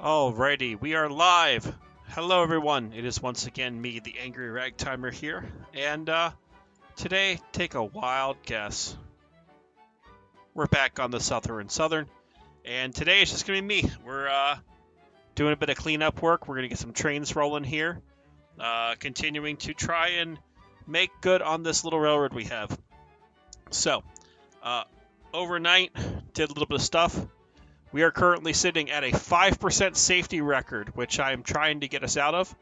Alrighty, we are live. Hello, everyone. It is once again me, the angry Ragtimer here, and today, take a wild guess. We're back on the Southern, and today it's just gonna be me. We're doing a bit of cleanup work. We're gonna get some trains rolling here, continuing to try and make good on this little railroad we have. So, overnight, did a little bit of stuff. We are currently sitting at a 5% safety record, which I'm trying to get us out of.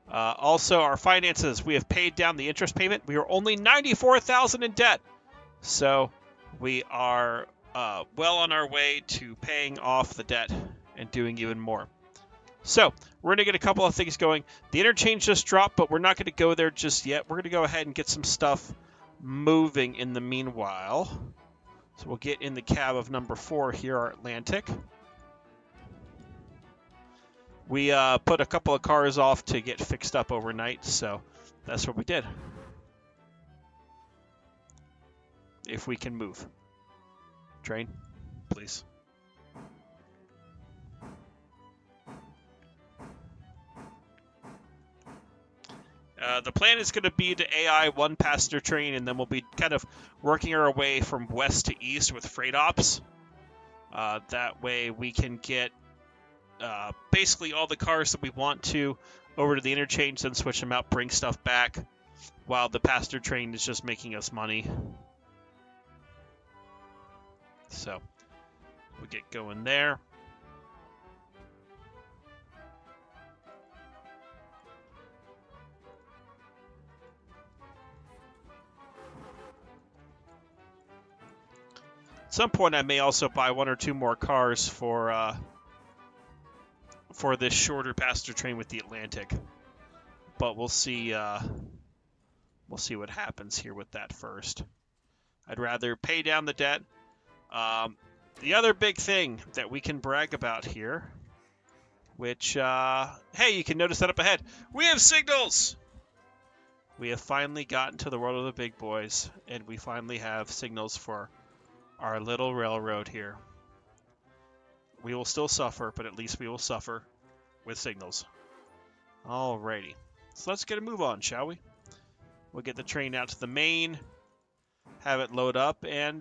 Also, our finances, we have paid down the interest payment. We are only $94,000 in debt. So we are well on our way to paying off the debt and doing even more. So we're going to get a couple of things going. The interchange just dropped, but we're not going to go there just yet. We're going to go ahead and get some stuff moving in the meanwhile. So we'll get in the cab of number 4 here, our Atlantic. We put a couple of cars off to get fixed up overnight, so that's what we did. If we can move. Train, please. The plan is going to be to AI one passenger train, and then we'll be kind of working our way from west to east with freight ops. That way we can get basically all the cars that we want to over to the interchange, then switch them out, bring stuff back, while the passenger train is just making us money. So we'll get going there. At some point, I may also buy 1 or 2 more cars for this shorter passenger train with the Atlantic. But we'll see. We'll see what happens here with that first. I'd rather pay down the debt. The other big thing that we can brag about here, which hey, you can notice that up ahead. We have signals. We have finally gotten to the world of the big boys, and we finally have signals for our little railroad here. We will still suffer, but at least we will suffer with signals. Alrighty. So let's get a move on, shall we? We'll get the train out to the main, have it load up, and,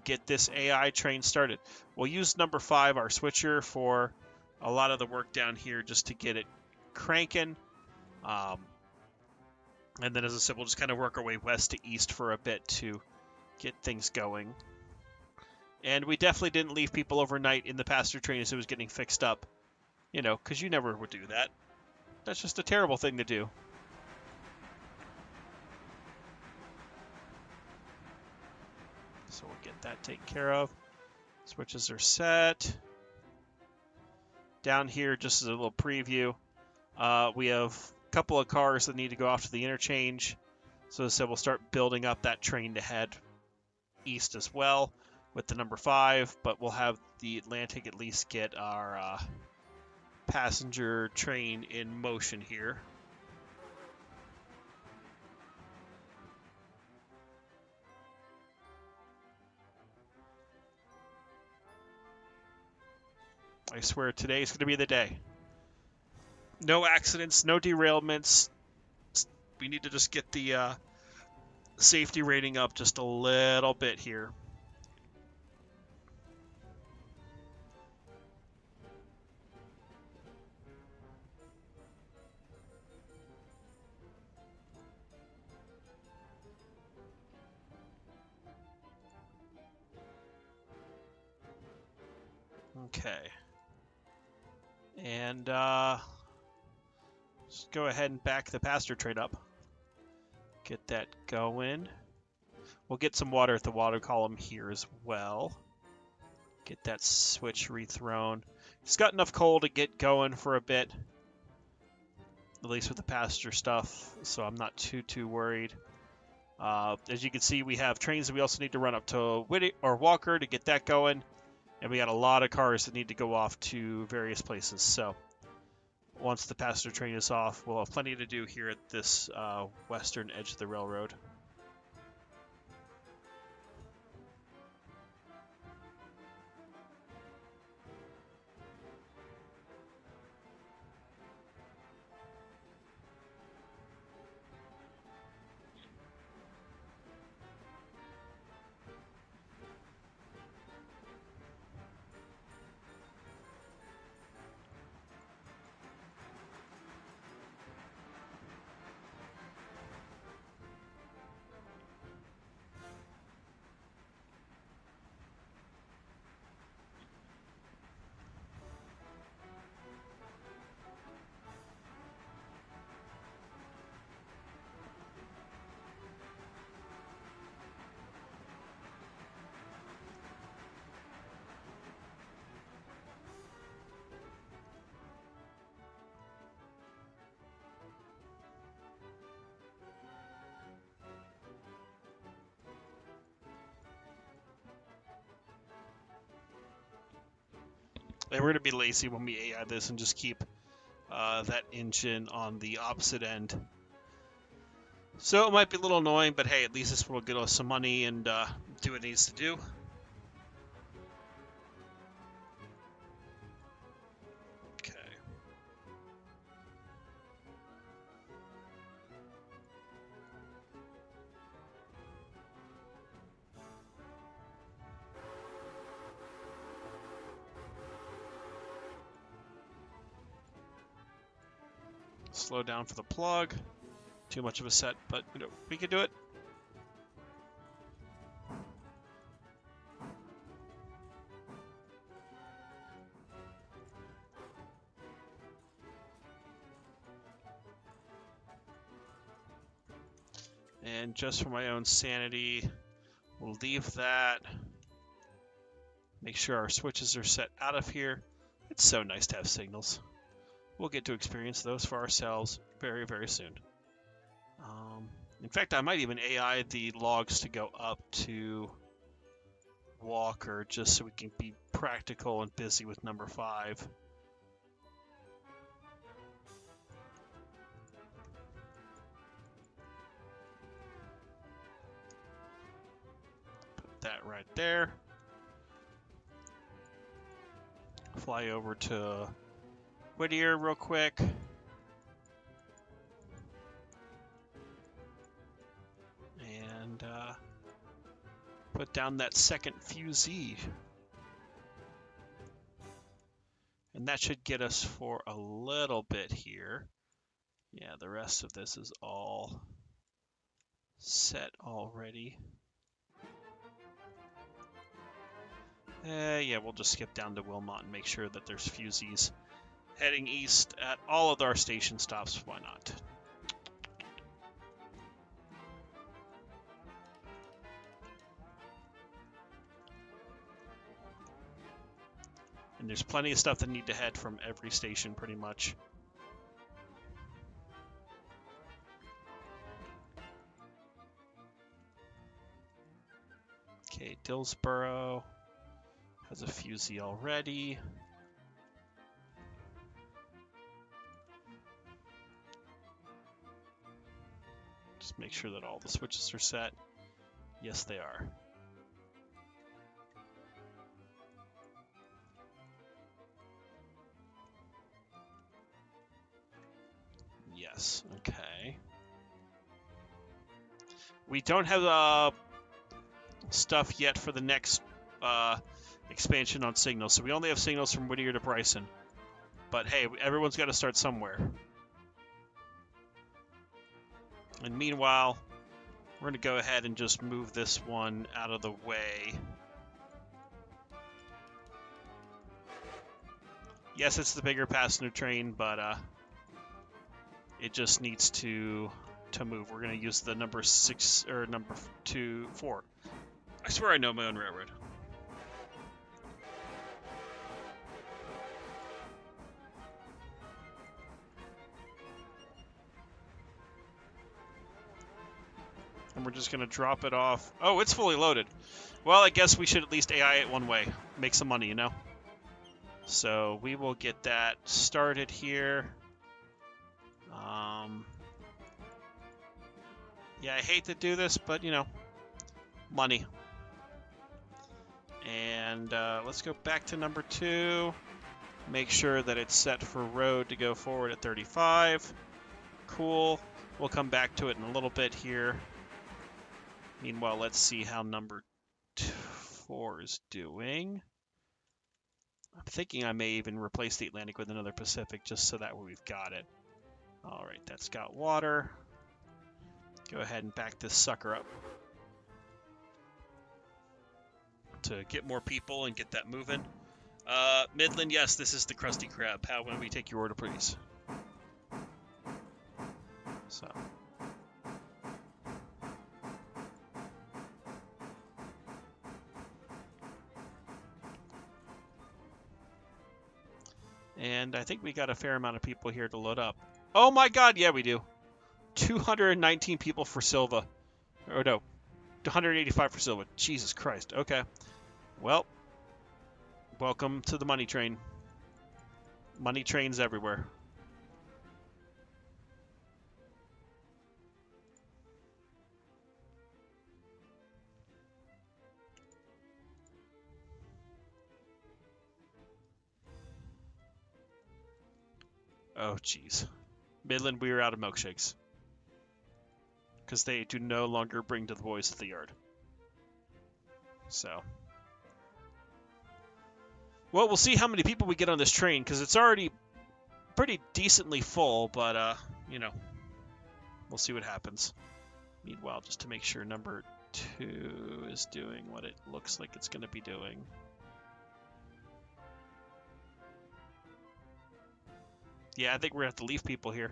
get this AI train started. We'll use number 5, our switcher, for a lot of the work down here just to get it cranking. And then, as I said, we'll just kind of work our way west to east for a bit to get things going. And we definitely didn't leave people overnight in the passenger train as it was getting fixed up. Because you never would do that. That's just a terrible thing to do. So we'll get that taken care of. Switches are set. Down here, just as a little preview, we have a couple of cars that need to go off to the interchange. So as I said, we'll start building up that train to head east as well with the number 5, but we'll have the Atlantic at least get our passenger train in motion here. I swear today is going to be the day. No accidents, no derailments. We need to just get the safety rating up just a little bit here. Okay. And just go ahead and back the passenger train up. Get that going. We'll get some water at the water column here as well. Get that switch rethrown. It's got enough coal to get going for a bit. At least with the passenger stuff, so I'm not too worried. As you can see, we have trains that we also need to run up to Walker to get that going. And we got a lot of cars that need to go off to various places. So once the passenger train is off, we'll have plenty to do here at this western edge of the railroad. And we're going to be lazy when we AI this and just keep that engine on the opposite end. So it might be a little annoying, but hey, at least this will get us some money and do what it needs to do. Okay. Slow down for the plug. Too much of a set, but you know, we can do it. And just for my own sanity, we'll leave that. Make sure our switches are set out of here. It's so nice to have signals. We'll get to experience those for ourselves very, very soon. In fact, I might even AI the logs to go up to Walker just so we can be practical and busy with number 5. Put that right there. Fly over to Whittier real quick. And put down that second fusee. And that should get us for a little bit here. Yeah, the rest of this is all set already. Yeah, we'll just skip down to Wilmot and make sure that there's fusees heading east at all of our station stops. Why not? And there's plenty of stuff that need to head from every station pretty much. Okay, Dillsboro has a fusee already. Just make sure that all the switches are set. Yes, they are. Yes, okay. We don't have stuff yet for the next expansion on signals, so we only have signals from Whittier to Bryson. But hey, everyone's got to start somewhere. And meanwhile, we're going to go ahead and just move this one out of the way. Yes, it's the bigger passenger train, but it just needs to move. We're going to use the number 6 or number 4. I swear I know my own railroad. And we're just going to drop it off. Oh, it's fully loaded. Well, I guess we should at least AI it one way. Make some money, you know? So we will get that started here. Yeah, I hate to do this, but, you know, money. And let's go back to number 2. Make sure that it's set for road to go forward at 35. Cool. We'll come back to it in a little bit here. Meanwhile, let's see how number 4 is doing. I'm thinking I may even replace the Atlantic with another Pacific just so that way we've got it. All right, that's got water. Go ahead and back this sucker up to get more people and get that moving. Midland, yes, this is the Krusty Krab. How when we take your order, please? So. And I think we got a fair amount of people here to load up. Oh my god, yeah, we do. 219 people for Silva. Or no, 185 for Silva. Jesus Christ. Okay. Well, welcome to the money train. Money trains everywhere. Oh, jeez. Midland, we are out of milkshakes. Because they do no longer bring to the boys at the yard. So. Well, we'll see how many people we get on this train, because it's already pretty decently full, but, you know, we'll see what happens. Meanwhile, just to make sure number 2 is doing what it looks like it's going to be doing. Yeah, I think we're going to have to leave people here.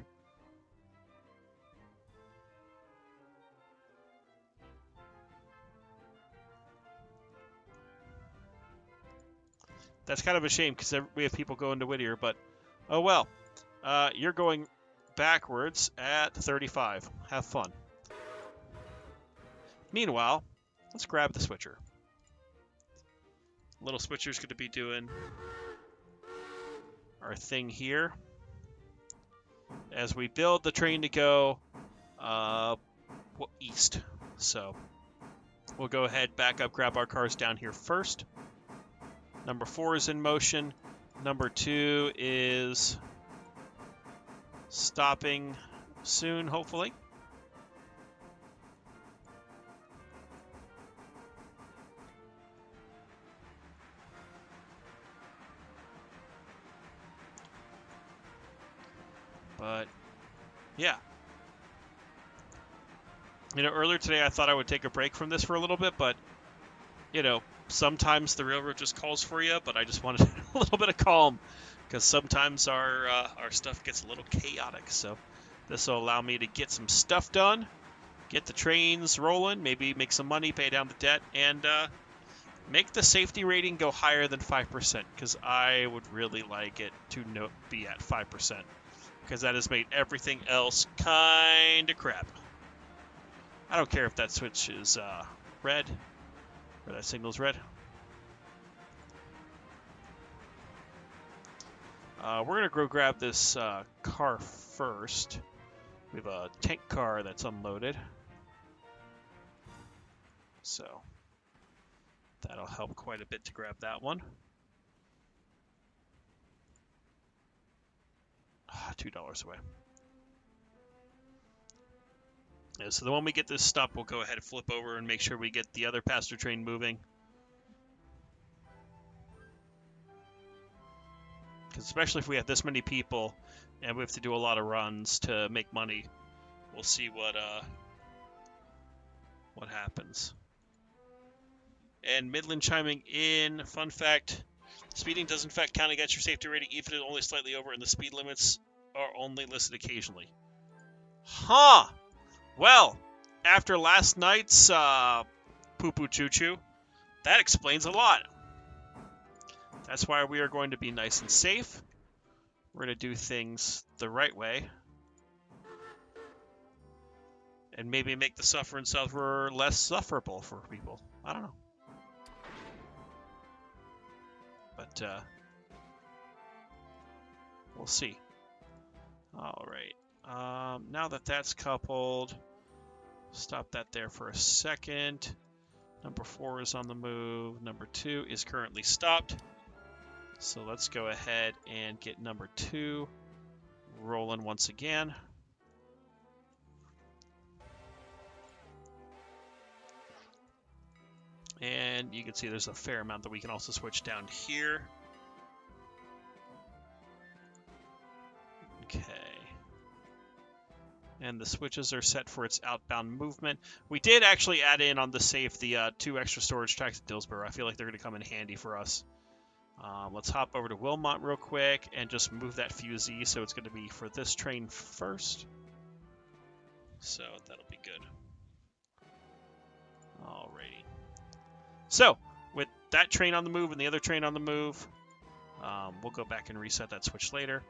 That's kind of a shame because we have people going to Whittier, but oh well. You're going backwards at 35. Have fun. Meanwhile, let's grab the switcher. Little switcher's going to be doing our thing here as we build the train to go east. So we'll go ahead, back up, grab our cars down here first. Number 4 is in motion. Number 2 is stopping soon, hopefully. But, yeah. You know, earlier today I thought I would take a break from this for a little bit, but, you know, sometimes the railroad just calls for you, but I just wanted a little bit of calm because sometimes our stuff gets a little chaotic. So this will allow me to get some stuff done, get the trains rolling, maybe make some money, pay down the debt, and make the safety rating go higher than 5% because I would really like it to be at 5%. Because that has made everything else kind of crap. I don't care if that switch is red, or that signal's red. We're going to go grab this car first. We have a tank car that's unloaded. So that'll help quite a bit to grab that one. $2 away. Yeah, so the moment we get this stop, we'll go ahead and flip over and make sure we get the other passenger train moving. Because especially if we have this many people and we have to do a lot of runs to make money, we'll see what happens. And Midland chiming in, fun fact, speeding does in fact count against your safety rating even if it's only slightly over and the speed limits are only listed occasionally. Huh! Well, after last night's poo-poo choo-choo, that explains a lot. That's why we are going to be nice and safe. We're going to do things the right way. And maybe make the suffer and suffer less sufferable for people. I don't know. But, we'll see. Alright. Now that that's coupled, stop that there for a second. Number 4 is on the move. Number 2 is currently stopped. So let's go ahead and get number 2 rolling once again. And you can see there's a fair amount that we can also switch down here. Okay. And the switches are set for its outbound movement. We did actually add in on the safe the 2 extra storage tracks at Dillsborough. I feel like they're going to come in handy for us. Let's hop over to Wilmot real quick and just move that fusee. So it's going to be for this train first. So that'll be good. Alrighty. So with that train on the move and the other train on the move, we'll go back and reset that switch later.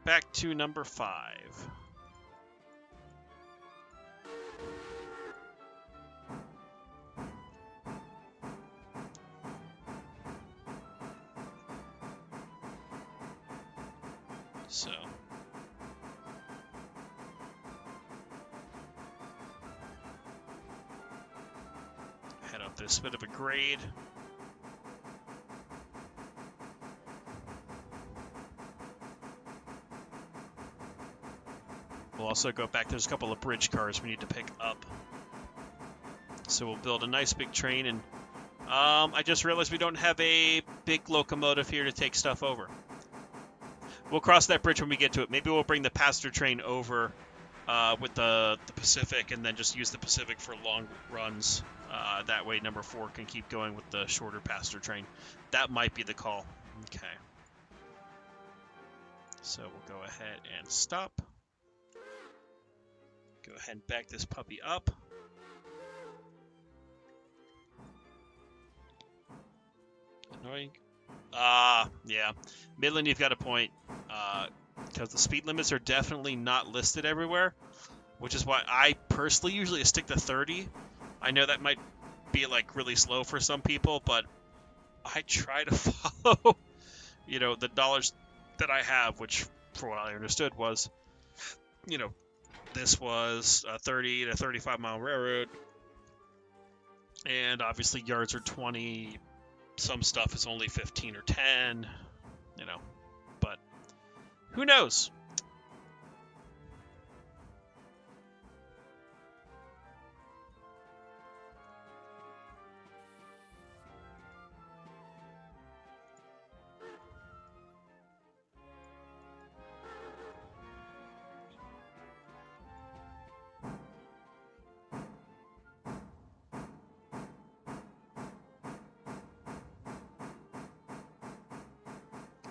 Back to number 5. So head up this bit of a grade. We'll also go back. There's a couple of bridge cars we need to pick up. So we'll build a nice big train, and I just realized we don't have a big locomotive here to take stuff over. We'll cross that bridge when we get to it. Maybe we'll bring the passenger train over with the Pacific, and then just use the Pacific for long runs. That way number 4 can keep going with the shorter passenger train. That might be the call. Okay. So we'll go ahead and stop. Go ahead and back this puppy up. Annoying. Yeah. Midland, you've got a point. Because the speed limits are definitely not listed everywhere, which is why I personally usually stick to 30. I know that might be like really slow for some people, but I try to follow, you know, the dollars that I have, which for what I understood was, you know, this was a 30 to 35 mile railroad, and obviously yards are 20. Some stuff is only 15 or 10, you know, but who knows?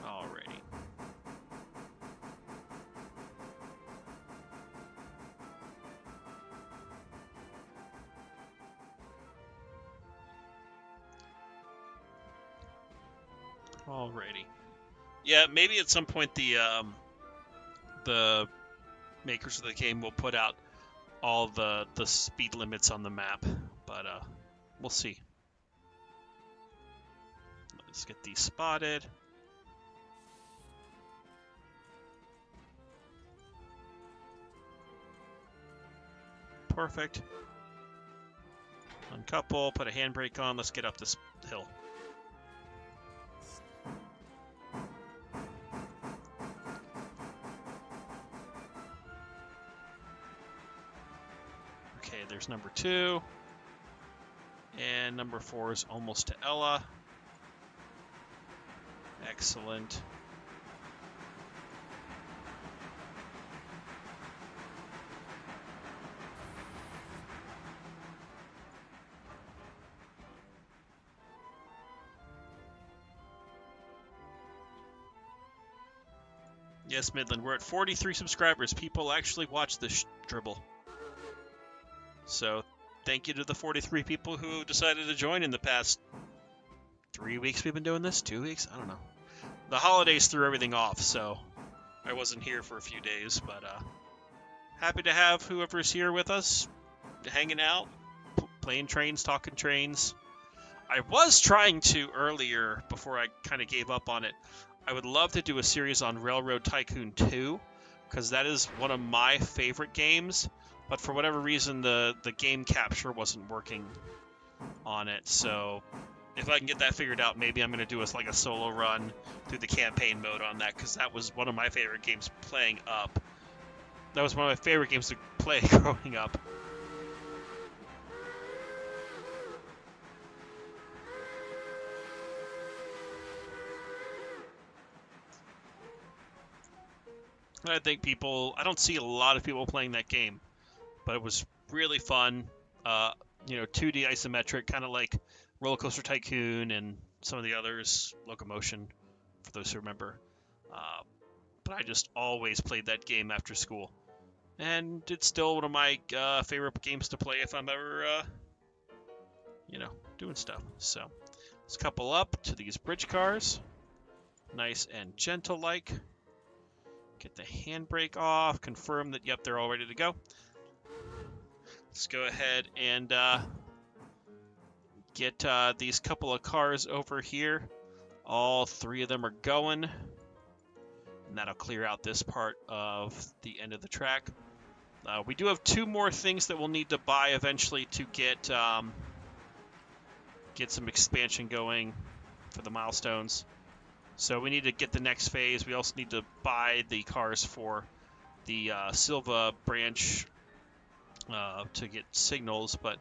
Alrighty. Alrighty. Yeah, maybe at some point the makers of the game will put out all the speed limits on the map, but we'll see. Let's get these spotted. Perfect. Uncouple, put a handbrake on. Let's get up this hill. Okay, there's number 2. And number 4 is almost to Ella. Excellent. Yes, Midland, we're at 43 subscribers. People actually watch this dribble. So, thank you to the 43 people who decided to join in the past 3 weeks we've been doing this? 2 weeks? I don't know. The holidays threw everything off, so I wasn't here for a few days, but happy to have whoever's here with us, hanging out, playing trains, talking trains. I was trying to earlier, before I kind of gave up on it, I would love to do a series on Railroad Tycoon 2, because that is one of my favorite games, but for whatever reason the game capture wasn't working on it. So if I can get that figured out, maybe I'm going to do like a solo run through the campaign mode on that, because that was one of my favorite games playing up. That was one of my favorite games to play growing up. I think I don't see a lot of people playing that game, but it was really fun. You know, 2D isometric, kind of like Roller Coaster Tycoon and some of the others, Locomotion, for those who remember. But I just always played that game after school. And it's still one of my favorite games to play if I'm ever, you know, doing stuff. So let's couple up to these bridge cars. Nice and gentle-like. Get the handbrake off, confirm that, yep, they're all ready to go. Let's go ahead and get these couple of cars over here. All 3 of them are going. And that'll clear out this part of the end of the track. We do have 2 more things that we'll need to buy eventually to get some expansion going for the milestones. So we need to get the next phase. We also need to buy the cars for the Silva branch to get signals, but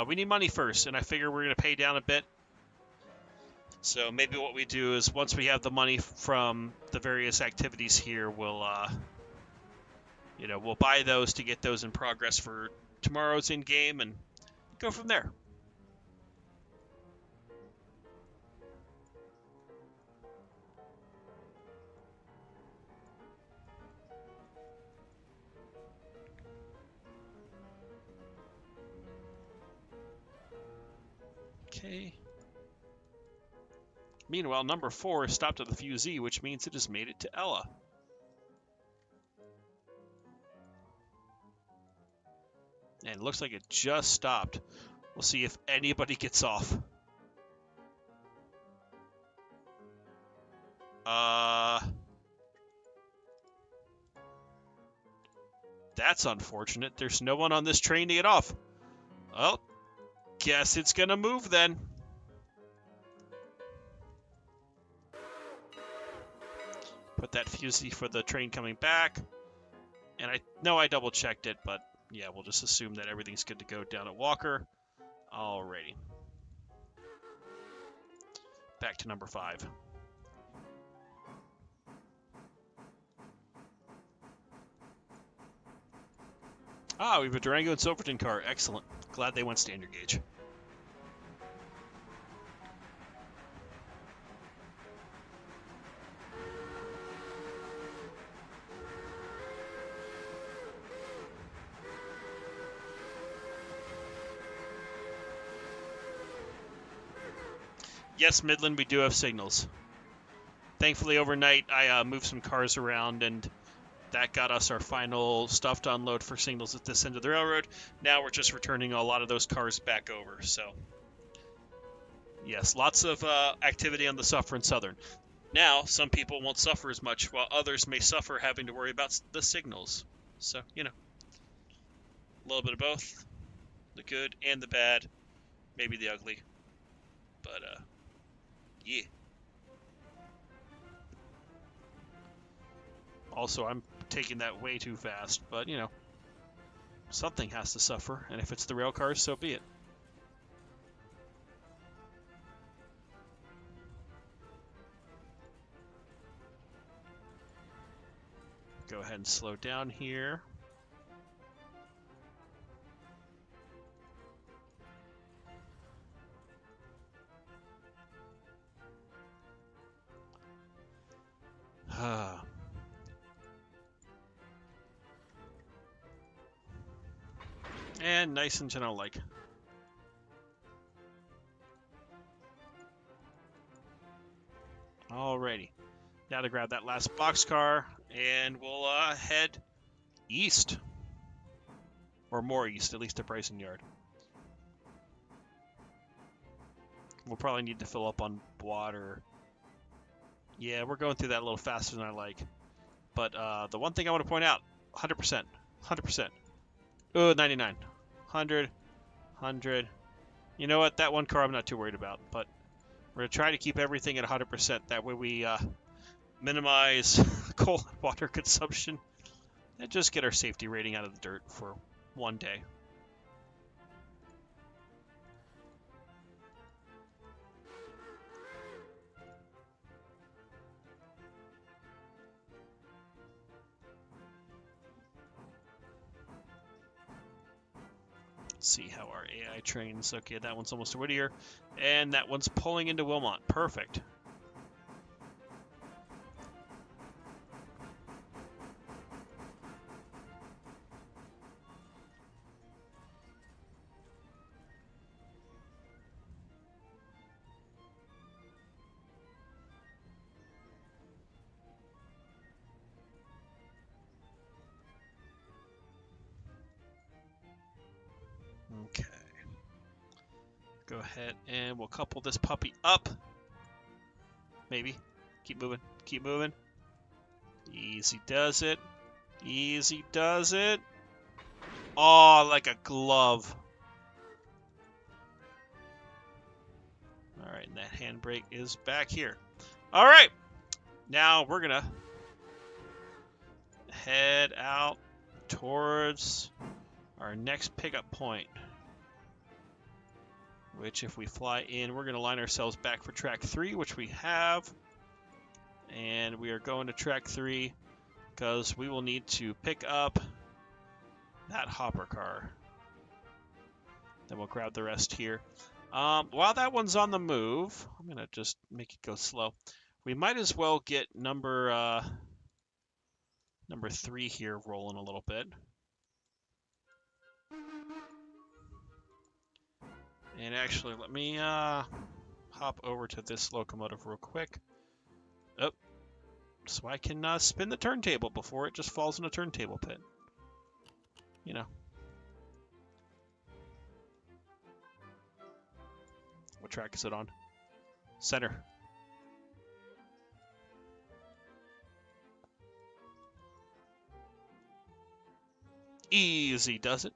we need money first, and I figure we're going to pay down a bit. So maybe what we do is once we have the money from the various activities here, we'll buy those to get those in progress for tomorrow's in-game and go from there. Okay. Meanwhile, number 4 is stopped at the fusee, which means it has made it to Ella. And it looks like it just stopped. We'll see if anybody gets off. That's unfortunate. There's no one on this train to get off. Well, guess it's gonna move then. Put that fusee for the train coming back. And I know I double checked it, but yeah, we'll just assume that everything's good to go down at Walker. Alrighty. Back to number 5. Ah, we have a Durango and Silverton car. Excellent. Glad they went standard gauge. Yes, Midland, we do have signals. Thankfully, overnight, I moved some cars around, and that got us our final stuff to unload for signals at this end of the railroad. Now we're just returning a lot of those cars back over. So, yes, lots of activity on the Suffer and Southern. Now, some people won't suffer as much, while others may suffer having to worry about the signals. So, a little bit of both. The good and the bad. Maybe the ugly. But, yeah. Also, I'm taking that way too fast, but, something has to suffer, and if it's the rail cars, so be it. Go ahead and slow down here. And nice and gentle-like. Alrighty. Now to grab that last boxcar, and we'll head east. Or more east, at least to Bryson Yard. We'll probably need to fill up on water. Yeah, we're going through that a little faster than I like. But the one thing I want to point out, 100%. 100%. Oh, 99. 100. 100. You know what? That one car I'm not too worried about. But we're going to try to keep everything at 100%. That way we minimize coal and water consumption. And just get our safety rating out of the dirt for one day. See how our AI trains. Okay, that one's almost to Whittier, and that one's pulling into Wilmot. Perfect. Okay. Go ahead and we'll couple this puppy up. Maybe. Keep moving. Keep moving. Easy does it. Easy does it. Oh, like a glove. All right, and that handbrake is back here. All right, now we're gonna head out towards our next pickup point, which if we fly in, we're gonna line ourselves back for track 3, which we have. And we are going to track 3 because we will need to pick up that hopper car. Then we'll grab the rest here. While that one's on the move, I'm going to just make it go slow. We might as well get number 3 here rolling a little bit. And actually, let me hop over to this locomotive real quick. Oh, so I can spin the turntable before it just falls in a turntable pit. You know. What track is it on? Center. Easy does it.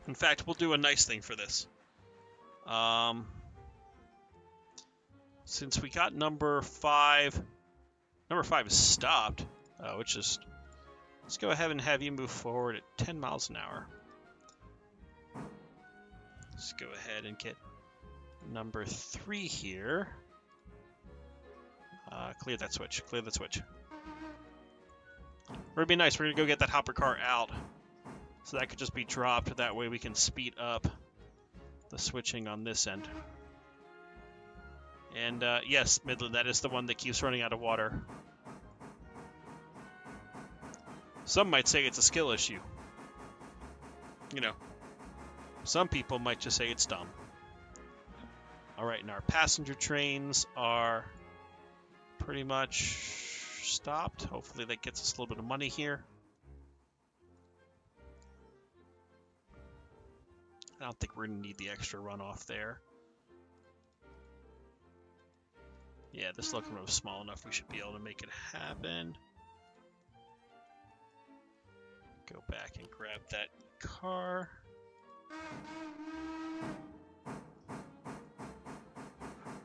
In fact, we'll do a nice thing for this. Since we got number 5 is stopped, let's go ahead and have you move forward at 10 miles an hour. Let's go ahead and get number 3 here. Clear that switch. Clear that switch. It'd be nice. We're going to go get that hopper car out. So that could just be dropped. That way we can speed up the switching on this end. And yes, Midland, that is the one that keeps running out of water. Some might say it's a skill issue. You know, some people might just say it's dumb. All right, and our passenger trains are pretty much stopped. Hopefully that gets us a little bit of money here. I don't think we're going to need the extra runoff there. Yeah, this locomotive is small enough. We should be able to make it happen. Go back and grab that car.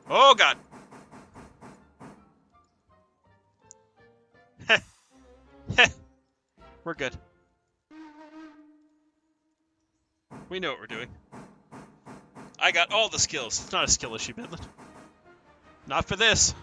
Oh, God. We're good. We know what we're doing. I got all the skills. It's not a skill issue, Midland. Not for this.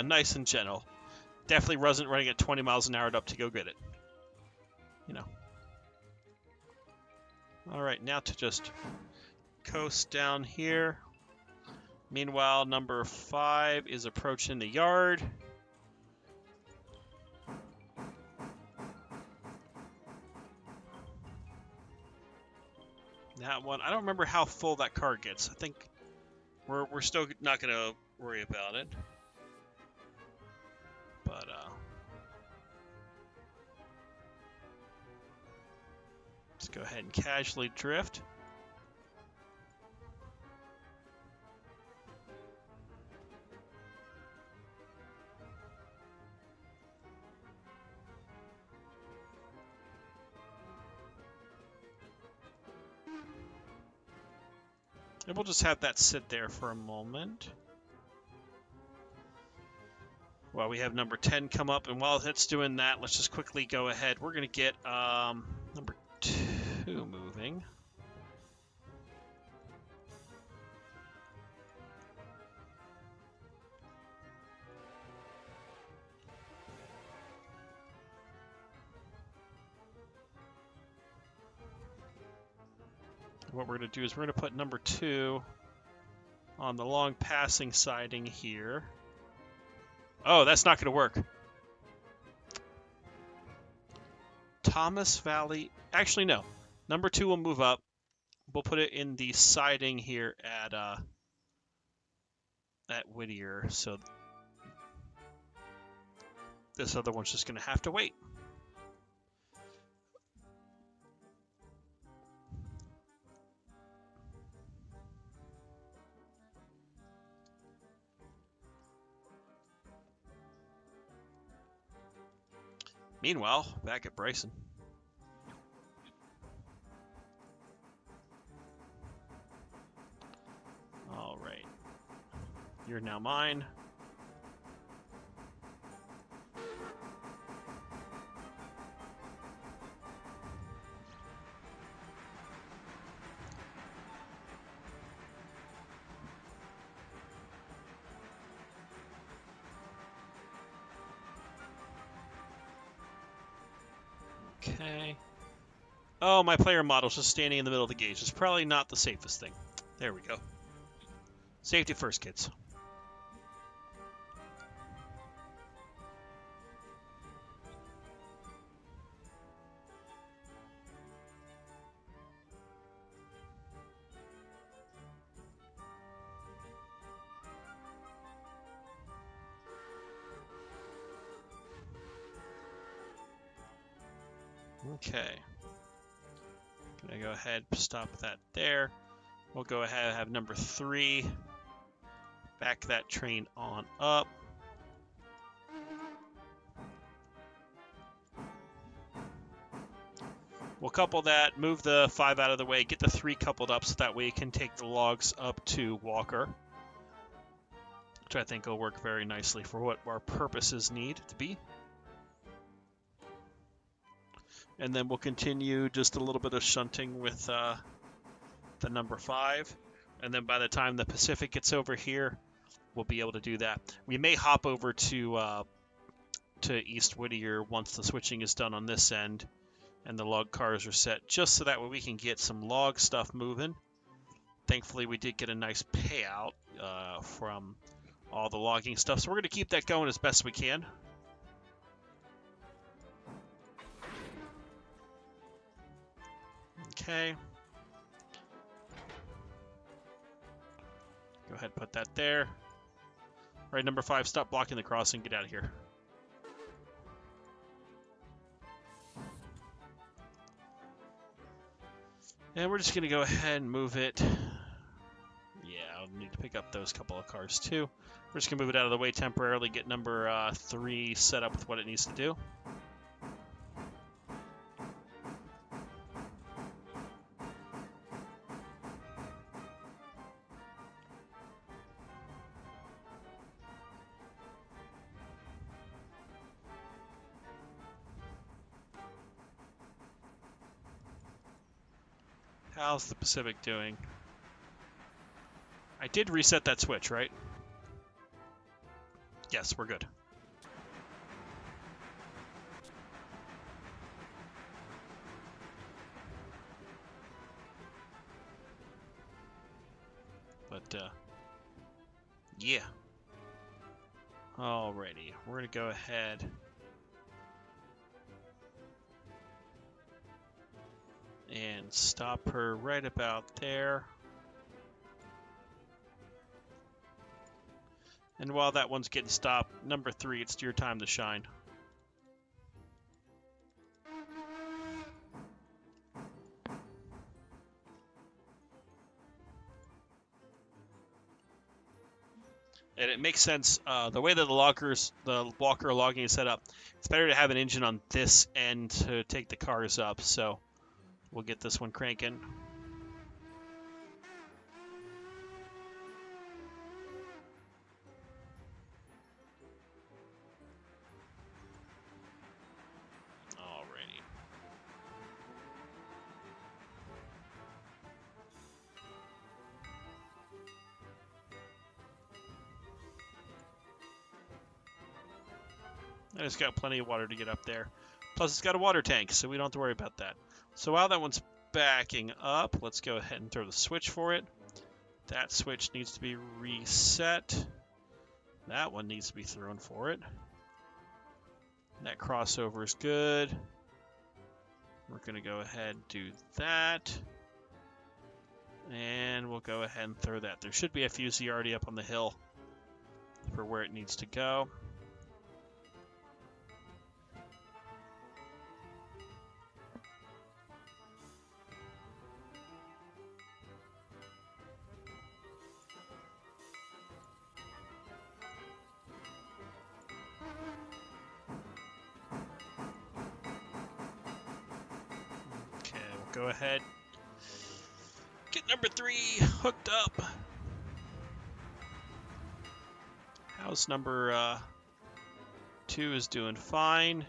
Nice and gentle. Definitely wasn't running at 20 miles an hour up to go get it. You know. Alright, now to just coast down here. Meanwhile, number 5 is approaching the yard. That one, I don't remember how full that car gets. I think we're still not going to worry about it. But, let's go ahead and casually drift. And we'll just have that sit there for a moment. While we have number 10 come up, and while it's doing that, let's just quickly go ahead. We're going to get number 2 moving. what we're going to do is we're going to put number 2 on the long passing siding here. Oh, that's not going to work. Thomas Valley. Actually, no. Number 2 will move up. We'll put it in the siding here at Whittier. So this other one's just going to have to wait. Meanwhile, back at Bryson. All right. You're now mine. Okay. Oh, my player model's just standing in the middle of the gauge. It's probably not the safest thing. There we go. Safety first, kids. Okay. Gonna go ahead, stop that there. We'll go ahead and have number 3. Back that train on up. We'll couple that, move the 5 out of the way, get the 3 coupled up so that way it can take the logs up to Walker, which I think will work very nicely for what our purposes need to be. And then we'll continue just a little bit of shunting with the number 5. And then by the time the Pacific gets over here, we'll be able to do that. We may hop over to East Whittier once the switching is done on this end and the log cars are set, just so that way we can get some log stuff moving. Thankfully, we did get a nice payout from all the logging stuff, so we're going to keep that going as best we can. Okay. Go ahead and put that there. All right, number 5, stop blocking the crossing. Get out of here. And we're just going to go ahead and move it. Yeah, I'll need to pick up those couple of cars too. We're just going to move it out of the way temporarily, get number 3 set up with what it needs to do. How's the Pacific doing? I did reset that switch, right? Yes, we're good. But, yeah. Alrighty, we're gonna go ahead and stop her right about there. And while that one's getting stopped, number 3, it's your time to shine. And it makes sense, the way that the Walker logging is set up, it's better to have an engine on this end to take the cars up, so we'll get this one cranking. Alrighty. And it's got plenty of water to get up there. Plus, it's got a water tank, so we don't have to worry about that. So while that one's backing up. Let's go ahead and throw the switch for it. That switch needs to be reset. That one needs to be thrown for it. That crossover is good. We're going to go ahead and do that. And we'll go ahead and throw that. There should be a fusee already up on the hill for where it needs to go. Okay, we'll go ahead. Get number 3 hooked up. House number 2 is doing fine.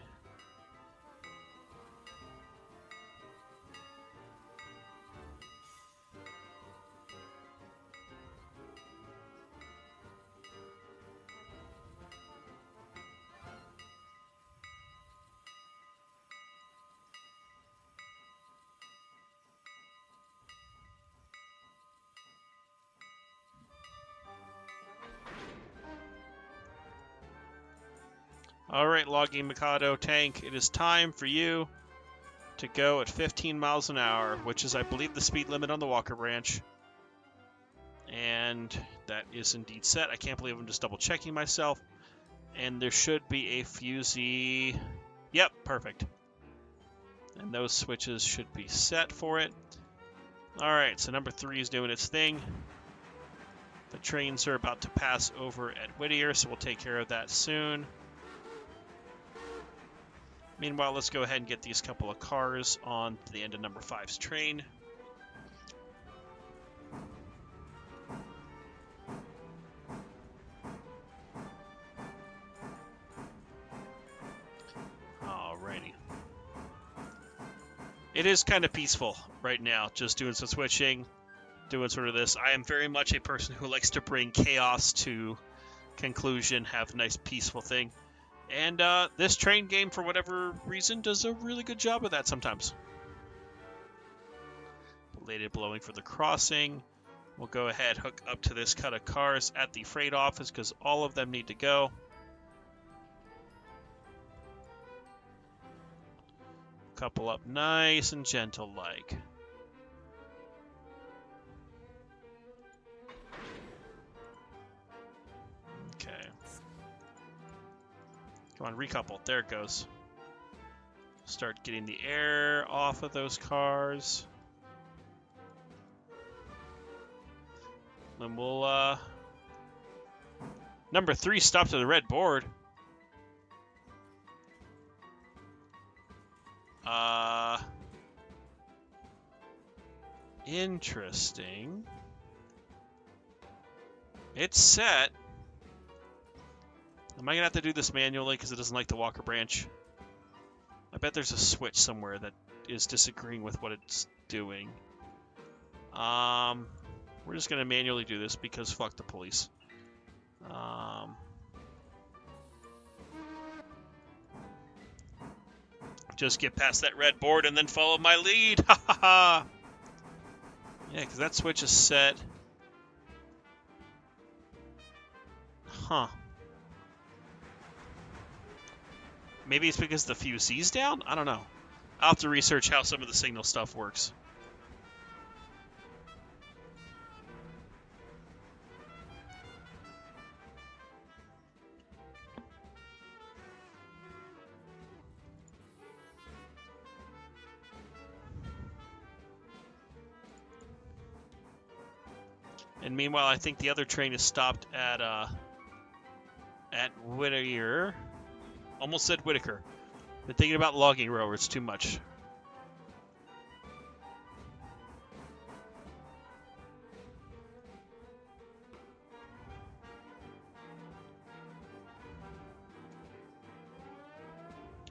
Alright, Logging Mikado tank, it is time for you to go at 15 miles an hour, which is, I believe, the speed limit on the Walker Branch. And that is indeed set. I can't believe I'm just double checking myself. And there should be a fusee. Yep, perfect. And those switches should be set for it. Alright, so number 3 is doing its thing. The trains are about to pass over at Whittier, so we'll take care of that soon. Meanwhile, let's go ahead and get these couple of cars on the end of number 5's train. Alrighty. It is kind of peaceful right now, just doing some switching, doing sort of this. I am very much a person who likes to bring chaos to conclusion, have a nice peaceful thing. And this train game, for whatever reason, does a really good job of that sometimes. Belated blowing for the crossing. We'll go ahead, hook up to this cut of cars at the freight office because all of them need to go. Couple up nice and gentle like. Okay. Come on, recouple. There it goes. Start getting the air off of those cars. Then we'll, Number 3 stopped at the red board. Interesting. It's set. Am I going to have to do this manually because it doesn't like the Walker Branch? I bet there's a switch somewhere that is disagreeing with what it's doing. We're just going to manually do this because fuck the police. Just get past that red board and then follow my lead. Ha ha ha. Yeah, because that switch is set. Huh. Maybe it's because the fusee's down? I don't know. I'll have to research how some of the signal stuff works. And meanwhile, I think the other train is stopped at Whittier. Almost said Whitaker. Been thinking about logging railroads too much.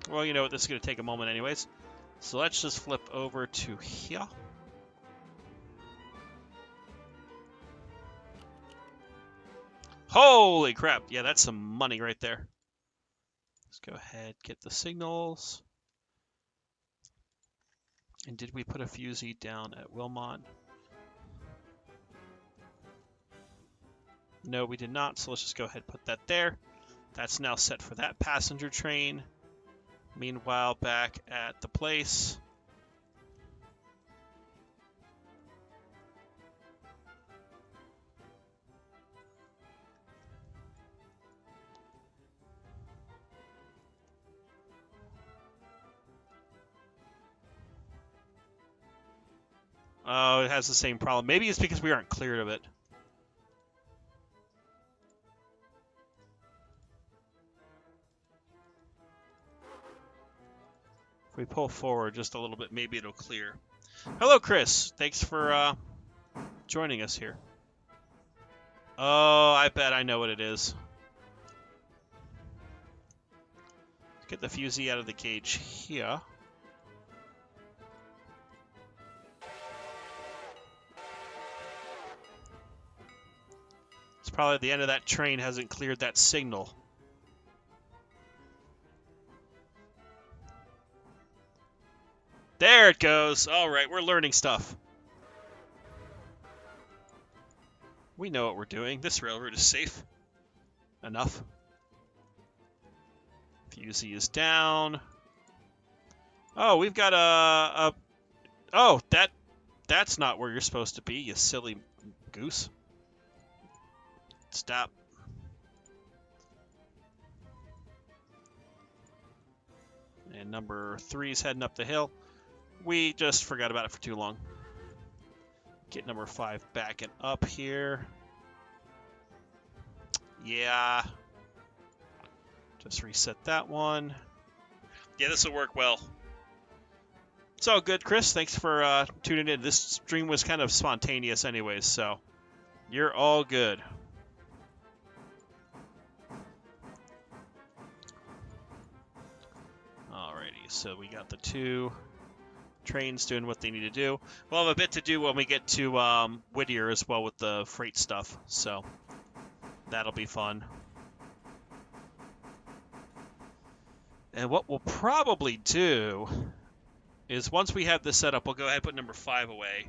Well, you know what? This is going to take a moment anyways. So let's just flip over to here. Holy crap. Yeah, that's some money right there. Let's go ahead, get the signals. And did we put a fusee down at Wilmot? No, we did not, so let's just go ahead and put that there. That's now set for that passenger train. Meanwhile, back at the place. Oh, it has the same problem. Maybe it's because we aren't cleared of it. If we pull forward just a little bit, maybe it'll clear. Hello, Chris. Thanks for joining us here. Oh, I bet I know what it is. Let's get the fusee out of the cage here. It's probably the end of that train hasn't cleared that signal. There it goes. All right, we're learning stuff. We know what we're doing. This railroad is safe enough. Fusee is down. Oh, we've got a oh, that's not where you're supposed to be, you silly goose. Stop. And number 3's heading up the hill. We just forgot about it for too long. Get number 5 back and up here. Yeah. Just reset that one. Yeah, this will work well. It's all good, Chris. Thanks for tuning in. This stream was kind of spontaneous anyways, so you're all good. Alrighty, so we got the 2 trains doing what they need to do. We'll have a bit to do when we get to Whittier as well with the freight stuff, so that'll be fun. And what we'll probably do is once we have this set up, we'll go ahead and put number 5 away,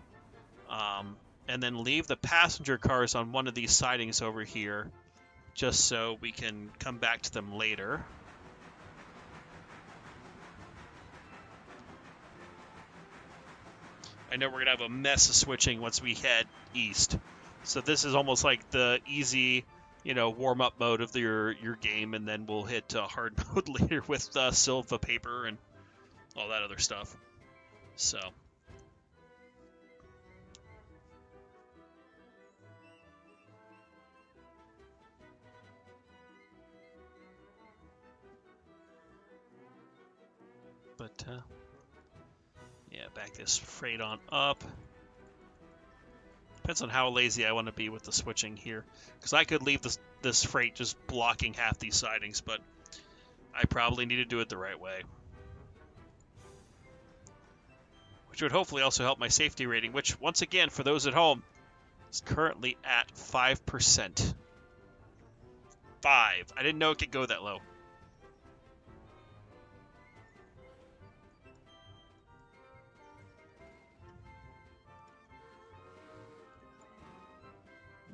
and then leave the passenger cars on one of these sidings over here, just so we can come back to them later. I know we're going to have a mess of switching once we head east. So this is almost like the easy, warm-up mode of your game, and then we'll hit hard mode later with Silva paper and all that other stuff. So. But, yeah, back this freight on up. Depends on how lazy I want to be with the switching here. Because I could leave this freight just blocking half these sidings, but I probably need to do it the right way. Which would hopefully also help my safety rating, which, once again, for those at home, is currently at 5%. 5. I didn't know it could go that low.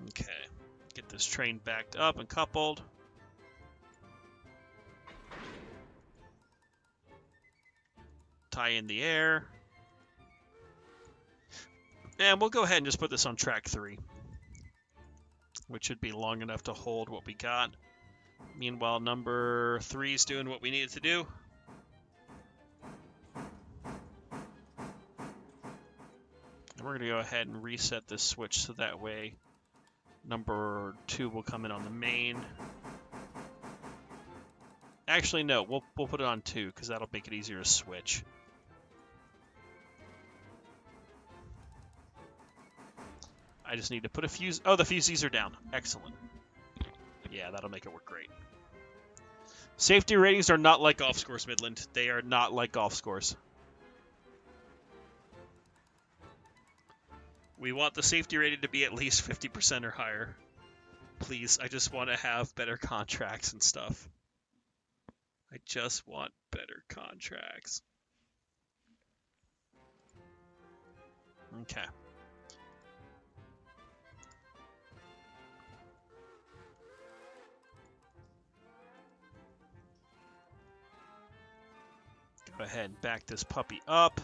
Okay, get this train backed up and coupled. Tie in the air. And we'll go ahead and just put this on track 3, which should be long enough to hold what we got. Meanwhile, number 3's doing what we need it to do. And we're going to go ahead and reset this switch so that way number 2 will come in on the main. Actually, no, we'll put it on 2 because that'll make it easier to switch. I just need to put a fuse. Oh, the fusees are down. Excellent. Yeah, that'll make it work great. Safety ratings are not like golf scores, Midland. They are not like golf scores. We want the safety rating to be at least 50% or higher. Please, I just want to have better contracts and stuff. I just want better contracts. Okay. Go ahead and back this puppy up.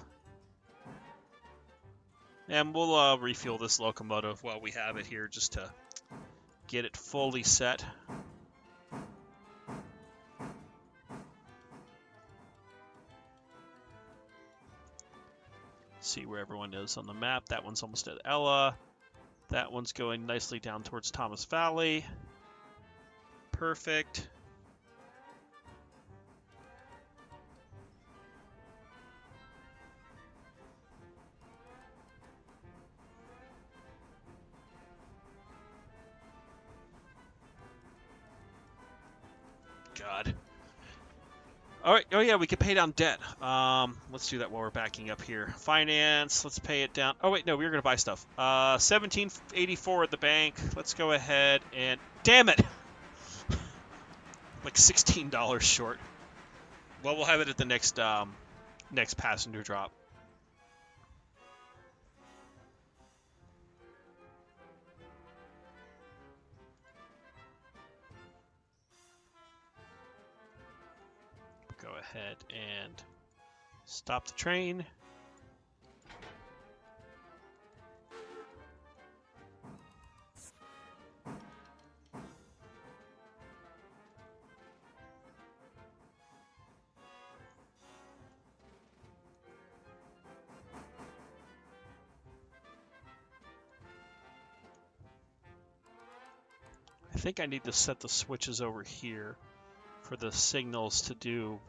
And we'll refuel this locomotive while we have it here just to get it fully set. See where everyone is on the map. That one's almost at Ella. That one's going nicely down towards Thomas Valley. Perfect. God. All right. Oh yeah, we could pay down debt. Let's do that while we're backing up here. Finance. Let's pay it down. Oh wait, no, we were gonna buy stuff. 1784 at the bank. Let's go ahead and. Damn it! Like $16 short. Well, we'll have it at the next next passenger drop. Go ahead and stop the train. I think I need to set the switches over here for the signals to do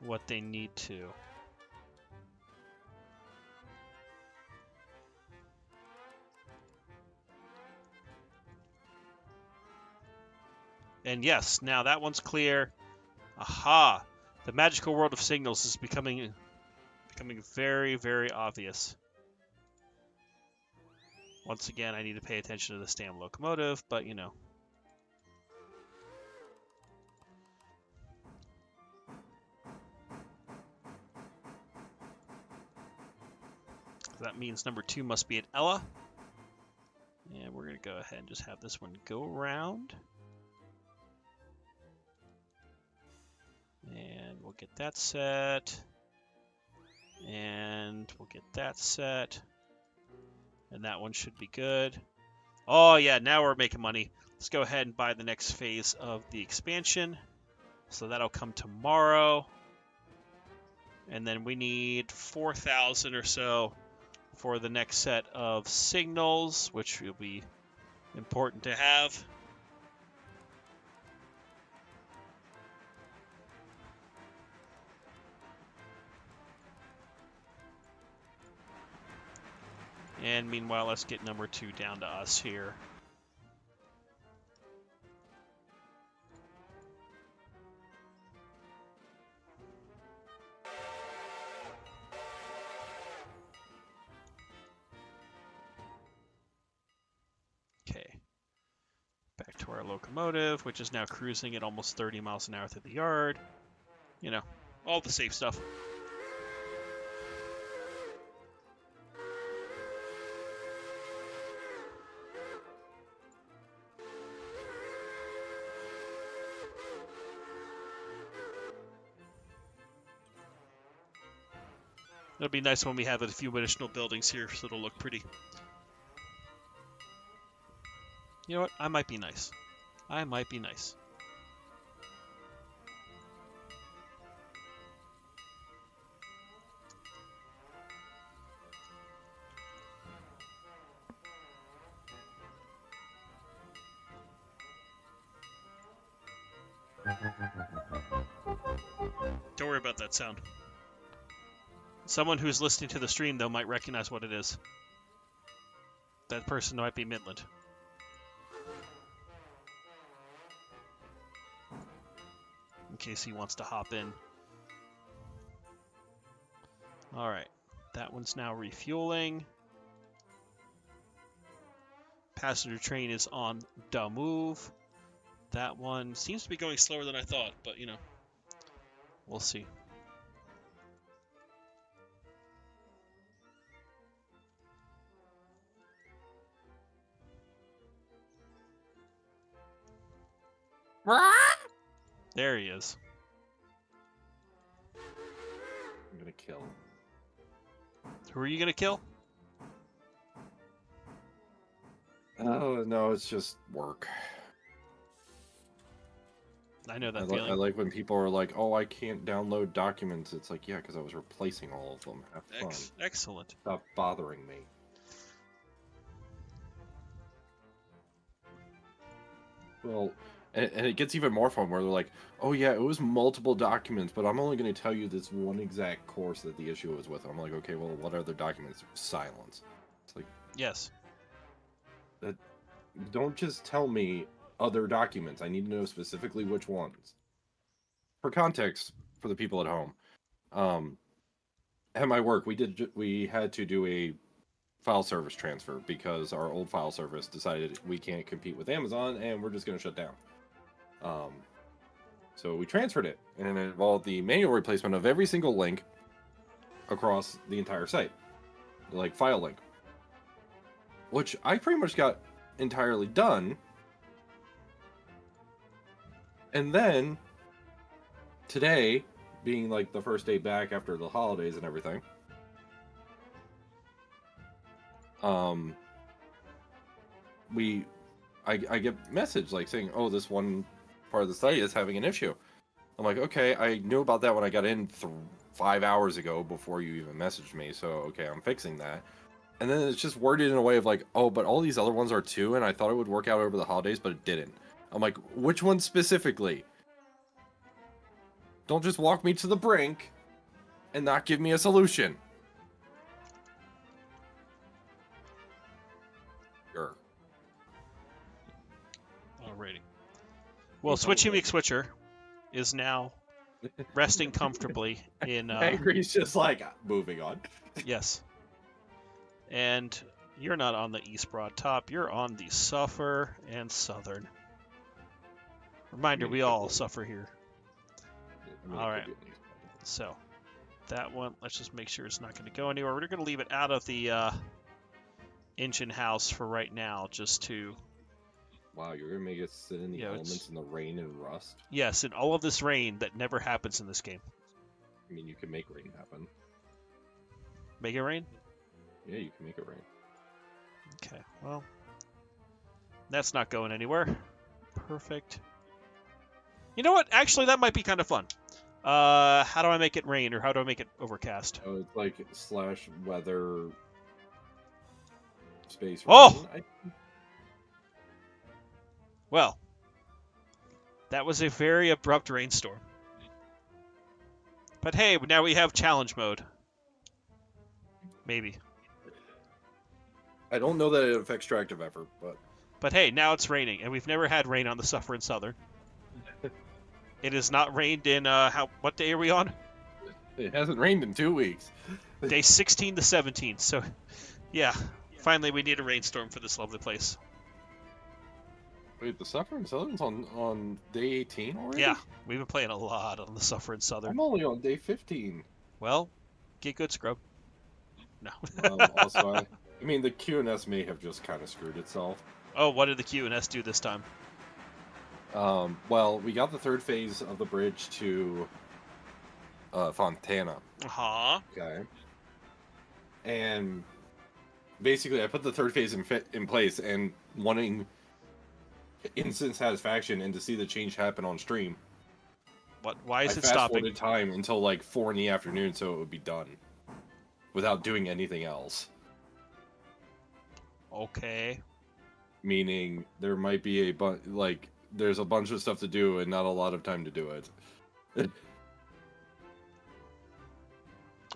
what they need to. And yes, now that one's clear. Aha! The magical world of signals is becoming very, very obvious. Once again, I need to pay attention to the stam locomotive, but you know. That means number 2 must be at Ella. And we're going to go ahead and just have this one go around. And we'll get that set. And we'll get that set. And that one should be good. Oh yeah, now we're making money. Let's go ahead and buy the next phase of the expansion. So that'll come tomorrow. And then we need 4,000 or so for the next set of signals, which will be important to have. And meanwhile, let's get number 2 down to us here. Okay. Back to our locomotive, which is now cruising at almost 30 miles an hour through the yard. You know, all the safe stuff. It'll be nice when we have a few additional buildings here, so it'll look pretty. You know what? I might be nice. I might be nice. Don't worry about that sound. Someone who's listening to the stream, though, might recognize what it is. That person might be Midland. In case he wants to hop in. Alright. That one's now refueling. Passenger train is on the move. That one seems to be going slower than I thought, but, you know, we'll see. There he is. I'm gonna kill him. Who are you gonna kill? Oh, no, it's just work. I know that I feeling. like when people are like, oh, I can't download documents. It's like, yeah, because I was replacing all of them. Have fun. Excellent. Stop bothering me. Well, and it gets even more fun where they're like, oh, yeah, it was multiple documents, but I'm only going to tell you this one exact course that the issue was with. I'm like, okay, well, what other documents? Silence. It's like, Yes. don't just tell me other documents. I need to know specifically which ones. For context, for the people at home, at my work, we had to do a file service transfer because our old file service decided we can't compete with Amazon and we're just going to shut down. So we transferred it, and it involved the manual replacement of every single link across the entire site, like file link, which I pretty much got entirely done. And then today, being like the first day back after the holidays and everything, I get message like saying, oh, this one part of the site is having an issue. I'm like, okay, I knew about that when I got in 5 hours ago before you even messaged me, so okay, I'm fixing that. And then it's just worded in a way of like, oh, but all these other ones are too, and I thought it would work out over the holidays, but it didn't. I'm like, which one specifically? Don't just walk me to the brink and not give me a solution. Sure. Alrighty. Well, Switchy McSwitcher is now resting comfortably in. Angry's just like moving on. Yes. And you're not on the East Broad Top. You're on the Suffer and Southern. Reminder: we all suffer here. All right. So that one, let's just make sure it's not going to go anywhere. We're going to leave it out of the engine house for right now, just to. Wow, you're gonna make us sit in the elements in the rain and rust? Yes, in all of this rain that never happens in this game. I mean, you can make rain happen. Make it rain? Yeah, you can make it rain. Okay, well, that's not going anywhere. Perfect. You know what? Actually, that might be kind of fun. How do I make it rain, or how do I make it overcast? Oh, it's like /weather space. Oh! Rain, well, that was a very abrupt rainstorm. But hey, now we have challenge mode. Maybe. I don't know that it affects tractive effort, but... But hey, now it's raining, and we've never had rain on the Suffer and Southern. It has not rained in, what day are we on? It hasn't rained in 2 weeks. Day 16 to 17, so, yeah. Finally, we need a rainstorm for this lovely place. Wait, the Suffer and Southern's on day 18 already? Yeah, we've been playing a lot on the Suffer and Southern. I'm only on day 15. Well, get good, scrub. No. Also, I mean, the QNS may have just kind of screwed itself. Oh, what did the QNS do this time? Well, we got the third phase of the bridge to Fontana. Uh-huh. Okay. And basically, I put the third phase in place, and wanting instant satisfaction and to see the change happen on stream. What? Why is it stopping? I fast-forwarded time until like 4 in the afternoon, so it would be done without doing anything else. Okay. Meaning there might be there's a bunch of stuff to do and not a lot of time to do it.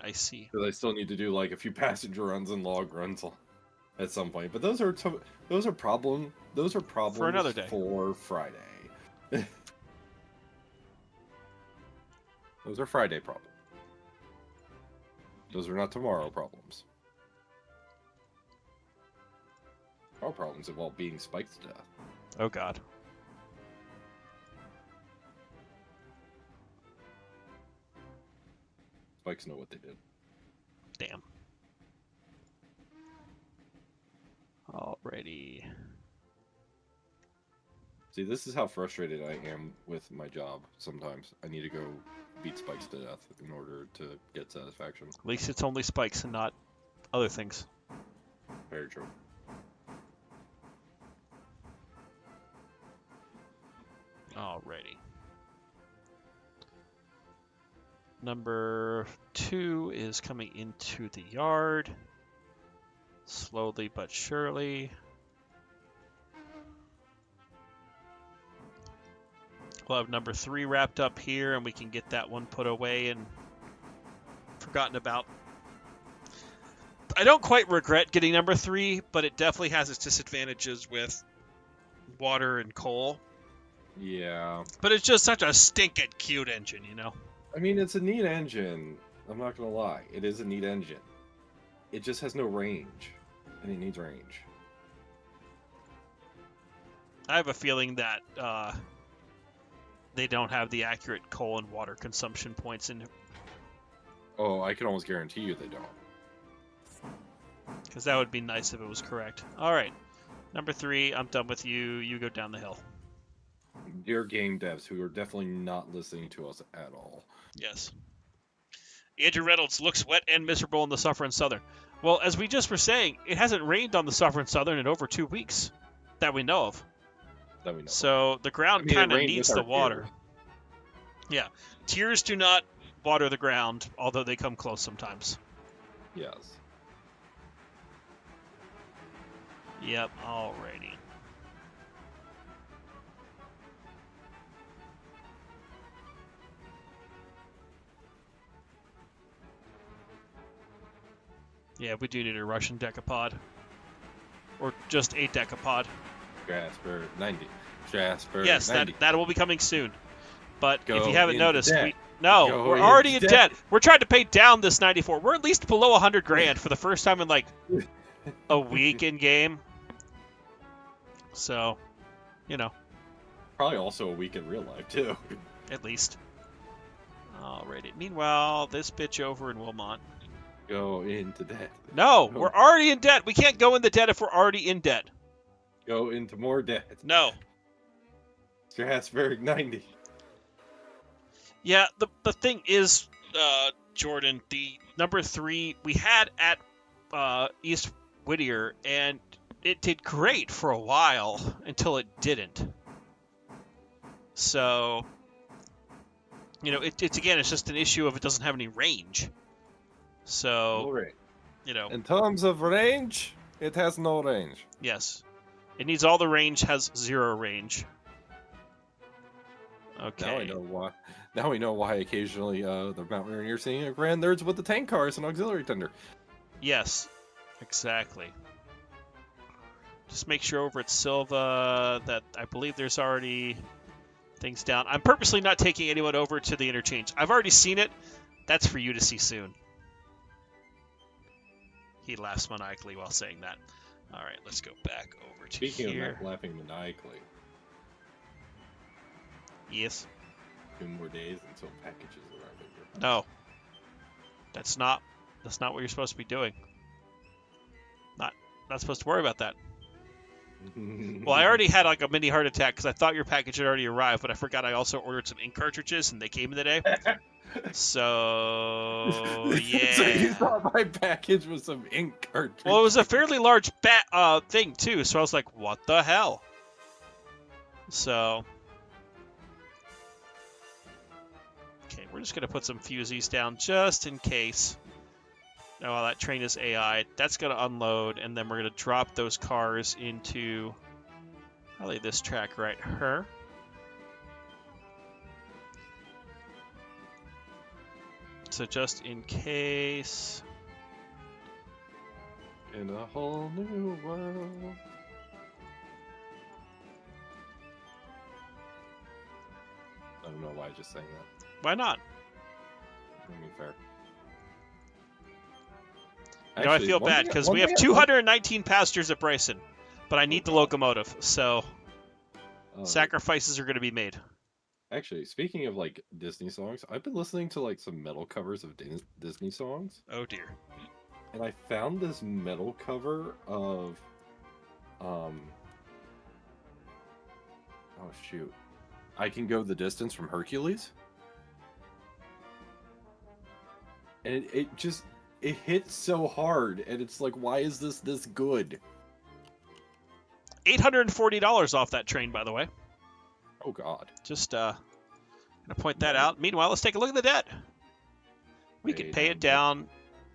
I see. Because I still need to do like a few passenger runs and log runs at some point. But those are problems for another day. For Friday. Those are Friday problems. Those are not tomorrow problems. Our problems involve being spiked to death. Oh god. Spikes know what they did. Damn. Alrighty. See, this is how frustrated I am with my job. Sometimes I need to go beat spikes to death in order to get satisfaction. At least it's only spikes and not other things. Very true. Alrighty. Number 2 is coming into the yard. Slowly but surely. We'll have number 3 wrapped up here, and we can get that one put away and forgotten about. I don't quite regret getting number 3, but it definitely has its disadvantages with water and coal. Yeah. But it's just such a stinking cute engine, you know? I mean, it's a neat engine. I'm not gonna lie. It is a neat engine. It just has no range, and it needs range. I have a feeling that they don't have the accurate coal and water consumption points in it. Oh, I can almost guarantee you they don't. Because that would be nice if it was correct. All right. Number 3, I'm done with you. You go down the hill. Dear game devs who are definitely not listening to us at all. Yes. Andrew Reynolds looks wet and miserable in the Suffering Southern. Well, as we just were saying, it hasn't rained on the Suffering Southern in over 2 weeks that we know of. So the ground kind of needs the water. Yeah. Tears do not water the ground, although they come close sometimes. Yes. Yep, alrighty. Yeah, we do need a Russian decapod. Or just a decapod. Jasper 90. Jasper yes, 90. that will be coming soon. But Go if you haven't noticed, we're already in debt. We're trying to pay down this 94. We're at least below 100 grand for the first time in like a week in game. So, you know. Probably also a week in real life too. At least. Alrighty. Meanwhile, this bitch over in Wilmot. Go into debt. No, we're already in debt. We can't go in the debt if we're already in debt. Go into more debt. No. Strasbourg 90. Yeah, the thing is, Jordan, the number 3 we had at East Whittier, and it did great for a while until it didn't. So, you know, it's just an issue of it doesn't have any range. So, you know. In terms of range, it has no range. Yes. It needs all the range, has 0 range. Okay. Now we know why occasionally the Mountaineer you're seeing are Grand Nerds with the tank cars and auxiliary tender. Yes, exactly. Just make sure over at Silva that I believe there's already things down. I'm purposely not taking anyone over to the interchange. I've already seen it. That's for you to see soon. He laughs maniacally while saying that. All right, let's go back over to Speaking here. of laughing maniacally. Yes. 2 more days until packages arrive at your house. No. That's not what you're supposed to be doing. Not supposed to worry about that. Well, I already had like a mini heart attack because I thought your package had already arrived, but I forgot I also ordered some ink cartridges and they came in today. So yeah. So you thought my package was some ink cartridges? Well, it was a fairly large thing too, so I was like, what the hell? So okay, we're just gonna put some fusees down just in case. Oh, that train is AI. That's gonna unload, and then we're gonna drop those cars into probably this track right here. So just in case. In a whole new world. I don't know why I just sang that. Why not? I mean, fair. You know, I feel bad because we have 219 passengers at Bryson, but I need the locomotive, so sacrifices are going to be made. Actually, speaking of like Disney songs, I've been listening to like some metal covers of Disney songs. Oh dear. And I found this metal cover of Oh shoot! I can go the distance from Hercules, and it hits so hard, and it's like, why is this good? $840 off that train, by the way. Oh God! Just gonna point that out. Meanwhile, let's take a look at the debt. We could pay it down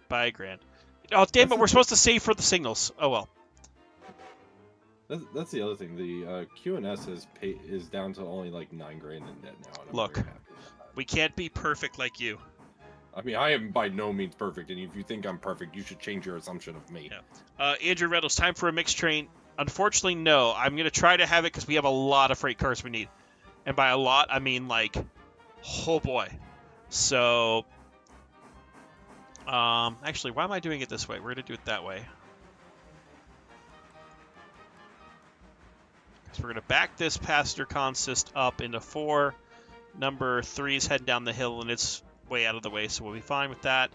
by $1,000. Oh damn it! We're supposed to save for the signals. Oh well. That's the other thing. The QNS is down to only like $9,000 in debt now. And I'm Look, very happy with that. we can't be perfect like you. I mean, I am by no means perfect, and if you think I'm perfect, you should change your assumption of me. Yeah. Andrew Reynolds, time for a mixed train. Unfortunately, no. I'm going to try to have it because we have a lot of freight cars we need. And by a lot, I mean like, oh boy. So, actually, why am I doing it this way? We're going to do it that way. So we're going to back this passenger consist up into 4. Number 3 is heading down the hill, and it's way out of the way, so we'll be fine with that.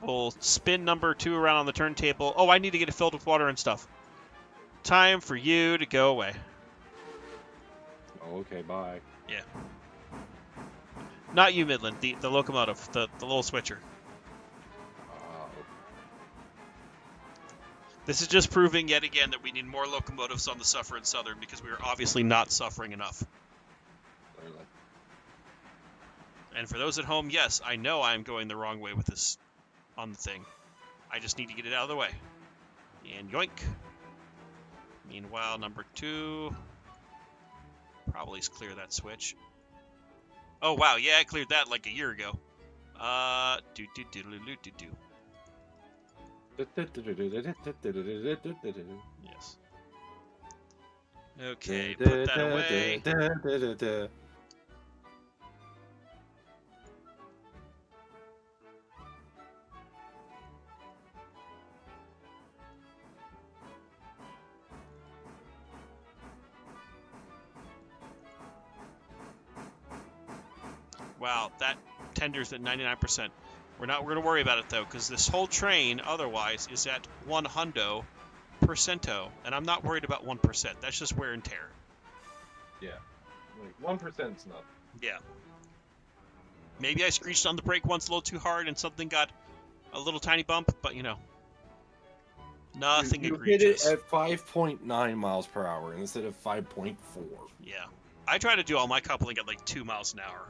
We'll spin number 2 around on the turntable. Oh, I need to get it filled with water and stuff. Time for you to go away. Oh, okay, bye. Yeah. Not you, Midland. The locomotive. The little switcher. This is just proving yet again that we need more locomotives on the Suffer and Southern because we are obviously not suffering enough. Clearly. And for those at home, yes, I know I'm going the wrong way with this on the thing. I just need to get it out of the way. And yoink. Meanwhile, number 2 probably clear that switch. Oh wow, yeah, I cleared that like a year ago. Do. Yes. Okay, put that away. Wow, that tender's at 99%. We're going to worry about it though, because this whole train otherwise is at 100%, and I'm not worried about 1%. That's just wear and tear. Yeah, like 1% is nothing. Yeah. Maybe I screeched on the brake once a little too hard and something got a little tiny bump, but you know, nothing egregious. You hit it at 5.9 miles per hour instead of 5.4. Yeah, I try to do all my coupling at like 2 miles an hour.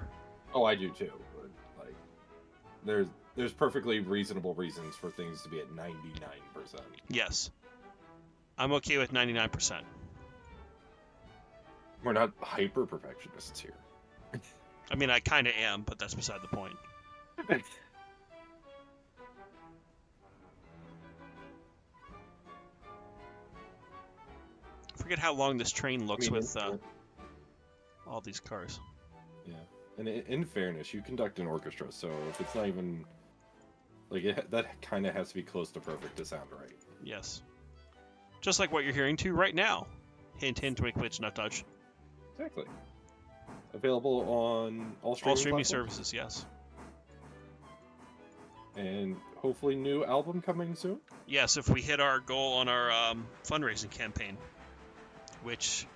Oh, I do too. But like, there's perfectly reasonable reasons for things to be at 99%. Yes, I'm okay with 99%. We're not hyper perfectionists here. I mean, I kind of am, but that's beside the point. Forget how long this train looks with all these cars. Yeah, and in fairness, you conduct an orchestra, so if it's not even like that, kind of has to be close to perfect to sound right. Yes, just like what you're hearing to right now. Hint, hint, wink, witch, nut, touch. Exactly. Available on all streaming services, yes. And hopefully new album coming soon? Yes, if we hit our goal on our fundraising campaign, which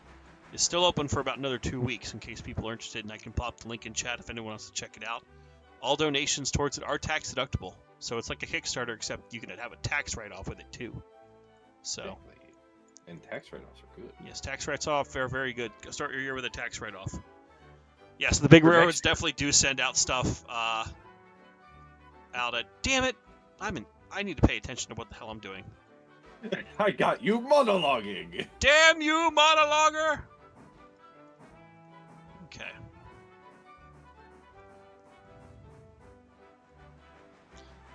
is still open for about another 2 weeks in case people are interested, and I can pop the link in chat if anyone wants to check it out. All donations towards it are tax deductible, so it's like a Kickstarter, except you can have a tax write-off with it too. So. Exactly. And tax write-offs are good. Yes, tax write-offs are very good. Start your year with a tax write-off. Yes, the big railroads definitely do send out stuff out at... Damn it! I need to pay attention to what the hell I'm doing. I got you monologuing! Damn you, monologuer! Okay.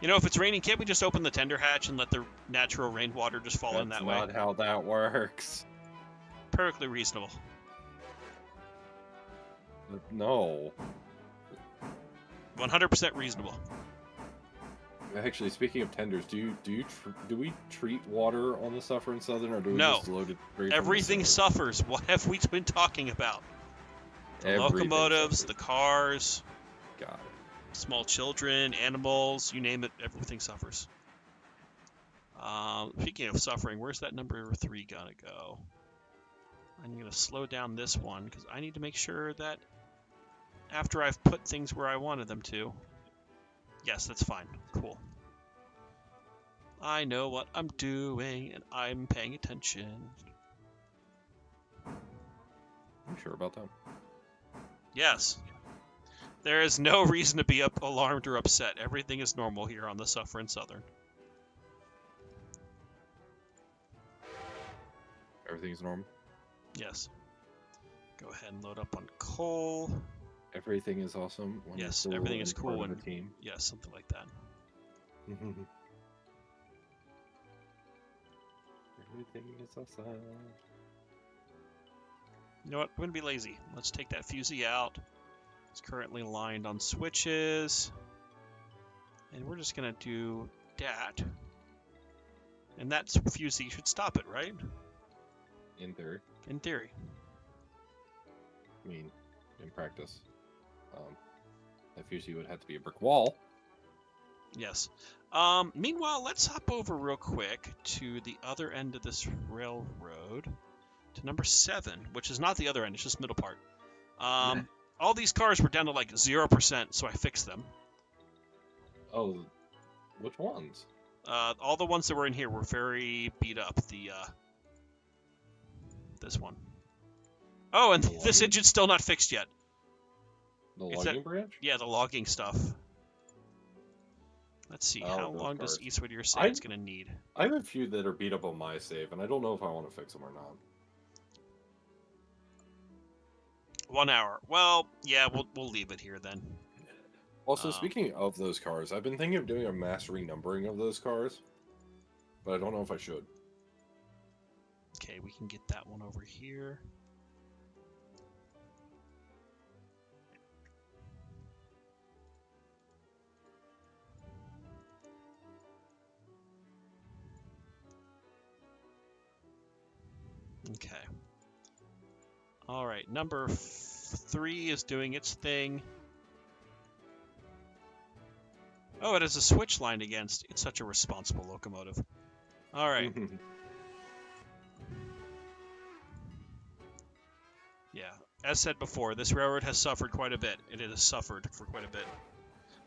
You know, if it's raining, can't we just open the tender hatch and let the natural rainwater just fall in that way? That's not how that works. Perfectly reasonable. No. 100% reasonable. Actually, speaking of tenders, do we treat water on the Suffer and Southern, or do we just load it straight? Everything suffers. What have we been talking about? The locomotives, the cars. Got it. Small children, animals, you name it, everything suffers. Speaking of suffering, where's that number 3 gonna go? I'm going to slow down this one because I need to make sure that after I've put things where I wanted them to. Yes, that's fine. Cool. I know what I'm doing and I'm paying attention. I'm sure about that. Yes. There is no reason to be alarmed or upset. Everything is normal here on the Suffering Southern. Everything's normal. Yes. Go ahead and load up on coal. Everything is awesome. Yes, wonderful, everything is and part cool of and the team. yes, something like that. Everything is awesome. You know what? I'm going to be lazy. Let's take that fusee out. It's currently lined on switches. And we're just going to do that. And that fusee should stop it, right? In theory. In theory. I mean, in practice. That fusee would have to be a brick wall. Yes. Meanwhile, let's hop over real quick to the other end of this railroad. To number 7, which is not the other end, it's just middle part. All these cars were down to like 0%, so I fixed them. Oh, which ones? All the ones that were in here were very beat up. This one. Oh, and this engine's still not fixed yet. The logging branch? Yeah, the logging stuff. Let's see, how long does Eastwood Year say it's going to need? I have a few that are beat up on my save, and I don't know if I want to fix them or not. 1 hour. Well, yeah, we'll leave it here then. Also, speaking of those cars, I've been thinking of doing a mass renumbering of those cars, but I don't know if I should. Okay, we can get that one over here. Okay. All right, number 3 is doing its thing. Oh, it has a switch lined against. It's such a responsible locomotive. All right. Yeah, as said before, this railroad has suffered quite a bit. It has suffered for quite a bit.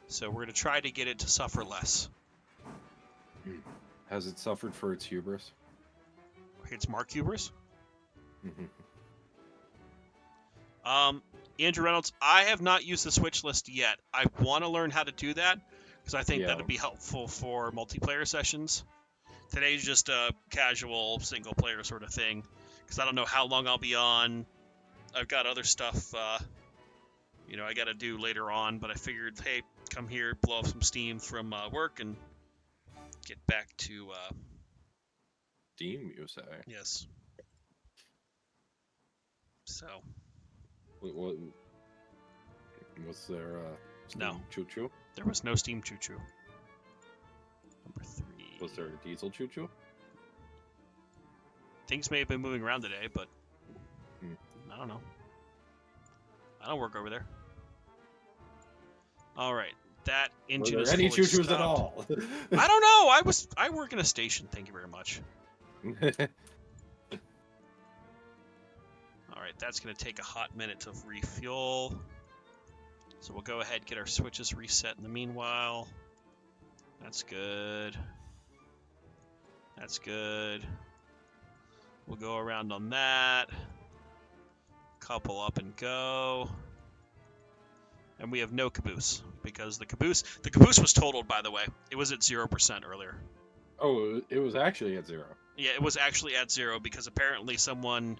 So we're going to try to get it to suffer less. Has it suffered for its hubris? It's Mark Hubris? Andrew Reynolds, I have not used the switch list yet. I want to learn how to do that because I think that would be helpful for multiplayer sessions. Today's just a casual single player sort of thing because I don't know how long I'll be on. I've got other stuff, I got to do later on, but I figured, hey, come here, blow off some steam from work and get back to... Steam, you say? Yes. So... Was there steam no choo-choo? There was no steam choo-choo. Number 3. Was there a diesel choo-choo? Things may have been moving around today, but I don't know. I don't work over there. All right, that engine is fully any choo-choos stopped. at all? I don't know. I work in a station. Thank you very much. Alright, that's going to take a hot minute to refuel. So we'll go ahead and get our switches reset in the meanwhile. That's good. That's good. We'll go around on that. Couple up and go. And we have no caboose, because the caboose was totaled, by the way. It was at 0% earlier. Oh, it was actually at 0. Yeah, it was actually at 0 because apparently someone...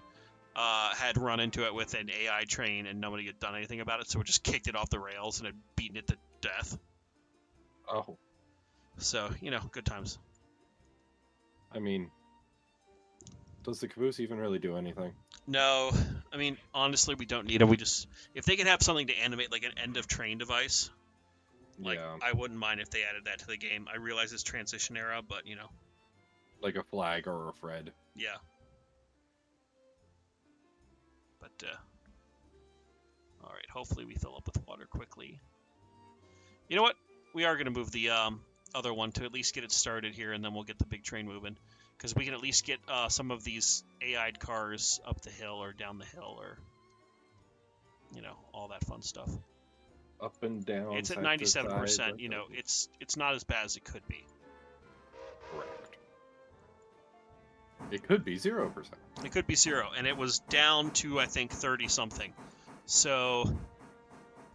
had run into it with an AI train and nobody had done anything about it, so it just kicked it off the rails and had beaten it to death. Oh. So, good times. I mean, does the caboose even really do anything? No. I mean, honestly, we don't need them. If they can have something to animate, like an end-of-train device, I wouldn't mind if they added that to the game. I realize it's transition era, but, Like a flag or a thread. Yeah. But, alright, hopefully we fill up with water quickly. You know what? We are going to move the other one to at least get it started here, and then we'll get the big train moving. Because we can at least get some of these AI'd cars up the hill or down the hill, or all that fun stuff. Up and down. It's at side to side, 97%. left, right. It's not as bad as it could be. Correct. It could be 0%. It could be 0, and it was down to, I think, 30 something. So,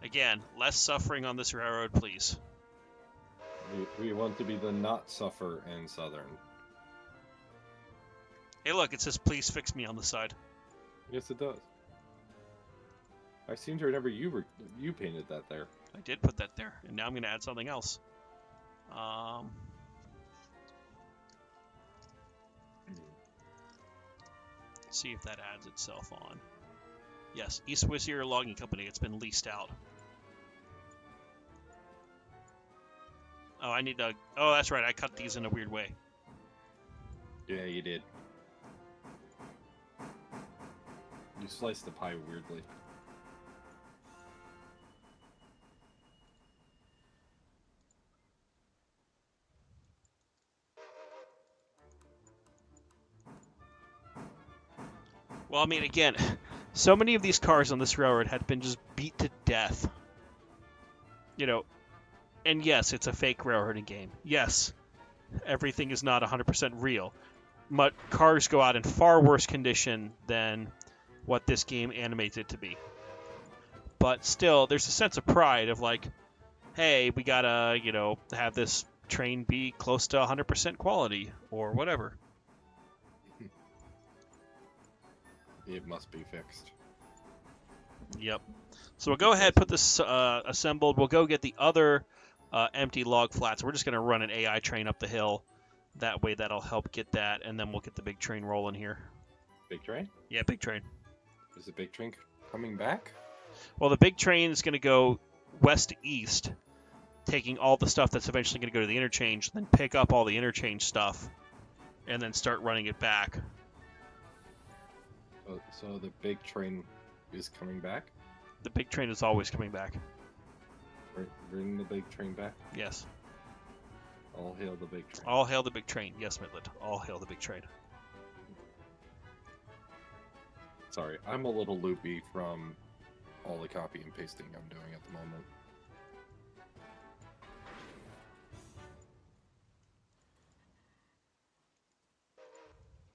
again, less suffering on this railroad, please. We want to be the not suffer in Southern. Hey, look, it says "Please fix me" on the side. Yes, it does. I seem to remember you painted that there. I did put that there, and now I'm going to add something else. See if that adds itself on. Yes, East Whizzier Logging Company. It's been leased out. Oh, I need to... Oh, that's right. I cut these in a weird way. Yeah, you did. You sliced the pie weirdly. Well, I mean, again, so many of these cars on this railroad had been just beat to death. And yes, it's a fake railroading game. Yes, everything is not 100% real. But cars go out in far worse condition than what this game animates it to be. But still, there's a sense of pride of like, hey, we gotta, have this train be close to 100% quality or whatever. It must be fixed. Yep. So we'll go ahead, put this assembled. We'll go get the other empty log flats. We're just going to run an AI train up the hill. That way that'll help get that, and then we'll get the big train rolling here. Big train? Yeah, big train. Is the big train coming back? Well, the big train is going to go west to east, taking all the stuff that's eventually going to go to the interchange, then pick up all the interchange stuff, and then start running it back. So the big train is coming back? The big train is always coming back. Bring the big train back? Yes. All hail the big train. All hail the big train. Yes, Midland. All hail the big train. Sorry, I'm a little loopy from all the copy and pasting I'm doing at the moment.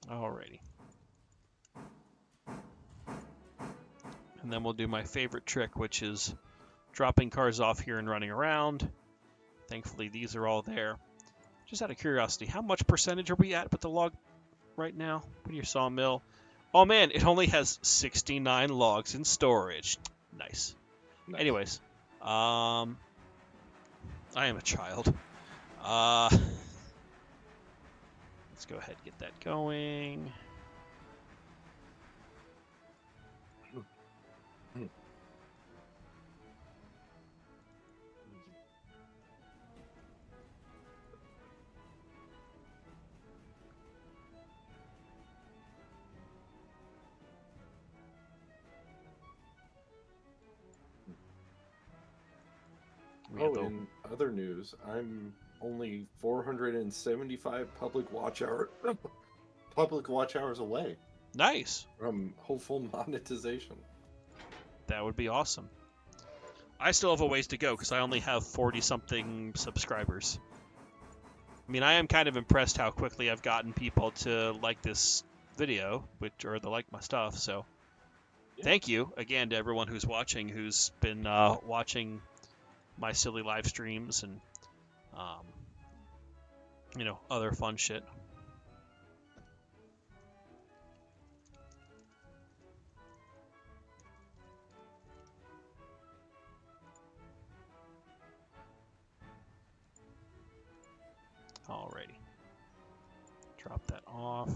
Alrighty. And then we'll do my favorite trick, which is dropping cars off here and running around. Thankfully, these are all there. Just out of curiosity, how much percentage are we at with the log right now? With your sawmill? Oh man, it only has 69 logs in storage. Nice. Anyways, I am a child. Let's go ahead and get that going. In other news, I'm only 475 public watch hours away Nice. from hopeful monetization. That would be awesome. I still have a ways to go because I only have 40-something subscribers. I mean, I am kind of impressed how quickly I've gotten people to like this video, or to like my stuff. So, Thank you again to everyone who's watching, who's been watching my silly live streams and other fun shit. Alrighty. Drop that off.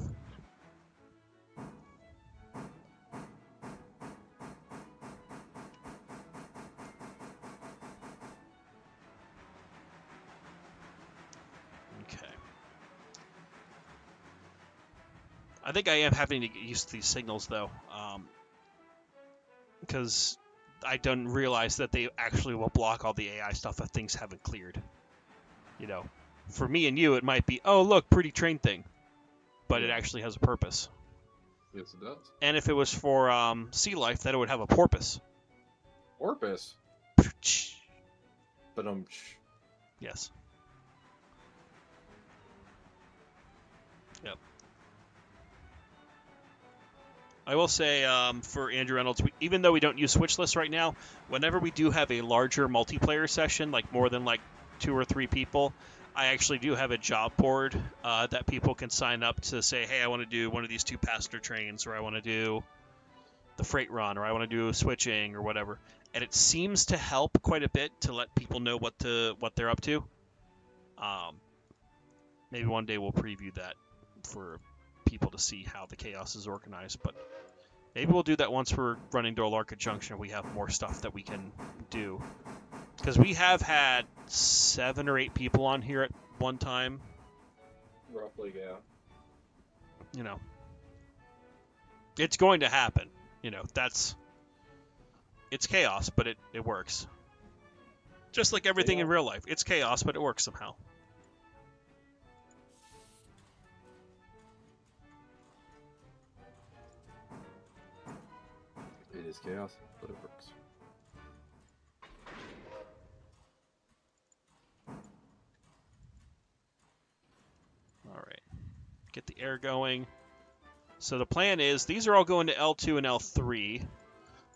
Okay. I think I am having to get used to these signals though, because I didn't realize that they actually will block all the AI stuff if things haven't cleared. For me and you, it might be, oh, look, pretty train thing. But it Yeah. actually has a purpose. Yes, it does. And if it was for sea life, then it would have a porpoise. Orpus. But Yes. Yep. I will say for Andrew Reynolds, even though we don't use Switch List right now, whenever we do have a larger multiplayer session, like more than like 2 or 3 people, I actually do have a job board that people can sign up to say, hey, I want to do one of these 2 passenger trains, or I want to do the freight run, or I want to do switching, or whatever. And it seems to help quite a bit to let people know what they're up to. Maybe one day we'll preview that for people to see how the chaos is organized, but maybe we'll do that once we're running to Alarka Junction and we have more stuff that we can do. Because we have had 7 or 8 people on here at one time. roughly, yeah. You know, it's going to happen. You know, it's chaos, but it works. Just like everything in real life. It's chaos, but it works somehow. It is chaos, but it works. All right. Get the air going. So the plan is these are all going to L2 and L3. So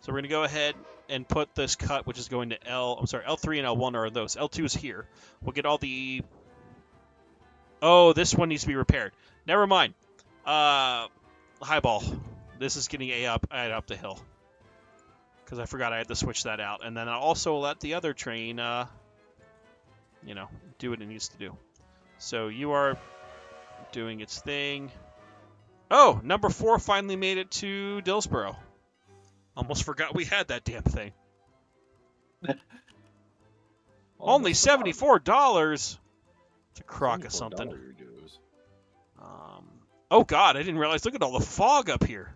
we're going to go ahead and put this cut, which is going to L3 and L1 are those. L2 is here. We'll get all the... Oh, this one needs to be repaired. Never mind. Highball. This is getting up the hill. Because I forgot I had to switch that out. And then I'll also let the other train, do what it needs to do. So you are doing its thing. Oh, number 4 finally made it to Dillsboro. Almost forgot we had that damn thing. Only $74 to crock of something. Oh God, I didn't realize. Look at all the fog up here.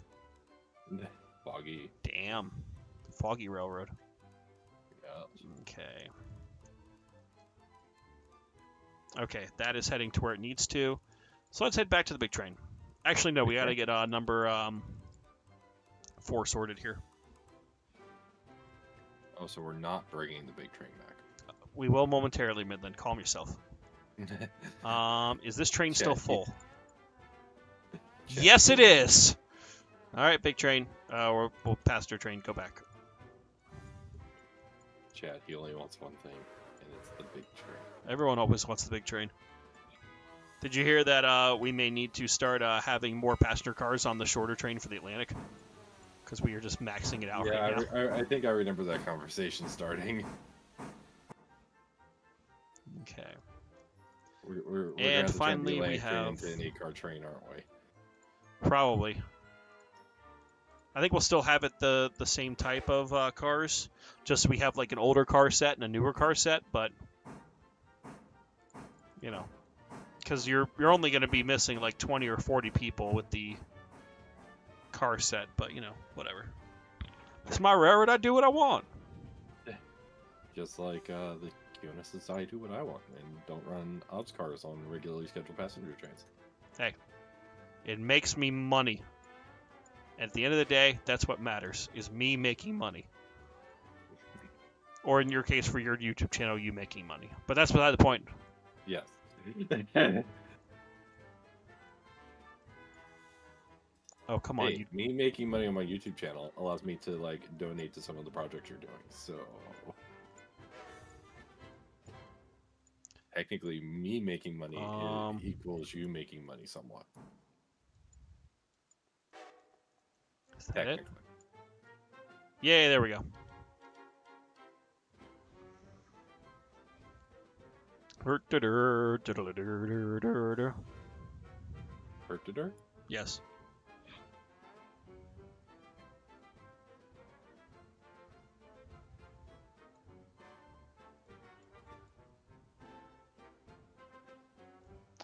Foggy. Damn, foggy railroad. Yeah. Okay. Okay, that is heading to where it needs to. So let's head back to the big train. Actually, no, we got to get number 4 sorted here. Oh, so we're not bringing the big train back. We will momentarily, Midland. Calm yourself. Is this train still full? Yes, it is. All right, big train. We'll passenger train. Go back. Chad, he only wants one thing, and it's the big train. Everyone always wants the big train. Did you hear that we may need to start having more passenger cars on the shorter train for the Atlantic? Because we are just maxing it out right now. I think I remember that conversation starting. Okay. We're And gonna finally, we have have an 8-car train, aren't we? probably. I think we'll still have it the same type of cars. Just so we have like an older car set and a newer car set, but because you're only going to be missing like 20 or 40 people with the car set, but whatever. It's my railroad. I do what I want. Just like the QNS says, I do what I want and don't run ops cars on regularly scheduled passenger trains. Hey, it makes me money. At the end of the day, that's what matters, is me making money. Or in your case, for your YouTube channel, you making money. But that's beside the point. Yes. Oh, come on. Hey, me making money on my YouTube channel allows me to donate to some of the projects you're doing. So technically, me making money equals you making money somewhat. Is that it? Yay, there we go. Yes.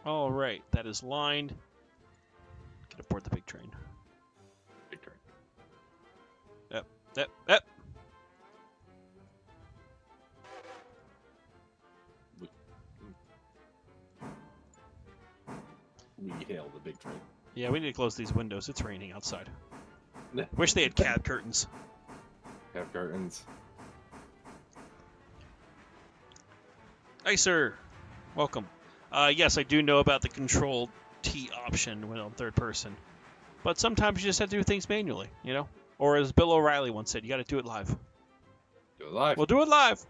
All right, that is lined. Get aboard the big train. Big train. Yep. we hail the big train. Yeah, we need to close these windows. It's raining outside. Wish they had cab curtains. Have curtains. Hi, sir. Welcome. Yes, I do know about the Control T option when on third person. But sometimes you just have to do things manually, you know? Or as Bill O'Reilly once said, you gotta do it live. Do it live. Well, do it live!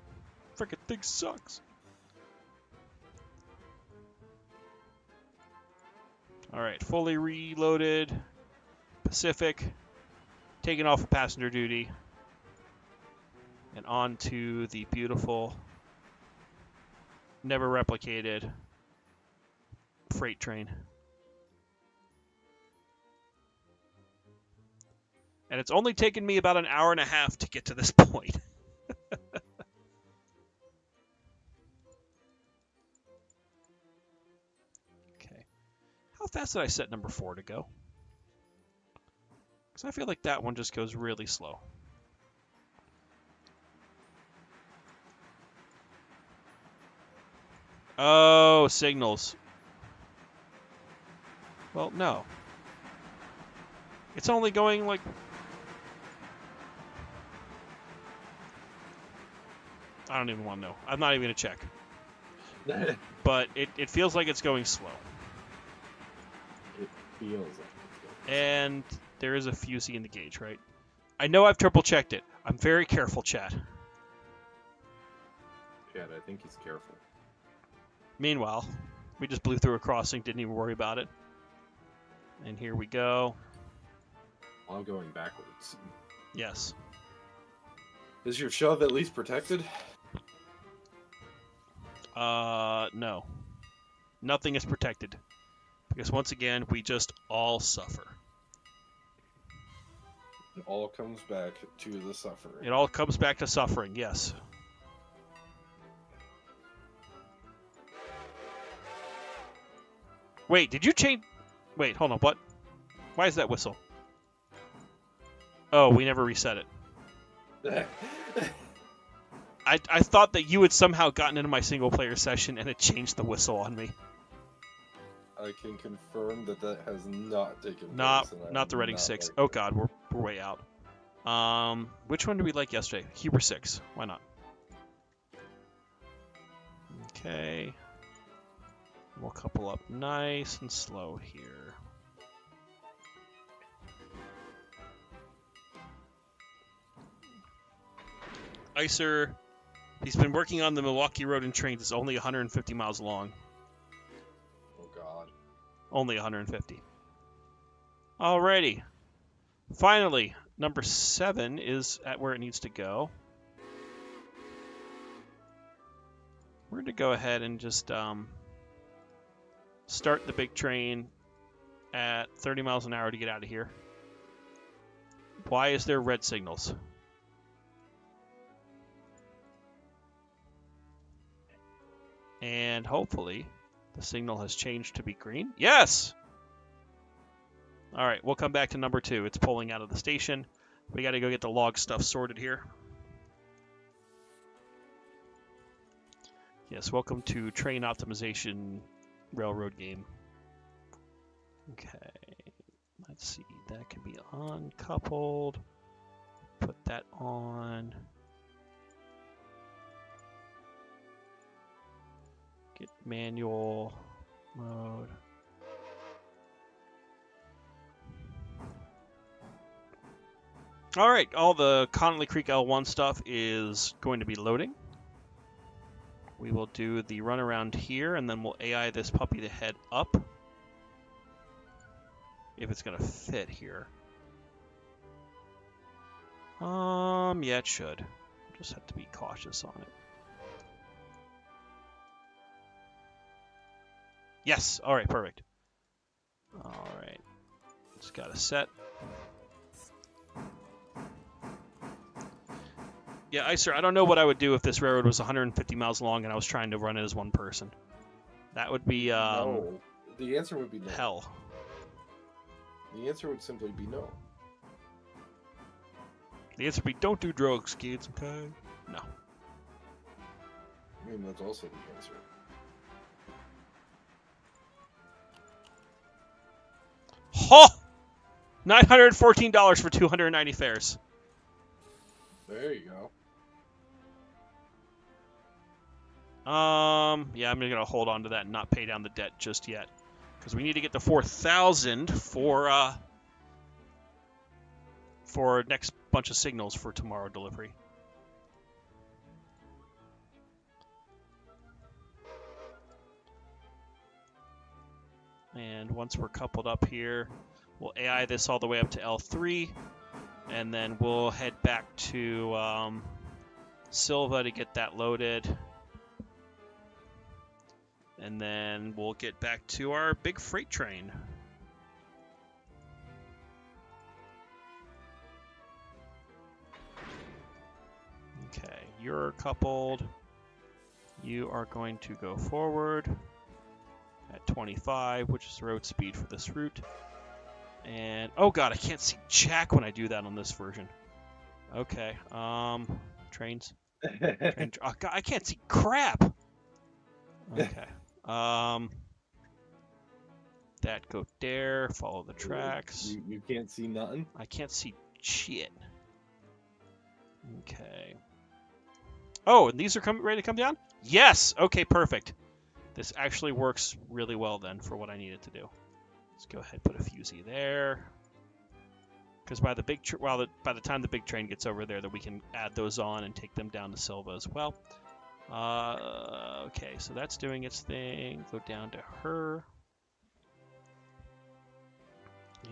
Frickin' thing sucks. Alright, fully reloaded. Pacific. Taking off of passenger duty. And on to the beautiful, never replicated freight train. And it's only taken me about an hour and a half to get to this point. Okay. How fast did I set number 4 to go? Because I feel like that one just goes really slow. Oh, signals. Well, no. It's only going like... I don't even want to know. I'm not even going to check. But it feels like it's going slow. It feels like it's going. And there is a fusee in the gauge, right? I know I've triple checked it. I'm very careful, chat. Chad, I think he's careful. Meanwhile, we just blew through a crossing, didn't even worry about it. And here we go. I'm going backwards. Yes. Is your shove at least protected? No. Nothing is protected. Because once again, we just all suffer. It all comes back to the suffering. It all comes back to suffering, yes. Wait, did you change... Wait, hold on, what? Why is that whistle? Oh, we never reset it. I thought that you had somehow gotten into my single-player session and it changed the whistle on me. I can confirm that that has not taken place. Not the Reading 6. Like Oh god, we're way out. Which one did we like yesterday? Huber 6. Why not? Okay. We'll couple up nice and slow here. Icer, he's been working on the Milwaukee Road and Trains. It's only 150 miles long. Oh god. Only 150. Alrighty. Finally, number 7 is at where it needs to go. We're going to go ahead and just start the big train at 30 miles an hour to get out of here. Why is there red signals? And hopefully the signal has changed to be green. Yes! All right, we'll come back to number 2. It's pulling out of the station. We got to go get the log stuff sorted here. Yes, welcome to Train Optimization Railroad game. Okay, let's see. That can be uncoupled. Put that on. Get manual mode. All right, all the Connolly Creek L1 stuff is going to be loading. We will do the run around here, and then we'll AI this puppy to head up. If it's going to fit here. Yeah, it should. Just have to be cautious on it. Yes, all right, perfect. All right, just got to set. Yeah, Icer, I don't know what I would do if this railroad was 150 miles long and I was trying to run it as one person. That would be no. The answer would be no. Hell. The answer would simply be no. The answer would be don't do drugs, kids, okay? No. I mean, that's also the answer. Oh! $914 for 290 fares. There you go. Yeah, I'm gonna hold on to that and not pay down the debt just yet, because we need to get to 4,000 for next bunch of signals for tomorrow delivery. And once we're coupled up here, we'll AI this all the way up to L3, and then we'll head back to Silva to get that loaded. And then we'll get back to our big freight train. Okay, you're coupled. You are going to go forward at 25, which is road speed for this route. And, oh god, I can't see jack when I do that on this version. Okay, trains. Oh god, I can't see crap! Okay, that go there, follow the tracks. You can't see nothing? I can't see shit. Okay. Oh, and these are ready to come down? Yes! Okay, perfect. This actually works really well then for what I need it to do. Let's go ahead and put a fusee there. Because by the time the big train gets over there, that we can add those on and take them down to Silva as well. Okay, so that's doing its thing. Go down to her.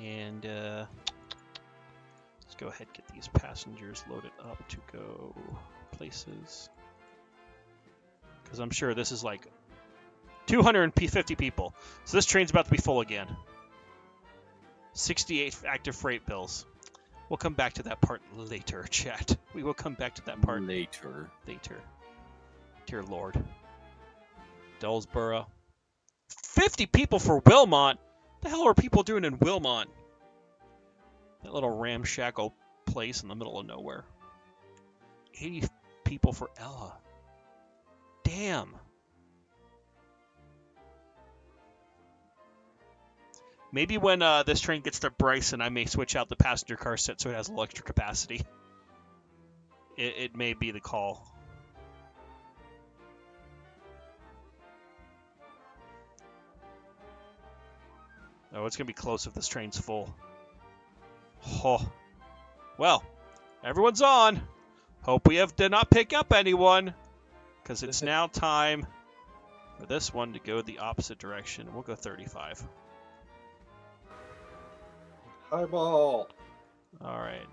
And let's go ahead and get these passengers loaded up to go places. Because I'm sure this is like 250 people. So this train's about to be full again. 68 active freight bills. We'll come back to that part later, chat. We will come back to that part later. Dear Lord. Dellsborough. 50 people for Wilmot? What the hell are people doing in Wilmot? That little ramshackle place in the middle of nowhere. 80 people for Ella. Damn. Maybe when this train gets to Bryson, I may switch out the passenger car set so it has electric capacity. It may be the call. Oh, it's going to be close if this train's full. Oh. Well, everyone's on. Hope we did not pick up anyone. Because it's now time for this one to go the opposite direction. We'll go 35. Highball. All right.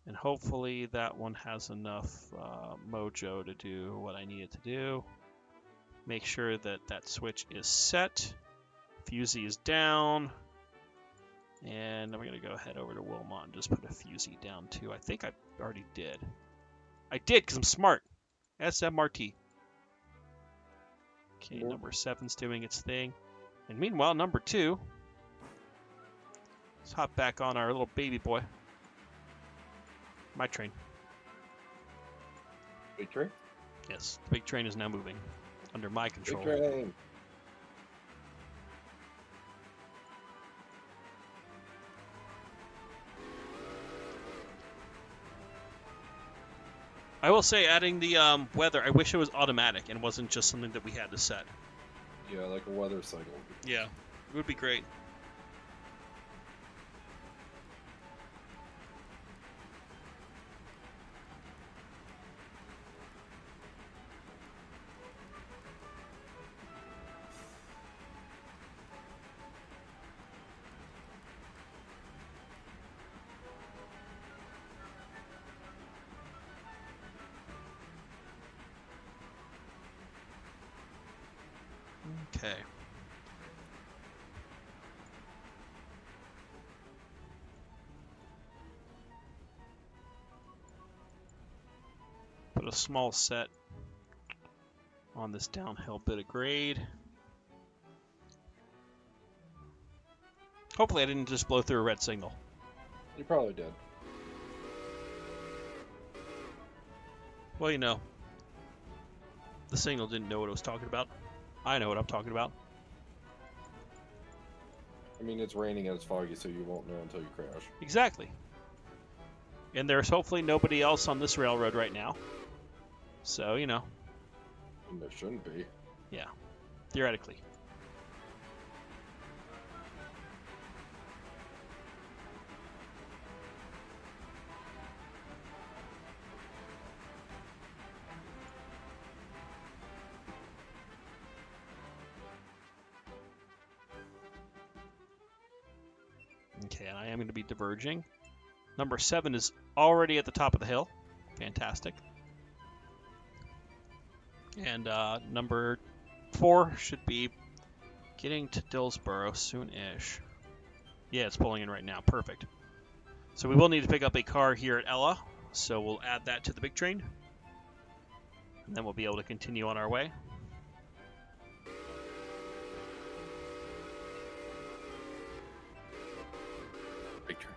And hopefully that one has enough mojo to do what I need it to do. Make sure that that switch is set. Fusee is down. And I'm going to go head over to Wilmot and just put a fusee down too. I think I already did. I did because I'm smart. SMRT. Okay, Yep. number 7's doing its thing. And meanwhile, number 2. Let's hop back on our little baby boy. My train. Big train? Yes, the big train is now moving under my control. Big train. I will say, adding the weather, I wish it was automatic and wasn't just something that we had to set. Yeah, like a weather cycle. Yeah, it would be great. Okay. Put a small set on this downhill bit of grade. Hopefully I didn't just blow through a red signal. You probably did. Well, you know, the signal didn't know what it was talking about. I know what I'm talking about. I mean, it's raining and it's foggy, so you won't know until you crash. Exactly. And there's hopefully nobody else on this railroad right now. So, you know. And there shouldn't be. Yeah, theoretically. Okay, and I am going to be diverging. Number 7 is already at the top of the hill. Fantastic. And number 4 should be getting to Dillsboro soon-ish. Yeah, it's pulling in right now. Perfect. So we will need to pick up a car here at Ella. So we'll add that to the big train. And then we'll be able to continue on our way. Big train.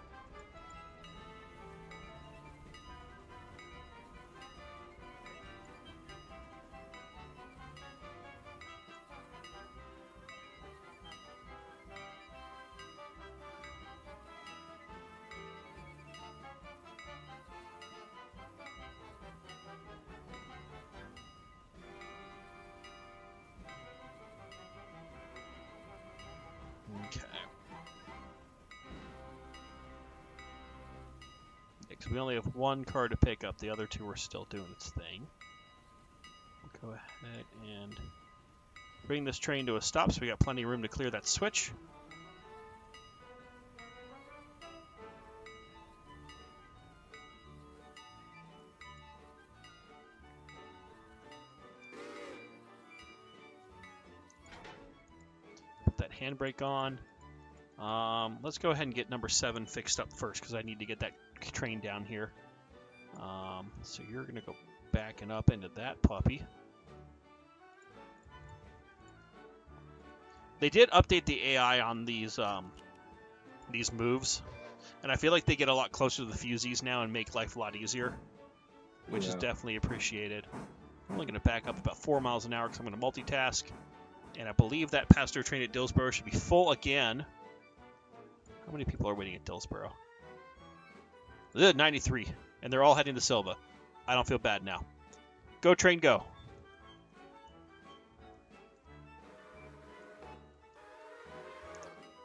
Okay. Because we only have one car to pick up. The other two are still doing its thing. We'll go ahead and bring this train to a stop so we got plenty of room to clear that switch. Put that handbrake on. Let's go ahead and get number 7 fixed up first because I need to get that train down here. So you're going to go backing up into that puppy. They did update the AI on these moves, and I feel like they get a lot closer to the fusies now and make life a lot easier, which is definitely appreciated. I'm only going to back up about 4 miles an hour because I'm going to multitask, and I believe that passenger train at Dillsboro should be full again. How many people are waiting at Dillsboro? 93, and they're all heading to Silva. I don't feel bad now. Go, train, go.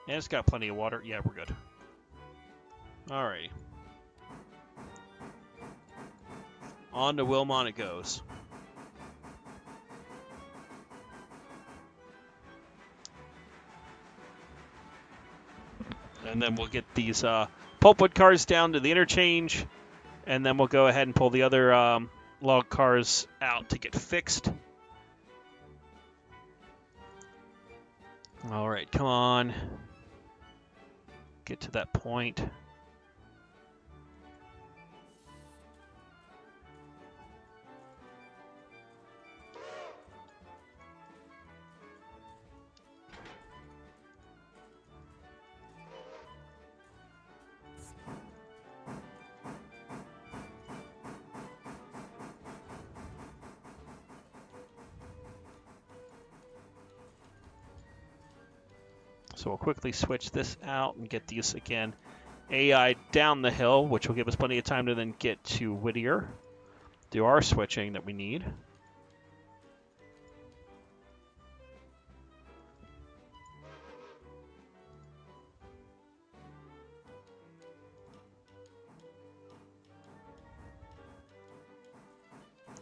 And it's got plenty of water. Yeah, we're good. Alrighty. On to Wilmont it goes. And then we'll get these pulpwood cars down to the interchange, and then we'll go ahead and pull the other log cars out to get fixed. All right, come on. Get to that point. So we'll quickly switch this out and get these, again, AI down the hill, which will give us plenty of time to then get to Whittier, do our switching that we need.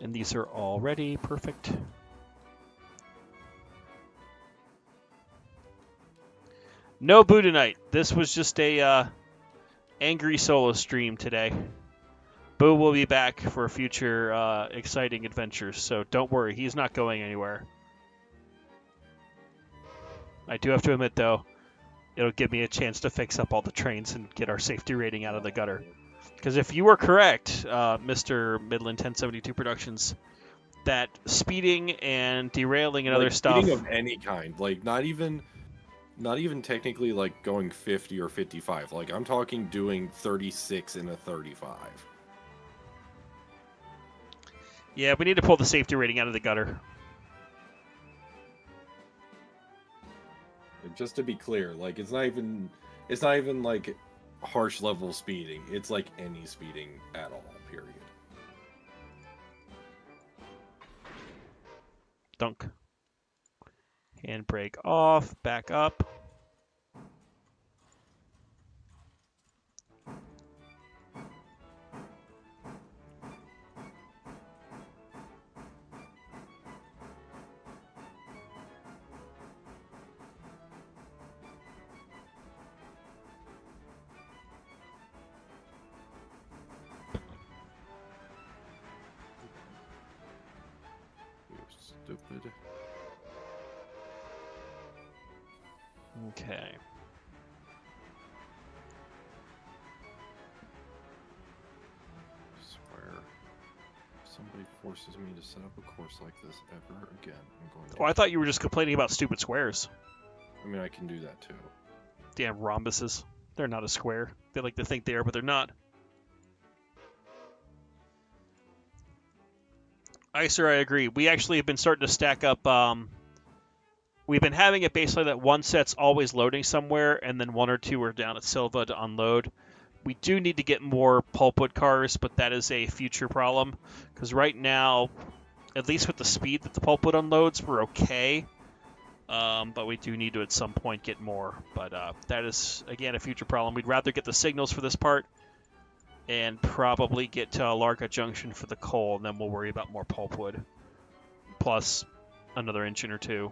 And these are all ready. Perfect. No Boo tonight. This was just a angry solo stream today. Boo will be back for future exciting adventures, so don't worry. He's not going anywhere. I do have to admit, though, it'll give me a chance to fix up all the trains and get our safety rating out of the gutter. Because if you were correct, Mr. Midland 1072 Productions, that speeding and derailing and other stuff... Speeding of any kind, like not even technically like going 50 or 55. Like I'm talking doing 36 in a 35. Yeah, we need to pull the safety rating out of the gutter. Like, just to be clear, like it's not even like harsh level speeding. It's like any speeding at all. Period. Dunk. Handbrake off. Back up. You're stupid. Okay. Swear, if somebody forces me to set up a course like this ever again, I'm going to. Oh, I thought you were just complaining about stupid squares. I mean, I can do that too. Damn rhombuses. They're not a square. They like to think they are, but they're not. Icer, I agree. We actually have been starting to stack up. We've been having it basically that one set's always loading somewhere, and then one or two are down at Silva to unload. We do need to get more pulpwood cars, but that is a future problem. Because right now, at least with the speed that the pulpwood unloads, we're okay. But we do need to at some point get more. But that is, again, a future problem. We'd rather get the signals for this part and probably get to Larga Junction for the coal, and then we'll worry about more pulpwood. Plus another engine or two.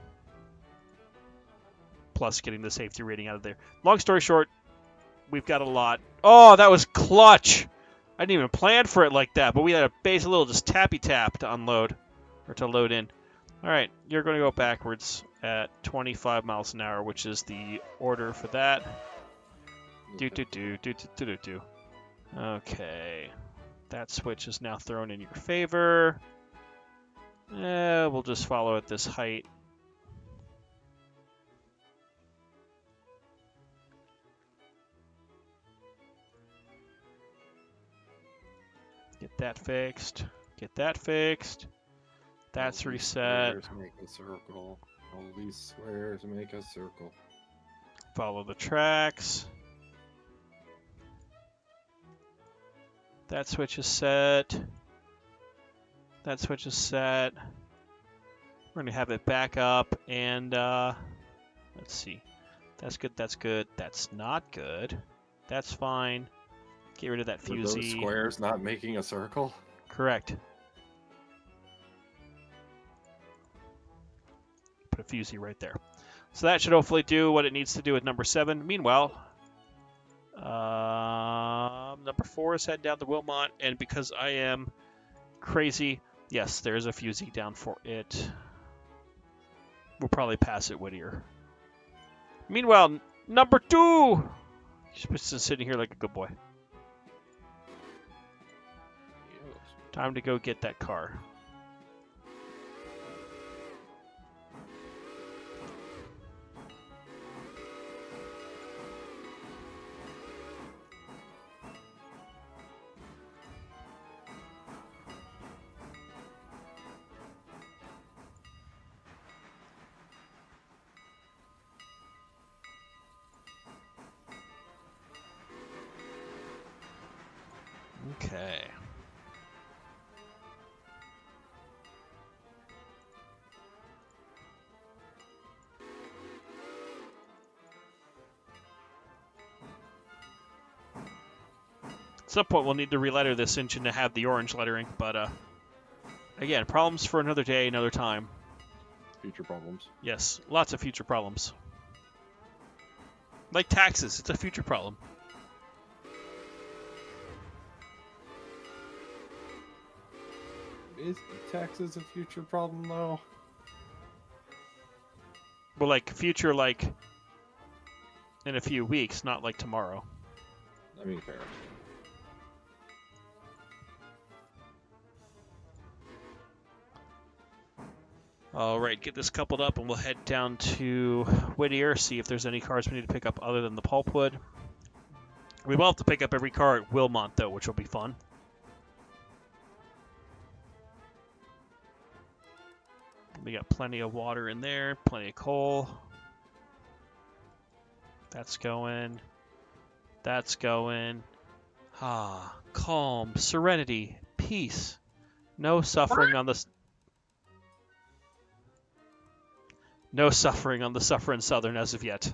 Plus getting the safety rating out of there. Long story short, we've got a lot. Oh, that was clutch! I didn't even plan for it like that, but we had a base a little just tappy tap to unload, or to load in. Alright, you're going to go backwards at 25 miles an hour, which is the order for that. Do. Okay. That switch is now thrown in your favor. We'll just follow at this height. Get that fixed. Get that fixed. That's All these reset. Squares make a circle. All these squares make a circle. Follow the tracks. That switch is set. That switch is set. We're going to have it back up and let's see. That's good. That's good. That's not good. That's fine. Get rid of that Were those fusee. squares not making a circle? Correct. Put a fusee right there. So that should hopefully do what it needs to do with number 7. Meanwhile, number 4 is heading down to Wilmot, and because I am crazy, yes, there is a fusee down for it. We'll probably pass it Whittier. Meanwhile, number 2! He's just sitting here like a good boy. Time to go get that car. Okay. At some point, we'll need to re-letter this engine to have the orange lettering, but again, problems for another day, another time. Future problems. Yes, lots of future problems. Like taxes, it's a future problem. Is taxes a future problem, though? Well, like, future, like, in a few weeks, not like tomorrow. I mean, fair. Alright, get this coupled up and we'll head down to Whittier, see if there's any cars we need to pick up other than the pulpwood. We will have to pick up every car at Wilmot, though, which will be fun. We got plenty of water in there, plenty of coal. That's going. That's going. Ah, calm, serenity, peace. No suffering on the... No suffering on the Suffering Southern as of yet.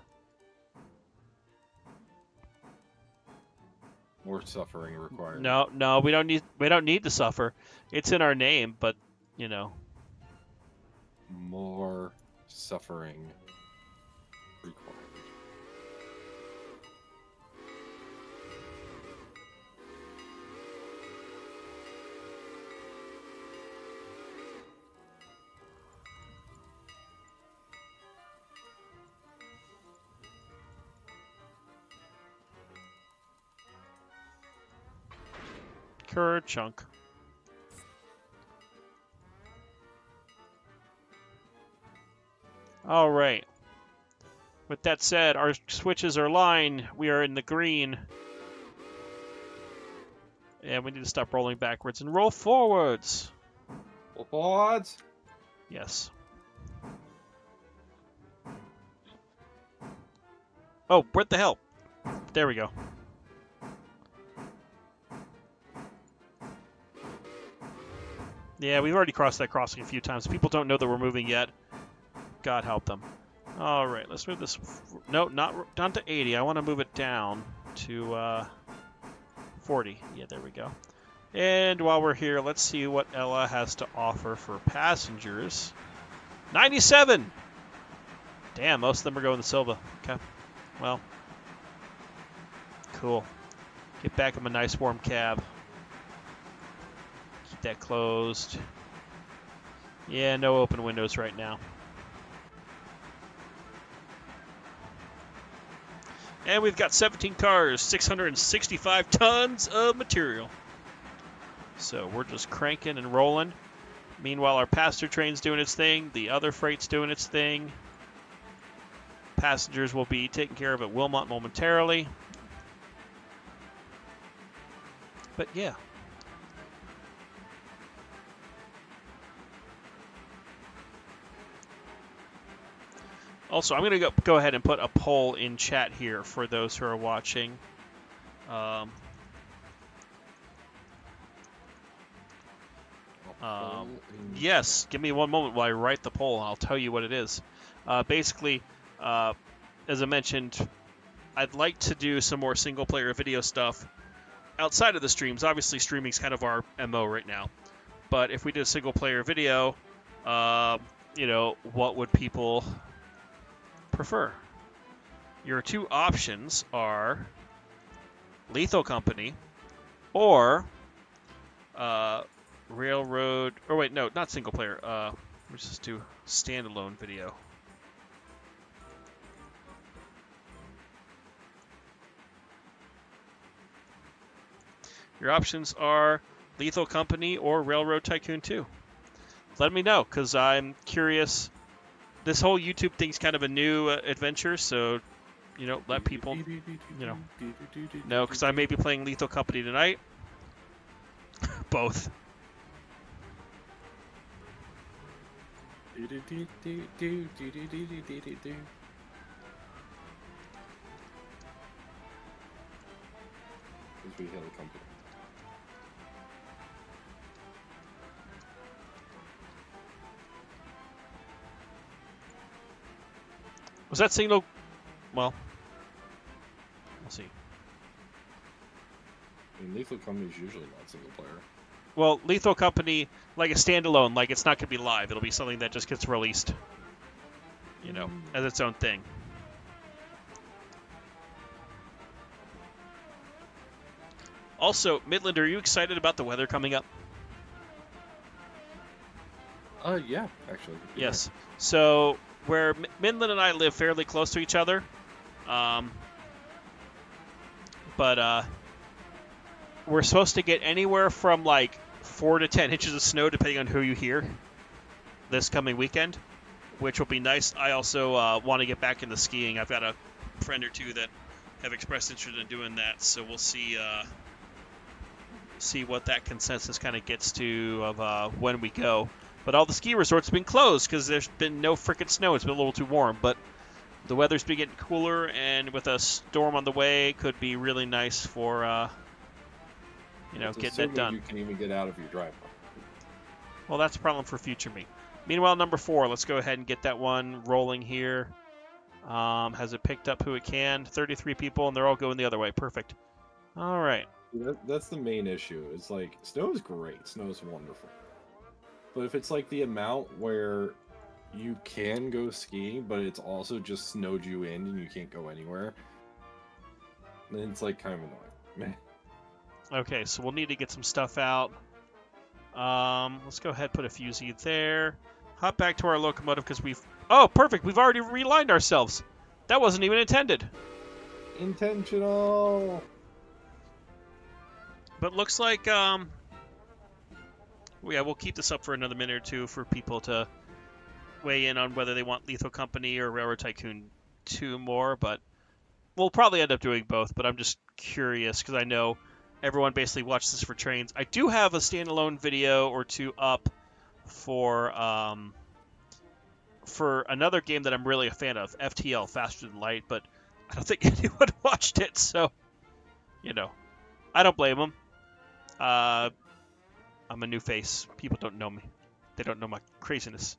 More suffering required. No, we don't need to suffer. It's in our name, but you know. More suffering required. Chunk. All right. With that said, our switches are lined. We are in the green. And we need to stop rolling backwards and roll forwards. Forwards. Yes. Oh, what the hell? There we go. Yeah, we've already crossed that crossing a few times. People don't know that we're moving yet. God help them. All right, let's move this. No, not down to 80. I want to move it down to 40. Yeah, there we go. And while we're here, let's see what Ella has to offer for passengers. 97! Damn, most of them are going to Silva. Okay, well, cool. Get back in a nice warm cab. Keep that closed. Yeah, no open windows right now. And we've got 17 cars, 665 tons of material. So we're just cranking and rolling. Meanwhile, our passenger train's doing its thing. The other freight's doing its thing. Passengers will be taken care of at Wilmot momentarily. But yeah. Also, I'm going to go ahead and put a poll in chat here for those who are watching. Yes, give me one moment while I write the poll, and I'll tell you what it is. Basically, as I mentioned, I'd like to do some more single-player video stuff outside of the streams. Obviously, streaming is kind of our MO right now. But if we did a single-player video, you know, what would people prefer? Your two options are Lethal Company or Railroad, or wait, no, not single player. Let's just do standalone video. Your options are Lethal Company or Railroad Tycoon 2. Let me know, because I'm curious. This whole YouTube thing's kind of a new adventure, so, you know, let people, you know, because I may be playing Lethal Company tonight. Both. Was that signal? Well, we'll see. I mean, Lethal Company is usually not single player. Well, Lethal Company, like a standalone, like it's not going to be live. It'll be something that just gets released, you know, as its own thing. Also, Midland, are you excited about the weather coming up? Yeah, actually. Yes. So, where Midland and I live fairly close to each other, but we're supposed to get anywhere from like 4 to 10 inches of snow, depending on who you hear, this coming weekend, which will be nice. I also want to get back into skiing. I've got a friend or two that have expressed interest in doing that, so we'll see what that consensus kind of gets to of when we go. But all the ski resorts have been closed because there's been no frickin' snow. It's been a little too warm. But The weather's been getting cooler, and with a storm on the way, could be really nice for It's getting that assuming done. you can even get out of your driveway. Well, that's a problem for future me. Meanwhile, number 4, let's go ahead and get that one rolling here. Has it picked up who it can? 33 people, and they're all going the other way. Perfect. All right. That's the main issue. It's like, snow is great. Snow is wonderful. But if it's like the amount where you can go skiing, but it's also just snowed you in and you can't go anywhere, then it's like kind of annoying. Okay, so we'll need to get some stuff out. Let's go ahead and put a fusee there. Hop back to our locomotive because we've... Oh, perfect. We've already realigned ourselves. That wasn't even intended. Intentional. But looks like, yeah, we'll keep this up for another minute or two for people to weigh in on whether they want Lethal Company or Railroad Tycoon 2 more, but we'll probably end up doing both, but I'm just curious because I know everyone basically watches this for trains. I do have a standalone video or two up for another game that I'm really a fan of, FTL, Faster Than Light, but I don't think anyone watched it, so, I don't blame them. I'm a new face. People don't know me. They don't know my craziness.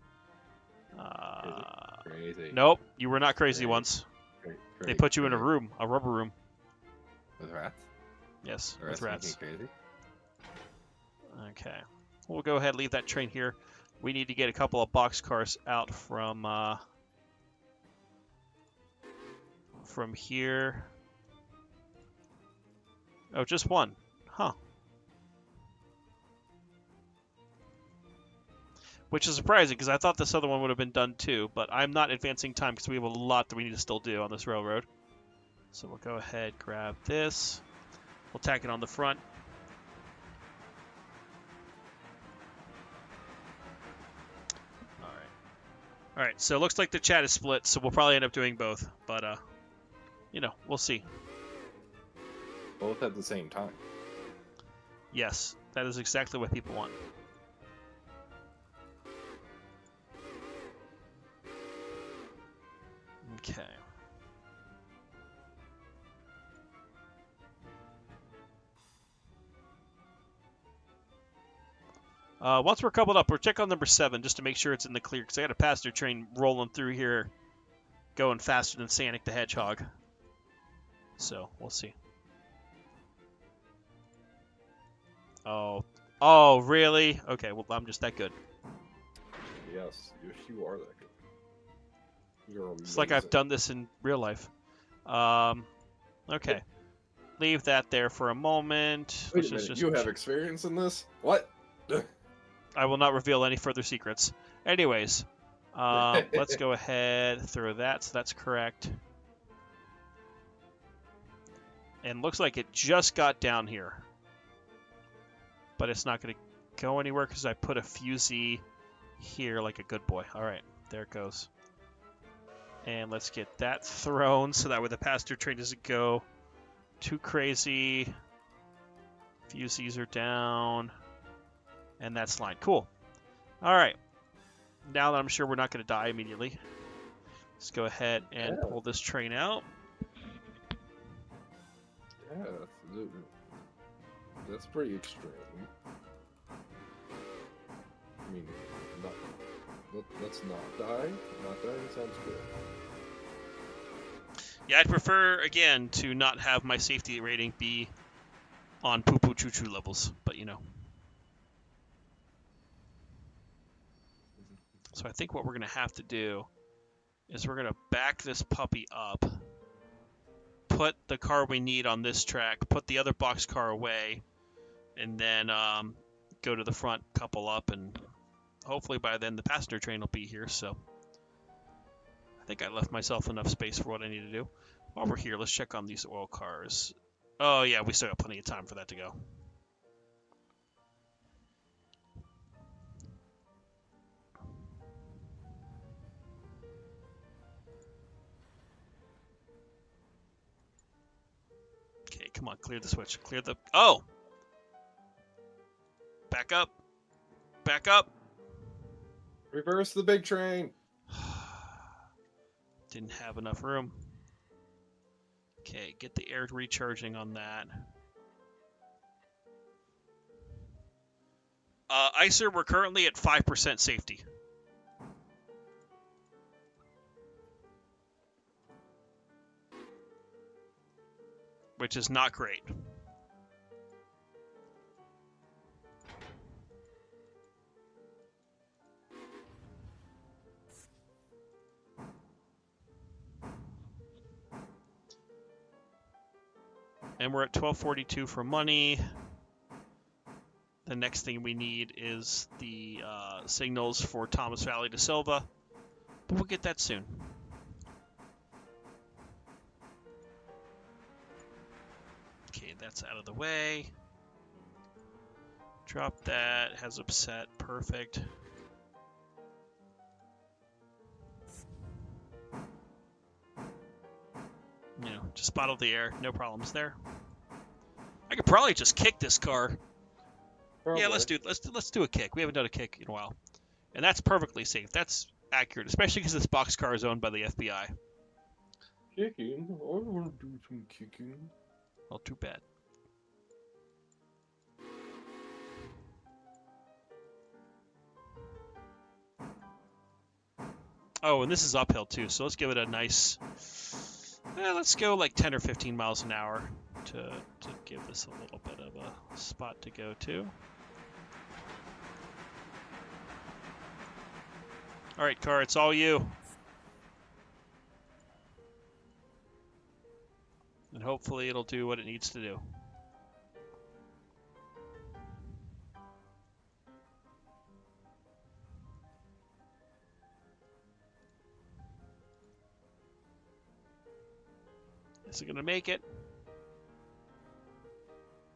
Crazy. Nope, you were not crazy Crazy. once. Crazy. They put you in a room, a rubber room. With rats? Yes, The with rats. making you crazy? Okay. We'll go ahead and leave that train here. We need to get a couple of boxcars out from here. Oh, just one. Huh. Which is surprising, because I thought this other one would have been done too, but I'm not advancing time because we have a lot that we need to still do on this railroad. So we'll go ahead, grab this. We'll tack it on the front. All right, so it looks like the chat is split, so we'll probably end up doing both, but, we'll see. Both at the same time. Yes, that is exactly what people want. Okay. Once we're coupled up, we'll check on number 7 just to make sure it's in the clear, because I got a passenger train rolling through here going faster than Sonic the Hedgehog. So, we'll see. Oh, really? Okay, well, I'm just that good. Yes, you are that good. You're amazing. It's like I've done this in real life. Okay. Leave that there for a moment. Wait a minute, you have experience in this? What? I will not reveal any further secrets. Anyways, let's go ahead, throw that, so that's correct. And looks like it just got down here. But it's not going to go anywhere because I put a fusee here like a good boy. All right, there it goes. And let's get that thrown so that way the passenger train doesn't go too crazy. Fusees are down. And that's line. Cool. All right. Now that I'm sure we're not going to die immediately, let's go ahead and pull this train out. Yeah, that's pretty extreme. I mean, let's not die. Not dying sounds good. Yeah, I'd prefer, again, to not have my safety rating be on poo-poo choo-choo levels, but So I think what we're going to have to do is we're going to back this puppy up, put the car we need on this track, put the other boxcar away, and then go to the front, couple up, and hopefully by then the passenger train will be here, so I think I left myself enough space for what I need to do. While we're here, let's check on these oil cars. Oh yeah, we still got plenty of time for that to go. Okay, come on, clear the switch. Clear the... Oh! Back up. Back up. Reverse the big train. Didn't have enough room. Okay, get the air recharging on that. ICER, we're currently at 5% safety. Which is not great. And we're at 1242 for money. The next thing we need is the signals for Thomas Valley to Silva. But we'll get that soon. Okay, that's out of the way. Drop that. Has upset. Perfect. You know, just bottle the air. No problems there. I could probably just kick this car. Probably. Yeah, let's do a kick. We haven't done a kick in a while. And that's perfectly safe. That's accurate, especially because this boxcar is owned by the FBI. Kicking? I want to do some kicking. Well, too bad. Oh, and this is uphill too, so let's give it a nice... let's go like 10 or 15 miles an hour to give this a little bit of a spot to go to. All right, car, it's all you. And hopefully it'll do what it needs to do. Is it going to make it?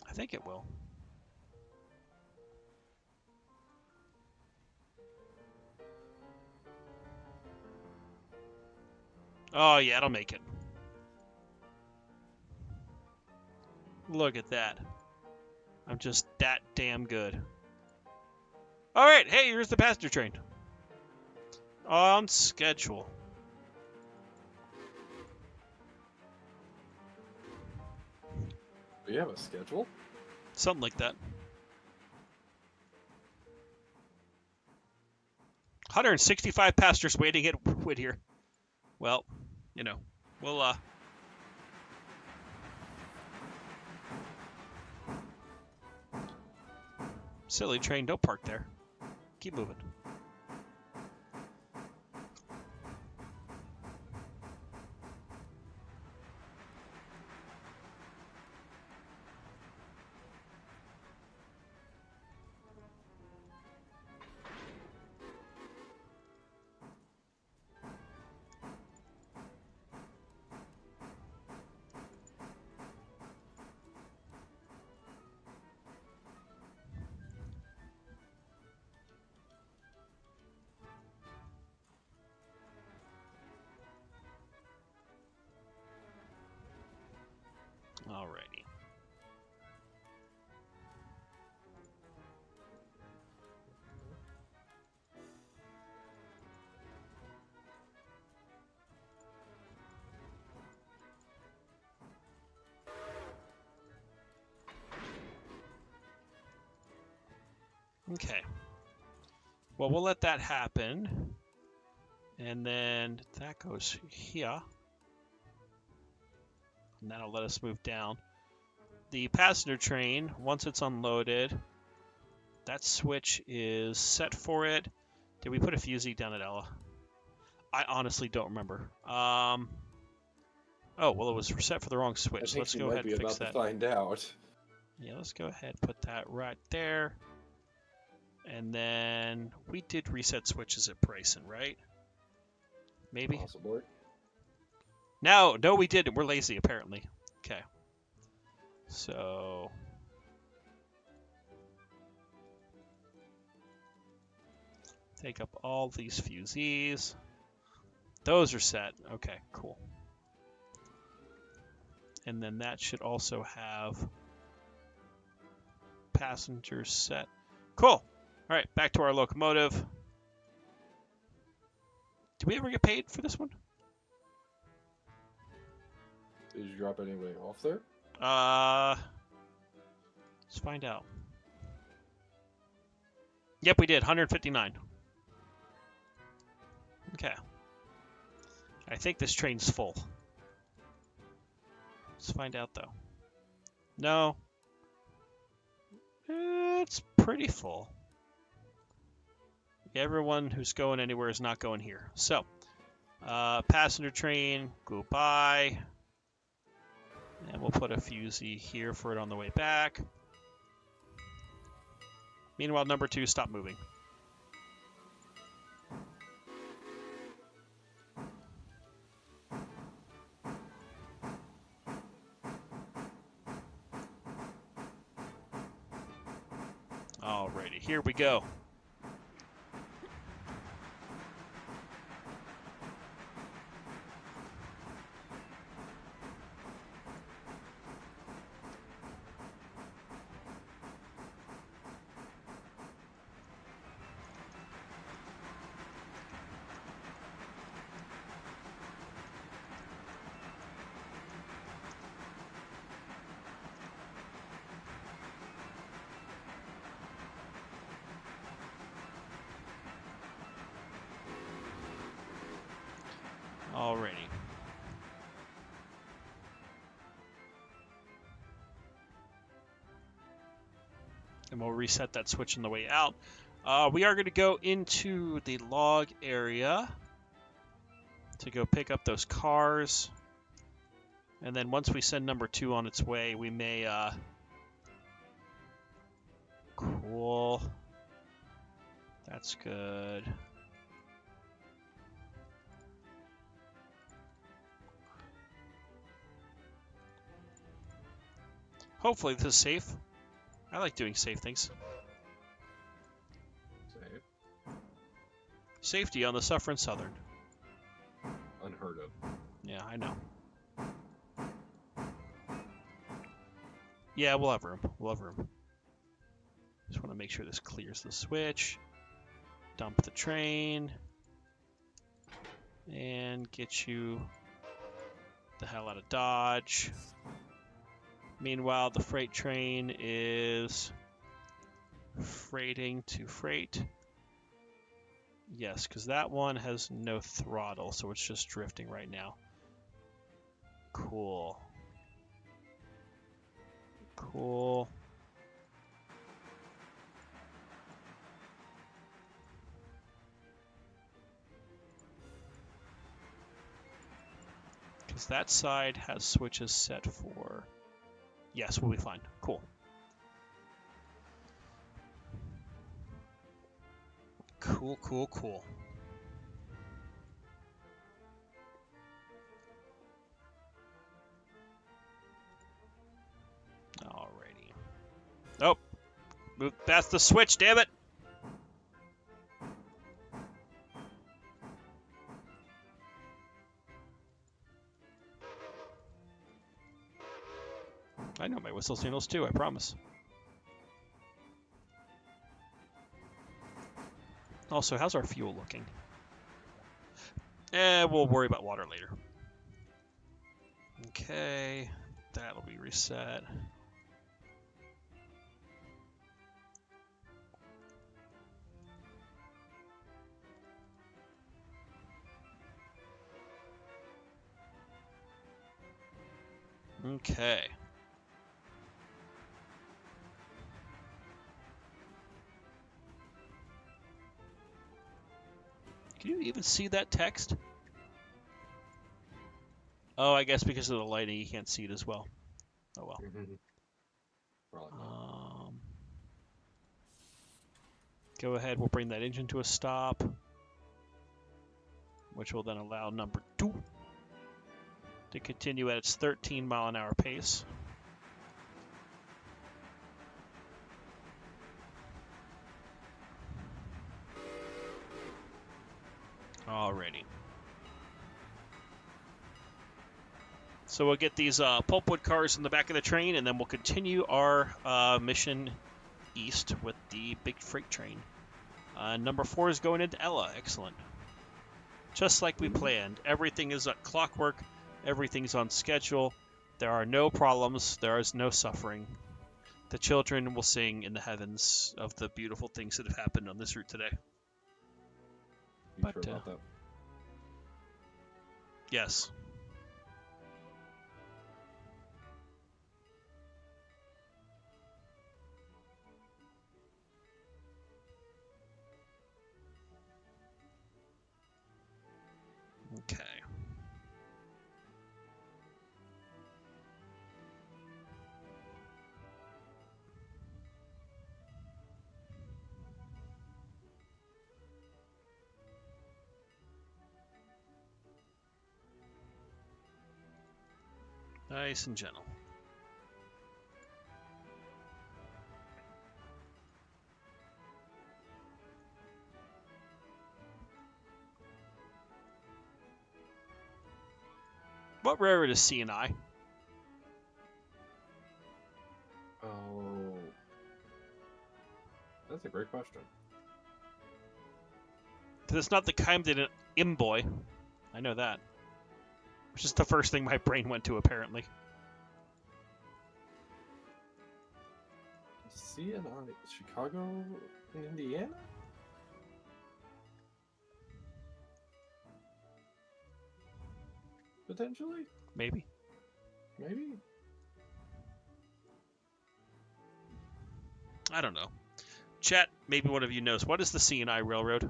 I think it will. Oh, yeah, it'll make it. Look at that. I'm just that damn good. All right, hey, here's the passenger train. On schedule. Do you have a schedule? Something like that. 165 passengers waiting at Whittier. Well, you know, we'll silly train, don't park there. Keep moving. Alrighty. Okay. Well, we'll let that happen. And then that goes here. And that'll let us move down. The passenger train, once it's unloaded, that switch is set for it. Did we put a fusee down at Ella? I honestly don't remember. Oh, well, it was set for the wrong switch. So let's go ahead and fix that. To find out. Yeah, let's go ahead and put that right there. And then we did reset switches at Bryson, right? Maybe? Possibly. No, we didn't. We're lazy, apparently. Okay. So... take up all these fusees. Those are set. Okay, cool. And then that should also have passengers set. Cool. All right, back to our locomotive. Did we ever get paid for this one? Did you drop anybody off there? Let's find out. Yep, we did. 159. Okay. I think this train's full. Let's find out, though. No. It's pretty full. Everyone who's going anywhere is not going here. So, passenger train, goodbye. And we'll put a fusee here for it on the way back. Meanwhile, number 2, stop moving. Alrighty, here we go. Alrighty. And we'll reset that switch on the way out. We are going to go into the log area to go pick up those cars. And then once we send number 2 on its way, we may... Cool. That's good. Hopefully this is safe. I like doing safe things. Safe. Safety on the Suffering Southern. Unheard of. Yeah, I know. Yeah, we'll have room. We'll have room. Just want to make sure this clears the switch. Dump the train. And get you the hell out of Dodge. Meanwhile, the freight train is freighting to freight. Yes, because that one has no throttle, so it's just drifting right now. Cool. Cool. Because that side has switches set for... Yes, we'll be fine. Cool. Cool, cool, cool. Alrighty. Nope. Move past the switch, damn it! I know my whistle signals too, I promise. Also, how's our fuel looking? We'll worry about water later. Okay, that'll be reset. Okay. Can you even see that text? Oh, I guess because of the lighting, you can't see it as well. Oh well. Go ahead, we'll bring that engine to a stop, which will then allow number 2 to continue at its 13-mile-an-hour pace. Alrighty. So we'll get these pulpwood cars in the back of the train, and then we'll continue our mission east with the big freight train. Number 4 is going into Ella. Excellent. Just like we planned. Everything is at clockwork. Everything's on schedule. There are no problems. There is no suffering. The children will sing in the heavens of the beautiful things that have happened on this route today. You sure about that? Yes. Okay. Nice and gentle. What railroad is C&I? Oh, that's a great question. Because it's not the Camden Imboy. I know that. Which is the first thing my brain went to, apparently. See it on Chicago and Indiana? Potentially? Maybe. Maybe? I don't know. Chat, maybe one of you knows. What is the C&I Railroad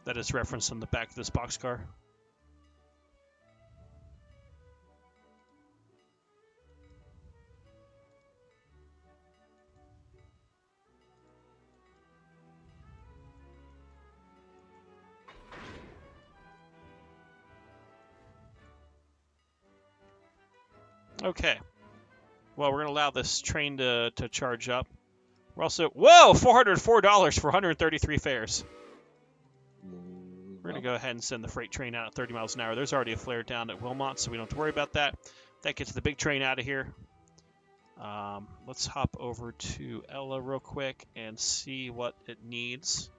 that is referenced on the back of this boxcar? Okay. Well, we're going to allow this train to charge up. We're also... Whoa! $404 for 133 fares. We're going to go ahead and send the freight train out at 30 miles an hour. There's already a flare down at Wilmot, so we don't have to worry about that. That gets the big train out of here. Let's hop over to Ella real quick and see what it needs.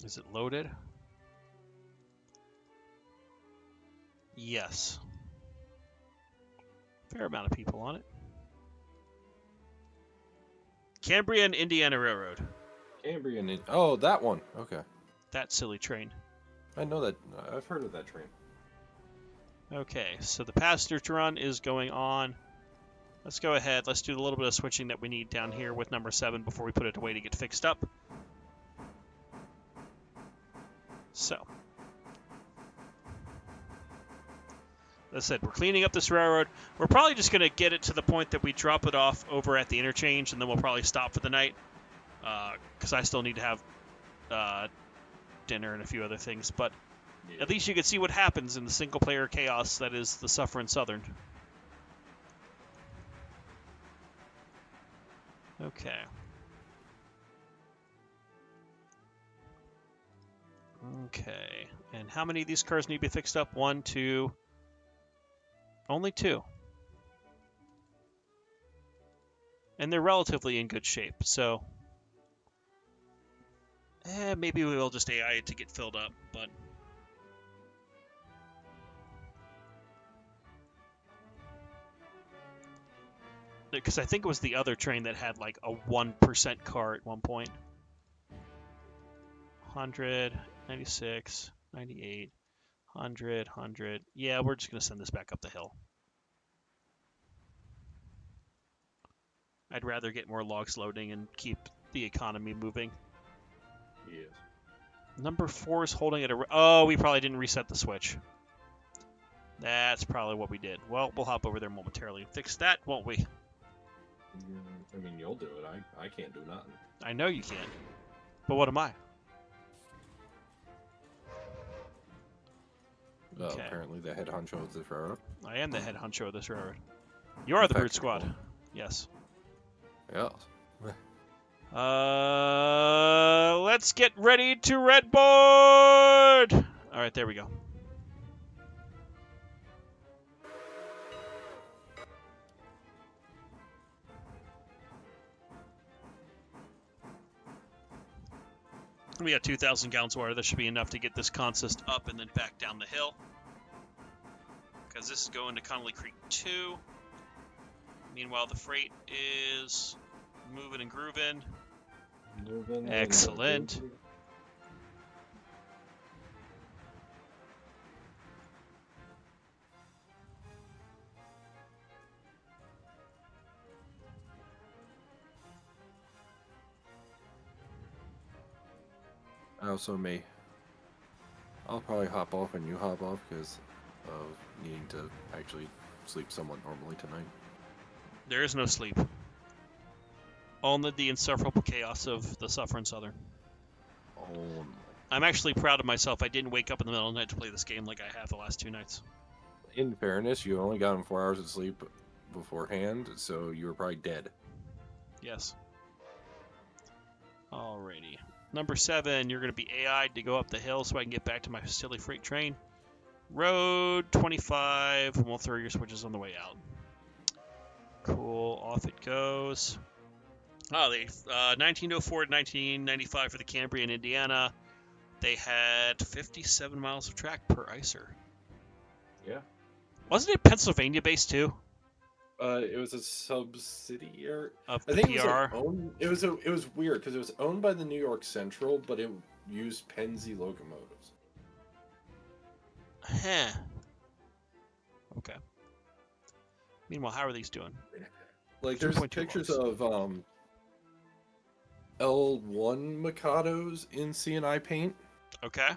Is it loaded? Yes. Fair amount of people on it. Cambria and Indiana Railroad. Cambrian. Oh, that one. Okay. That silly train. I know that. I've heard of that train. Okay, so the passenger run is going on. Let's go ahead. Let's do a little bit of switching that we need down here with number 7 before we put it away to get fixed up. So, as I said, we're cleaning up this railroad. We're probably just going to get it to the point that we drop it off over at the interchange, and then we'll probably stop for the night. Because I still need to have dinner and a few other things. But at least you can see what happens in the single-player chaos that is the Suffering Southern. Okay. Okay. And how many of these cars need to be fixed up? 1, 2... Only 2. And they're relatively in good shape, so... maybe we will just AI it to get filled up, but... Because I think it was the other train that had like a 1% car at one point. 100, 96, 98, 100, 100. Yeah, we're just going to send this back up the hill. I'd rather get more logs loading and keep the economy moving. Yes. Number 4 is holding it. Oh, we probably didn't reset the switch. That's probably what we did. Well, we'll hop over there momentarily and fix that, won't we? I mean, you'll do it. I can't do nothing. I know you can. But what am I? Okay. Apparently the head honcho of this railroad. I am the head honcho of this railroad. You are the Brute Squad. Yes. Yes. Let's get ready to red board! All right, there we go. We got 2,000 gallons of water. That should be enough to get this consist up and then back down the hill. as this is going to Connolly Creek 2. Meanwhile, the freight is moving and grooving. Excellent. Also me. I'll probably hop off and you hop off because of needing to actually sleep somewhat normally tonight. There is no sleep. Only the insufferable chaos of the Suffering Southern. Oh. I'm actually proud of myself. I didn't wake up in the middle of the night to play this game like I have the last 2 nights. In fairness, you only gotten 4 hours of sleep beforehand, so you were probably dead. Yes. Alrighty. Number 7, you're going to be AI'd to go up the hill so I can get back to my silly freight train. Road 25, and we'll throw your switches on the way out. Cool, off it goes. Oh, 1904 to 1995 for the Cambrian, Indiana. They had 57 miles of track per icer. Yeah. Wasn't it Pennsylvania based too? It was a subsidiary Of I the think PR? it was like owned. It was weird because it was owned by the New York Central, but it used Pennsy locomotives. Huh. Okay. Meanwhile, how are these doing? Like there's 2.2 pictures logs. of L1 Mikados in CNI paint. Okay.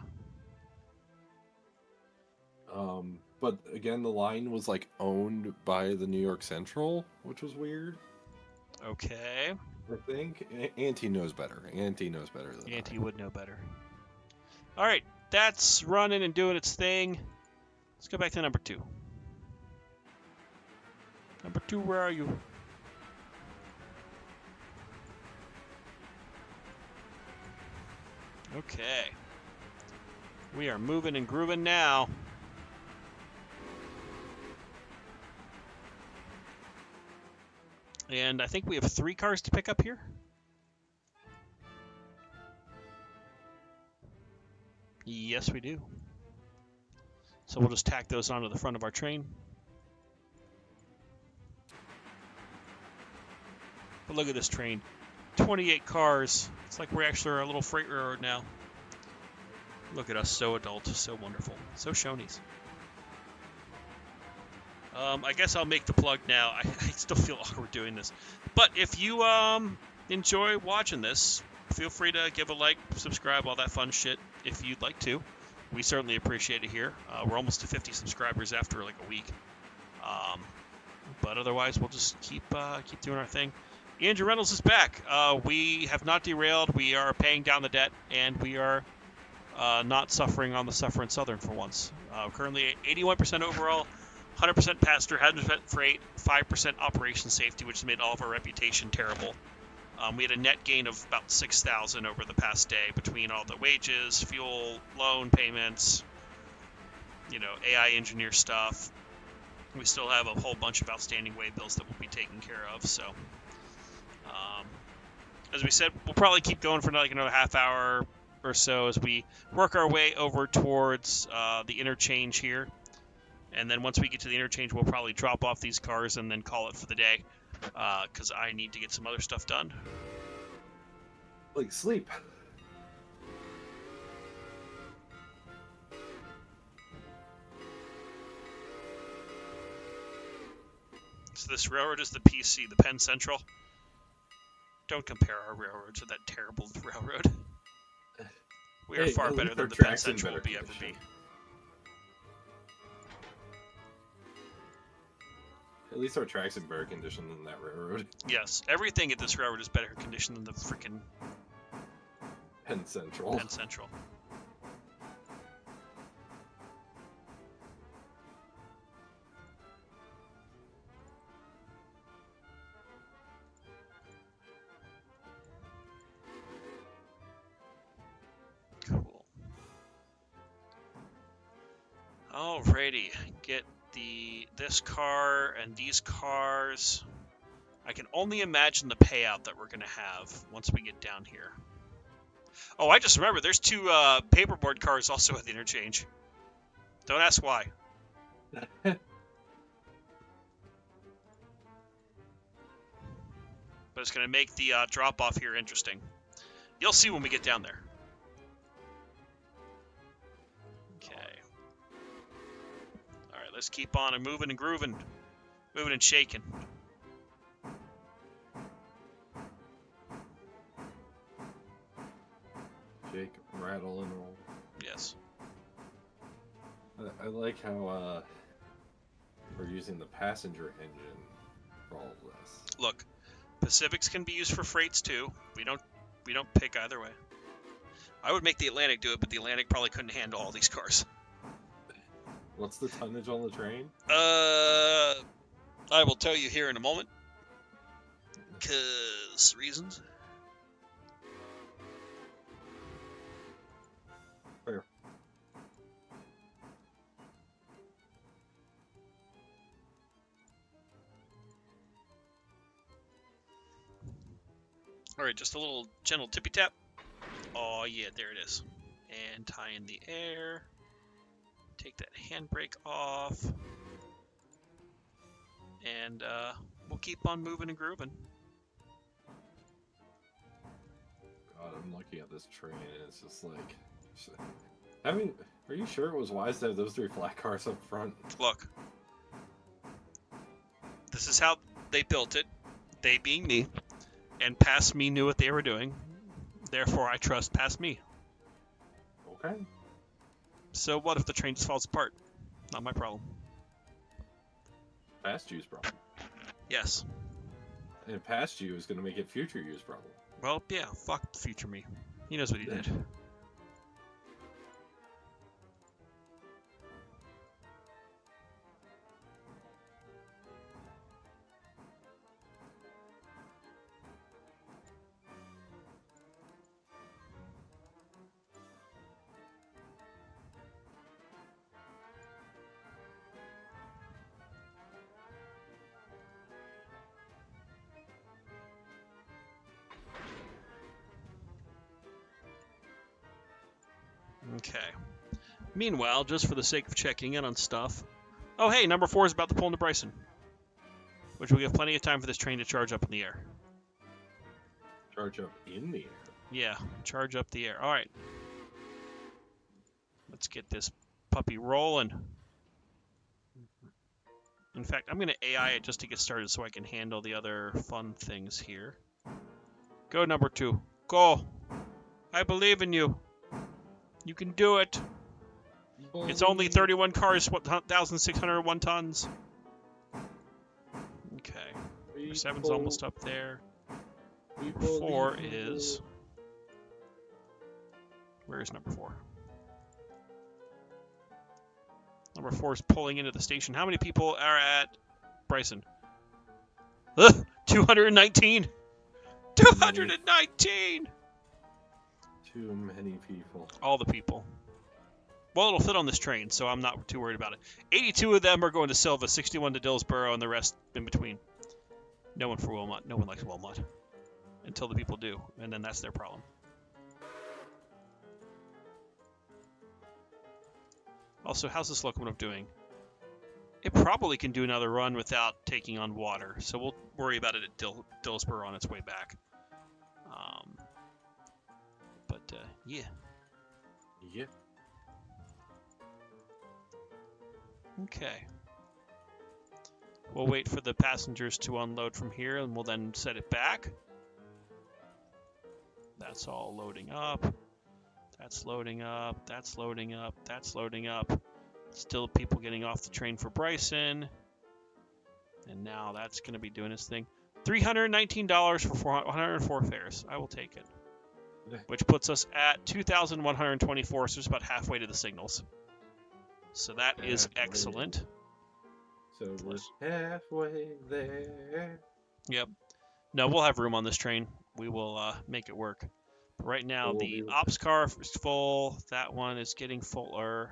But again, the line was like owned by the New York Central, which was weird. Okay. I think Auntie knows better. Auntie knows better than Auntie would know better. All right, that's running and doing its thing. Let's go back to number 2. Number 2, where are you? Okay. We are moving and grooving now. And I think we have 3 cars to pick up here. Yes, we do. So we'll just tack those onto the front of our train. But look at this train. 28 cars. It's like we're actually a little freight railroad now. Look at us, so adult, so wonderful, so Shoney's. I guess I'll make the plug now. I still feel awkward doing this. But if you enjoy watching this, feel free to give a like, subscribe, all that fun shit if you'd like to. We certainly appreciate it here. We're almost to 50 subscribers after like a week. But otherwise, we'll just keep doing our thing. Andrew Reynolds is back. We have not derailed. We are paying down the debt, and we are not suffering on the Suffering Southern for once. Currently 81% overall, 100% passenger, 100% freight, 5% operation safety, which has made all of our reputation terrible. We had a net gain of about $6,000 over the past day between all the wages, fuel, loan payments, AI engineer stuff. We still have a whole bunch of outstanding way bills that we'll be taking care of. So, as we said, we'll probably keep going for like another half hour or so as we work our way over towards the interchange here. And then once we get to the interchange, we'll probably drop off these cars and then call it for the day, because I need to get some other stuff done. Like sleep. So this railroad is the PC, the Penn Central. Don't compare our railroad to that terrible railroad. We are far better than the Penn Central will ever be. At least our track's in better condition than that railroad. Yes, everything at this railroad is better condition than the freaking Penn Central. Penn Central. Cool. Alrighty, get this car and these cars. I can only imagine the payout that we're gonna have once we get down here. Oh, I just remember there's 2 paperboard cars also at the interchange. Don't ask why. but it's going to make the drop-off here interesting. You'll see when we get down there. Okay. All right, let's keep on and moving and grooving. Moving and shaking. Shake, rattle, and roll. Yes. I like how we're using the passenger engine for all of this. Look, Pacifics can be used for freights too. We don't pick either way. I would make the Atlantic do it, but the Atlantic probably couldn't handle all these cars. What's the tonnage on the train? I will tell you here in a moment. 'Cause reasons. Fair. Alright, just a little gentle tippy tap. Oh yeah, there it is. And tie in the air. Take that handbrake off. And we'll keep on moving and grooving. God, I'm looking at this train and it's just like... are you sure it was wise to have those 3 flat cars up front? Look. This is how they built it. They being me. And past me knew what they were doing. Therefore, I trust past me. Okay. So what if the train just falls apart? Not my problem. Past you's problem. Yes. And past you is going to make it future you's problem. Well, yeah, fuck future me. He knows what he did. Okay. Meanwhile, just for the sake of checking in on stuff. Oh, hey, number 4 is about to pull into Bryson. Which will give plenty of time for this train to charge up in the air. Charge up in the air? Yeah, charge up the air. Alright. Let's get this puppy rolling. In fact, I'm going to AI it just to get started so I can handle the other fun things here. Go, number 2. Go! I believe in you. You can do it. It's only 31 cars, 1,601 tons. Okay. Number 7's almost up there. Number 4 is... Where is number 4? Number 4 is pulling into the station. How many people are at Bryson? 219! 219! Too many people. All the people. Well, it'll fit on this train, so I'm not too worried about it. 82 of them are going to Silva, 61 to Dillsboro, and the rest in between. No one for Wilmot. No one likes Wilmot. Until the people do, and then that's their problem. Also, how's this locomotive doing? It probably can do another run without taking on water, so we'll worry about it at Dillsboro on its way back. Yeah. Yeah. Okay. We'll wait for the passengers to unload from here, and we'll then set it back. That's all loading up. That's loading up. That's loading up. That's loading up. Still people getting off the train for Bryson. And now that's going to be doing its thing. $319 for 104 fares. I will take it. Which puts us at 2,124, so it's about halfway to the signals. So that is excellent. So we're halfway there. Yep. No, we'll have room on this train. We will make it work. But right now, the ops car is full. That one is getting fuller.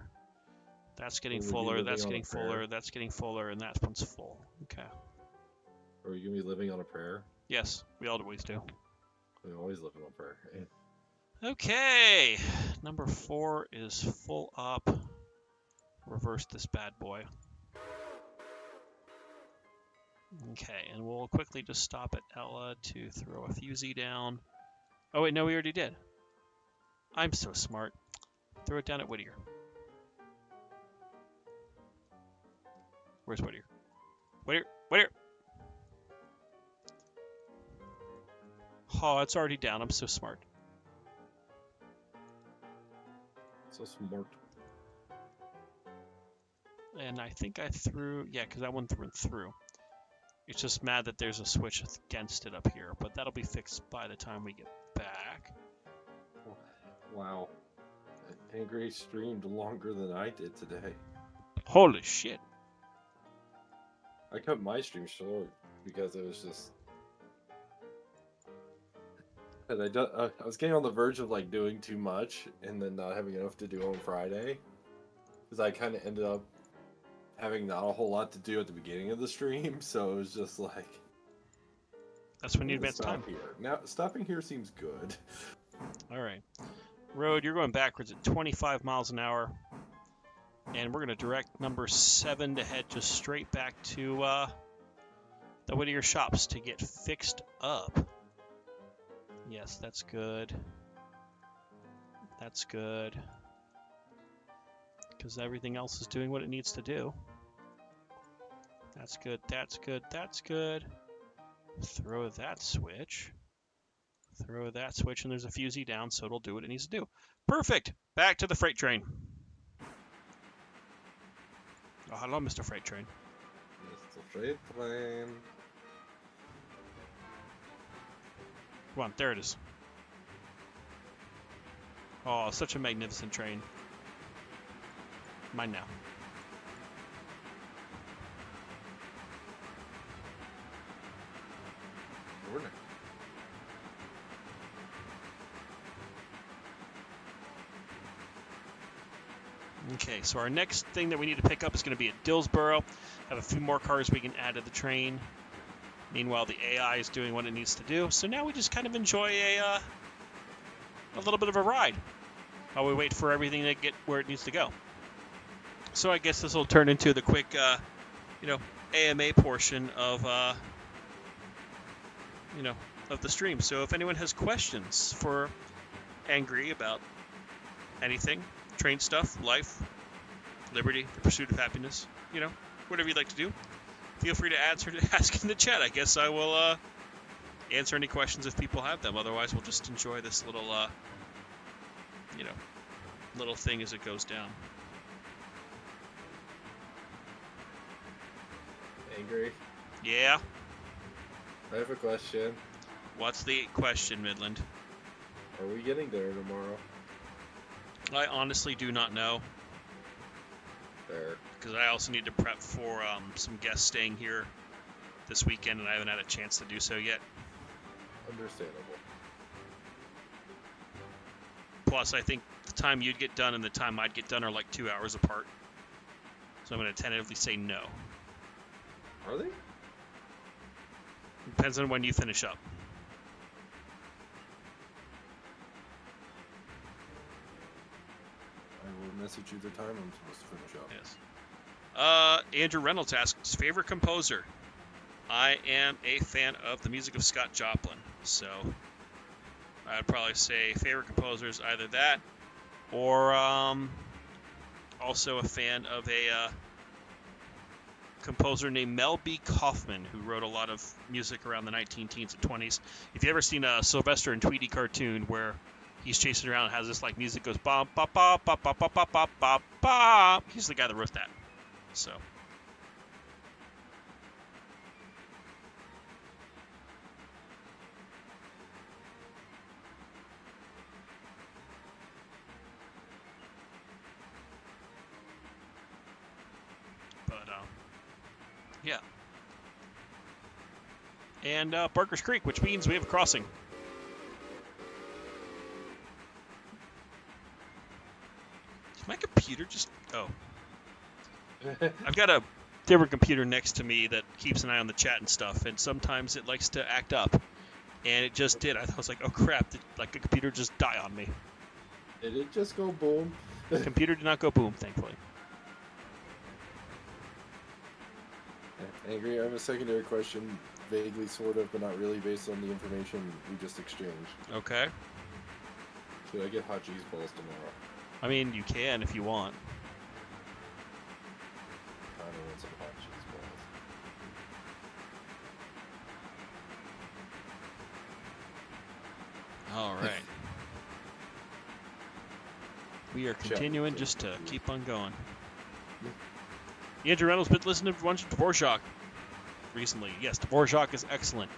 That's getting fuller. That's getting fuller. That's getting fuller. And that one's full. Okay. Are you going to be living on a prayer? Yes, we always do. We always live on a prayer. Yeah. Okay, number 4 is full up. Reverse this bad boy. Okay, and we'll quickly just stop at Ella to throw a fusee down. Oh wait, no, we already did. I'm so smart. Throw it down at Whittier. Where's Whittier? Whittier! Whittier! Oh, it's already down. I'm so smart. So smart. And I think I threw... Yeah, because that one went through. It's just mad that there's a switch against it up here, but that'll be fixed by the time we get back. Wow. Angry streamed longer than I did today. Holy shit. I cut my stream short because it was just... And I was getting on the verge of like doing too much and then not having enough to do on Friday. Because I kind of ended up having not a whole lot to do at the beginning of the stream, so it was just like... That's when you advance time. Here. Now, stopping here seems good. Alright. Road, you're going backwards at 25 miles an hour. And we're going to direct number 7 to head just straight back to the Whittier shops to get fixed up. Yes, that's good. That's good. Because everything else is doing what it needs to do. That's good, that's good, that's good. Throw that switch. Throw that switch, and there's a fusee down, so it'll do what it needs to do. Perfect! Back to the freight train. Oh, hello, Mr. Freight Train. Mr. Freight Train. Come on, there it is. Oh, such a magnificent train. Mine now. Morning. Okay, so our next thing that we need to pick up is going to be at Dillsboro. Have a few more cars we can add to the train. Meanwhile, the AI is doing what it needs to do. So now we just kind of enjoy a little bit of a ride while we wait for everything to get where it needs to go. So I guess this will turn into the quick, AMA portion of, of the stream. So if anyone has questions for Angry about anything, train stuff, life, liberty, the pursuit of happiness, whatever you'd like to do, feel free to ask in the chat. I guess I will answer any questions if people have them. Otherwise, we'll just enjoy this little, little thing as it goes down. Angry? Yeah? I have a question. What's the question, Midland? Are we getting there tomorrow? I honestly do not know. Fair. Because I also need to prep for some guests staying here this weekend, and I haven't had a chance to do so yet. Understandable. Plus, I think the time you'd get done and the time I'd get done are like 2 hours apart. So I'm going to tentatively say no. Are they? Depends on when you finish up. I will message you the time I'm supposed to finish up. Yes. Andrew Reynolds asks, favorite composer? I am a fan of the music of Scott Joplin, so I'd probably say favorite composer is either that or also a fan of a composer named Mel B. Kaufman, who wrote a lot of music around the 19-teens and 20s. If you ever seen a Sylvester and Tweety cartoon where he's chasing around and has this like music goes bop bop bop bop bop bop bop bop bop bop, he's the guy that wrote that. So. But yeah. And Barker's Creek, which means we have a crossing. Did my computer just... Oh. I've got a different computer next to me that keeps an eye on the chat and stuff, and sometimes it likes to act up. And it just did. I was like, oh crap, did like a computer just die on me? Did it just go boom? The computer did not go boom, thankfully. Angry, I have a secondary question, vaguely, sort of, but not really, based on the information we just exchanged. Okay. Should I get hot cheese balls tomorrow? I mean, you can if you want. I don't want some hot cheese balls. All right. We are continuing just to keep on going. Andrew Reynolds been listening to a bunch of Dvorak recently. Yes, Dvorak is excellent.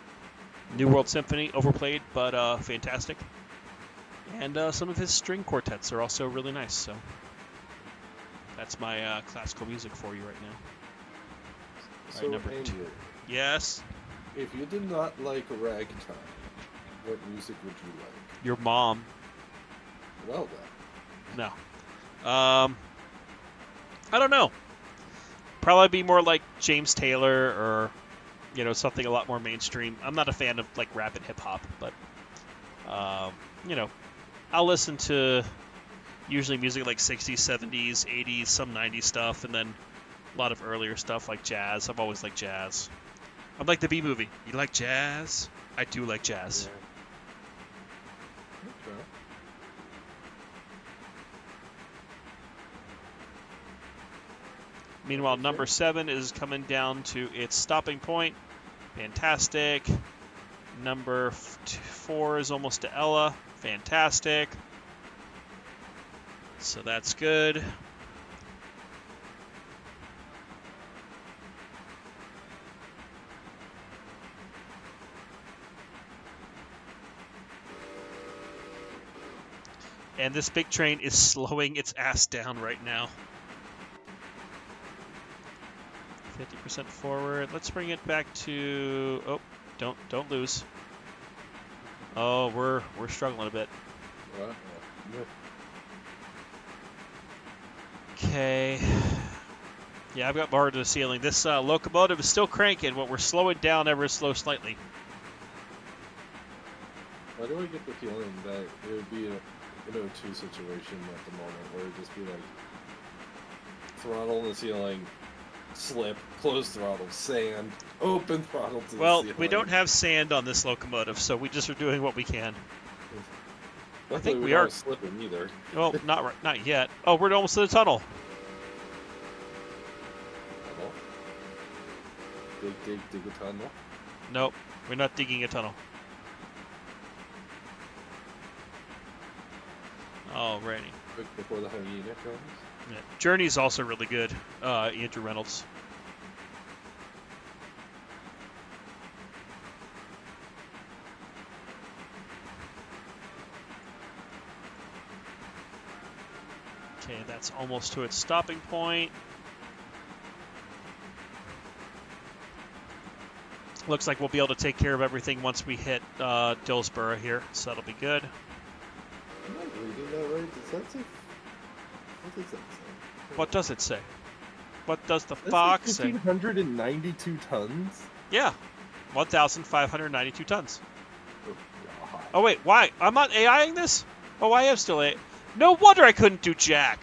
New World Symphony, overplayed, but fantastic. And some of his string quartets are also really nice. So that's my classical music for you right now. So, All right, number Andrew, 2. Yes? if you did not like ragtime, what music would you like? Your mom. Well then. No. I don't know. Probably be more like James Taylor or, something a lot more mainstream. I'm not a fan of like rap and hip hop, but, I'll listen to usually music like 60s, 70s, 80s, some 90s stuff, and then a lot of earlier stuff like jazz. I've always liked jazz. I'm like the B movie. You like jazz? I do like jazz. Yeah. Okay. Meanwhile, number 7 is coming down to its stopping point. Fantastic. Number 4 is almost to Ella. Fantastic. So that's good. And this big train is slowing its ass down right now. 50% forward. Let's bring it back to... Oh, don't lose. Oh, we're struggling a bit. Okay. Yeah, I've got bar to the ceiling. This locomotive is still cranking, but we're slowing down ever so slightly. Why do I get the feeling that it would be an O2 situation at the moment, where it'd just be like throttle in the ceiling, slip, close throttle, sand, open throttle to the ceiling. Well, we don't have sand on this locomotive, so we just are doing what we can. I think we are slipping either. Well, not yet. Oh, we're almost to the tunnel. Dig a tunnel. Nope, we're not digging a tunnel. Alrighty. Quick before the hyena comes. Yeah. Journey's also really good. Andrew Reynolds. Okay, that's almost to its stopping point. Looks like we'll be able to take care of everything once we hit Dillsborough here, so that'll be good. Am I reading that right? Does that say? What does that say? What does it say? What does the That's fox like say? 1,592 tons? Yeah, 1,592 tons. Oh, God. Oh wait, why? I'm not AIing this? Oh, I am still AI. No wonder I couldn't do jack.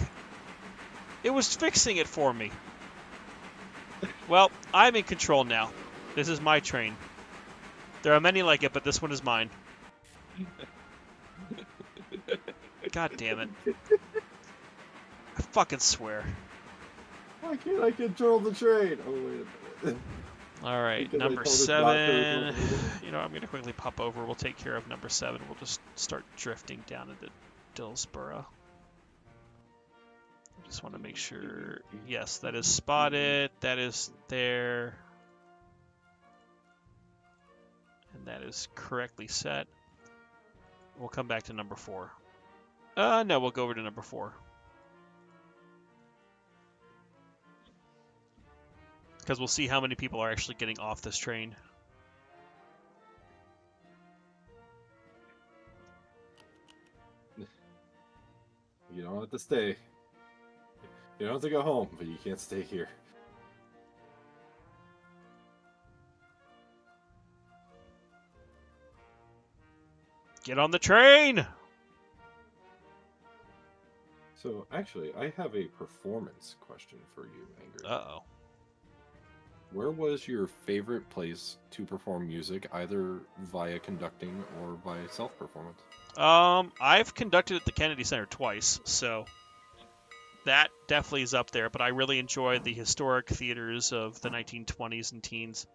It was fixing it for me. Well, I'm in control now. This is my train. There are many like it, but this one is mine. God damn it. I fucking swear. Why can't I control the train? Oh, wait a minute. Alright, Because I number told the 7. doctor. I'm going to quickly pop over. We'll take care of number 7. We'll just start drifting down into Dillsborough. I just want to make sure. Yes, that is spotted. That is there. And that is correctly set. We'll come back to number 4. No, we'll go over to number 4. Because we'll see how many people are actually getting off this train. You don't have to stay. You don't have to go home, but you can't stay here. Get on the train! So, actually, I have a performance question for you, Angry. Uh-oh. Where was your favorite place to perform music, either via conducting or by self-performance? I've conducted at the Kennedy Center twice, so that definitely is up there. But I really enjoy the historic theaters of the 1920s and teens.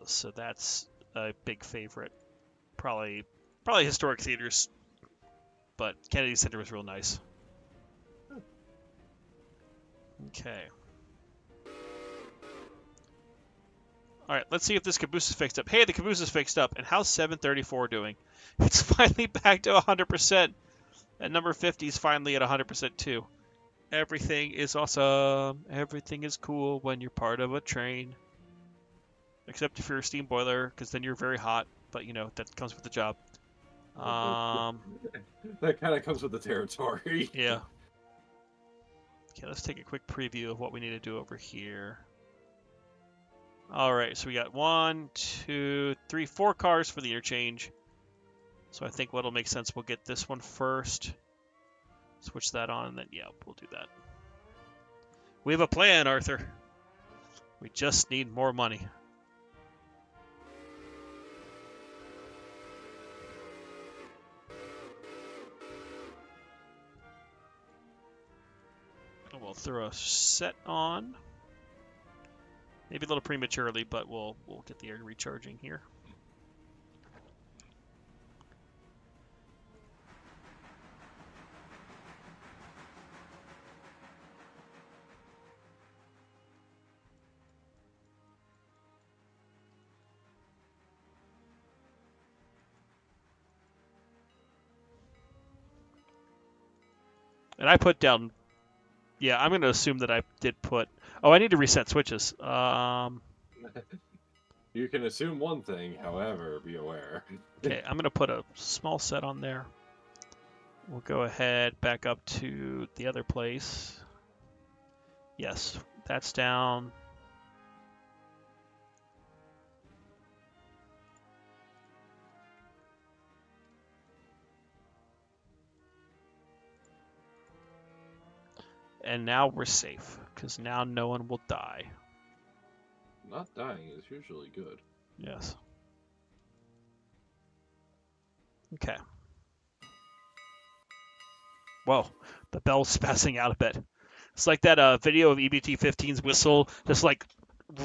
So that's a big favorite. Probably historic theaters, but Kennedy Center was real nice. Okay. All right, let's see if this caboose is fixed up. Hey, the caboose is fixed up. And how's 734 doing? It's finally back to 100%. And number 50 is finally at 100% too. Everything is awesome. Everything is cool when you're part of a train. Except if you're a steam boiler, because then you're very hot. But, you know, that comes with the job. That kind of comes with the territory. Yeah. Okay, let's take a quick preview of what we need to do over here. All right, so we got 1, 2, 3, 4 cars for the interchange. So I think what'll make sense, we'll get this one first. Switch that on, and then, yeah, we'll do that. We have a plan, Arthur. We just need more money. We'll throw a set on. Maybe a little prematurely, but we'll get the air recharging here. And I put down. Yeah, I'm going to assume that I did put. Oh, I need to reset switches. You can assume one thing, however, be aware. Okay, I'm going to put a small set on there. We'll go ahead back up to the other place. Yes, that's down. And now we're safe, because now no one will die. Not dying is usually good. Yes. Okay. Whoa, the bell's passing out a bit. It's like that video of EBT-15's whistle just like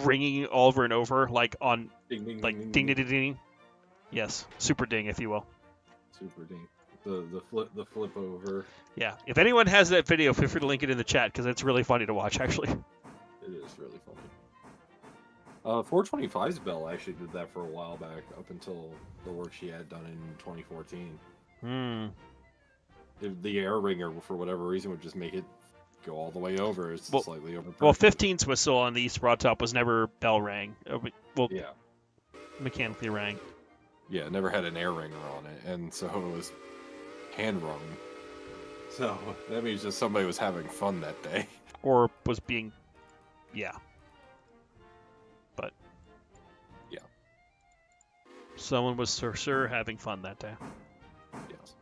ringing over and over, like on Ding, ding, like ding, ding ding ding ding. Yes, super ding, if you will. Super ding. The flip over. Yeah. If anyone has that video, feel free to link it in the chat because it's really funny to watch, actually. It is really funny. 425's bell actually did that for a while back, up until the work she had done in 2014. The air ringer, for whatever reason, would just make it go all the way over. It's slightly over. Well, 15's whistle on the East Broad Top was never bell rang. Yeah. Mechanically rang. Yeah, it never had an air ringer on it, and so it was hand rung. So that means just somebody was having fun that day. Or was being, yeah. But yeah, someone was for sure having fun that day. Yes.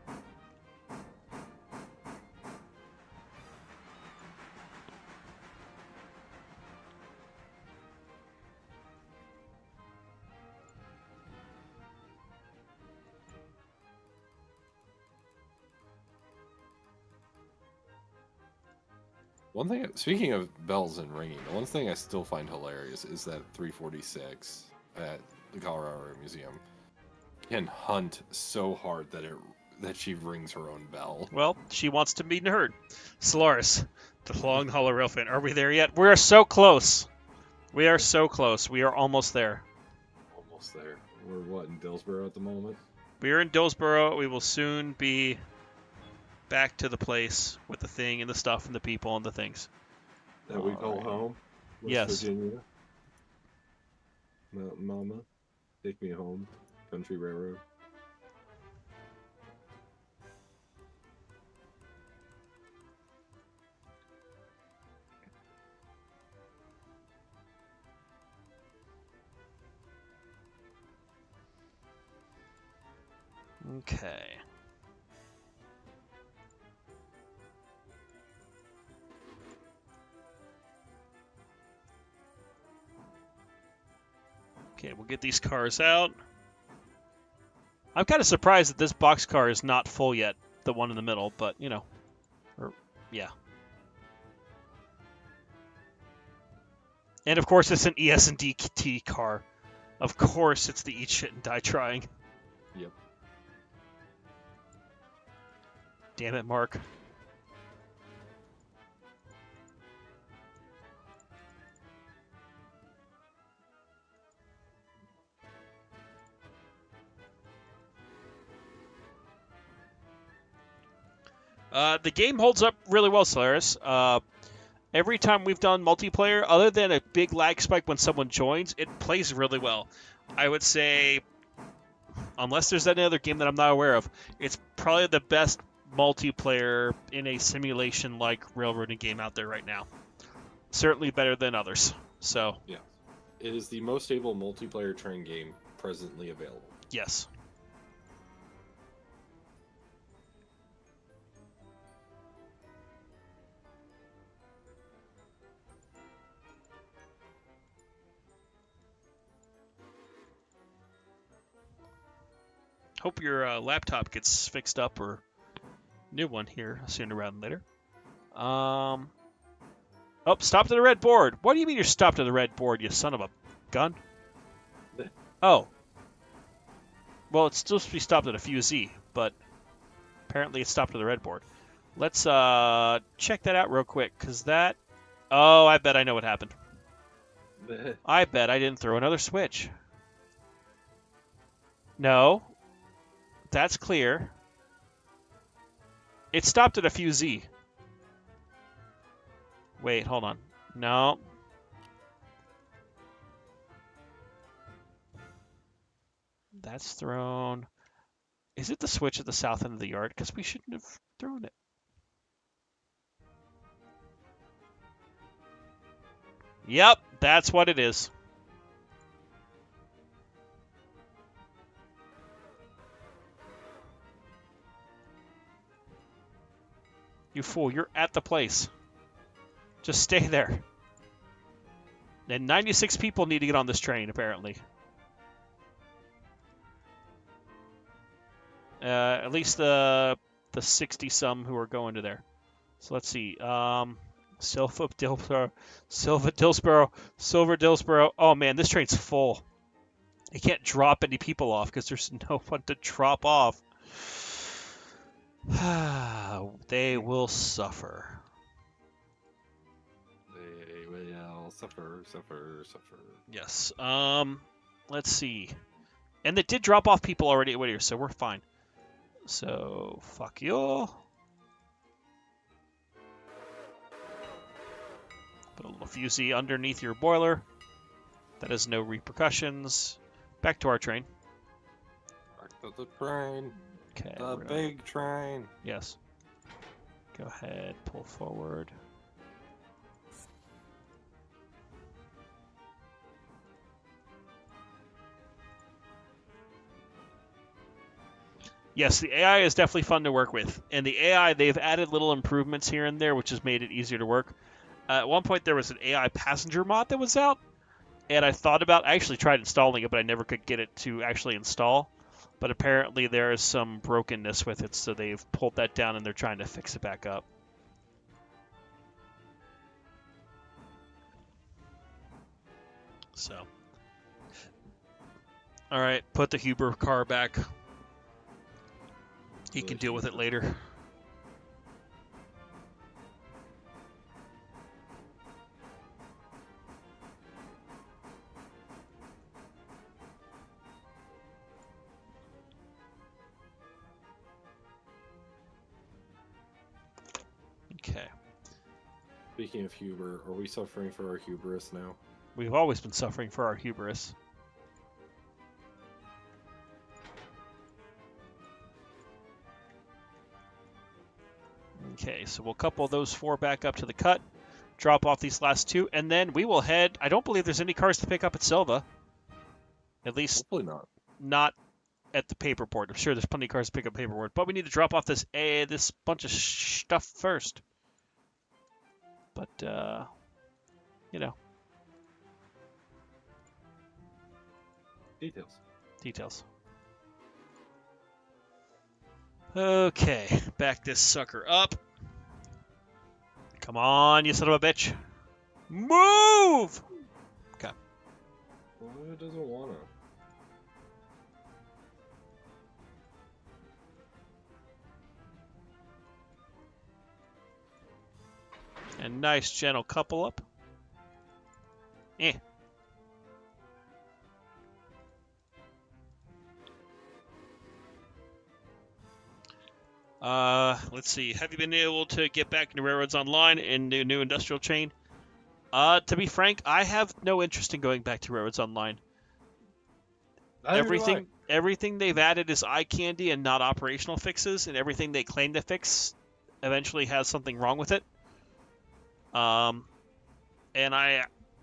One thing, speaking of bells and ringing, the one thing I still find hilarious is that 346 at the Colorado Rail Museum can hunt so hard that she rings her own bell. Well, she wants to meet in a herd. Solaris, the long hollow rail fan. Are we there yet? We are so close. We are so close. We are almost there. Almost there. We're what, in Dillsboro at the moment? We are in Dillsboro. We will soon be back to the place with the thing and the stuff and the people and the things. That we call home? West Yes. Virginia. Mountain Mama. Take me home. Country Railroad. Okay. Okay, we'll get these cars out. I'm kind of surprised that this boxcar is not full yet, the one in the middle, but, you know. Yeah. And, of course, it's an ES&DT car. Of course it's the Eat Shit and Die Trying. Yep. Damn it, Mark. The game holds up really well, Solaris. Every time we've done multiplayer, other than a big lag spike when someone joins, it plays really well. I would say, unless there's any other game that I'm not aware of, it's probably the best multiplayer in a simulation-like railroading game out there right now. Certainly better than others. So, Yeah. It is the most stable multiplayer train game presently available. yes. Hope your laptop gets fixed up or new one here sooner rather than later. Oh, stop to the red board. What do you mean you're stopped to the red board, you son of a gun? Oh. Well, it's still supposed to be stopped at a few Z, but apparently it's stopped to the red board. Let's check that out real quick, because that... Oh, I bet I know what happened. I bet I didn't throw another switch. No. That's clear. It stopped at a few Z. Wait, hold on. No. That's thrown. Is it the switch at the south end of the yard? Because we shouldn't have thrown it. Yep, that's what it is. You fool, you're at the place. Just stay there. And 96 people need to get on this train, apparently. At least the 60-some who are going to there. So let's see. Silver Dillsboro. Oh, man, this train's full. You can't drop any people off because there's no one to drop off. They will suffer. They will suffer. Yes. Let's see. And it did drop off people already at Whittier, so we're fine. So, fuck you. Put a little fusee underneath your boiler. That has no repercussions. Back to our train. Back to the train. Okay. The big train. Yes. Go ahead, pull forward. Yes, the AI is definitely fun to work with. And the AI, they've added little improvements here and there, which has made it easier to work. At one point, there was an AI passenger mod that was out. And I actually tried installing it, but I never could get it to actually install. But apparently there is some brokenness with it, so they've pulled that down and they're trying to fix it back up. So. Alright, put the Huber car back. He can deal with it later. Okay. Speaking of Huber, are we suffering for our hubris now? We've always been suffering for our hubris. Okay, so we'll couple those 4 back up to the cut, drop off these last 2, and then we will head... I don't believe there's any cars to pick up at Silva. At least... Hopefully not. Not at the paperboard. I'm sure there's plenty of cars to pick up paperboard, but we need to drop off this bunch of stuff first. But, you know. Details. Details. Okay, back this sucker up. Come on, you son of a bitch. Move! Okay. Well, it doesn't wanna. And nice gentle couple up. Eh. Let's see. Have you been able to get back into Railroads Online and the new industrial chain? To be frank, I have no interest in going back to Railroads Online. Everything they've added is eye candy and not operational fixes, and everything they claim to fix eventually has something wrong with it. And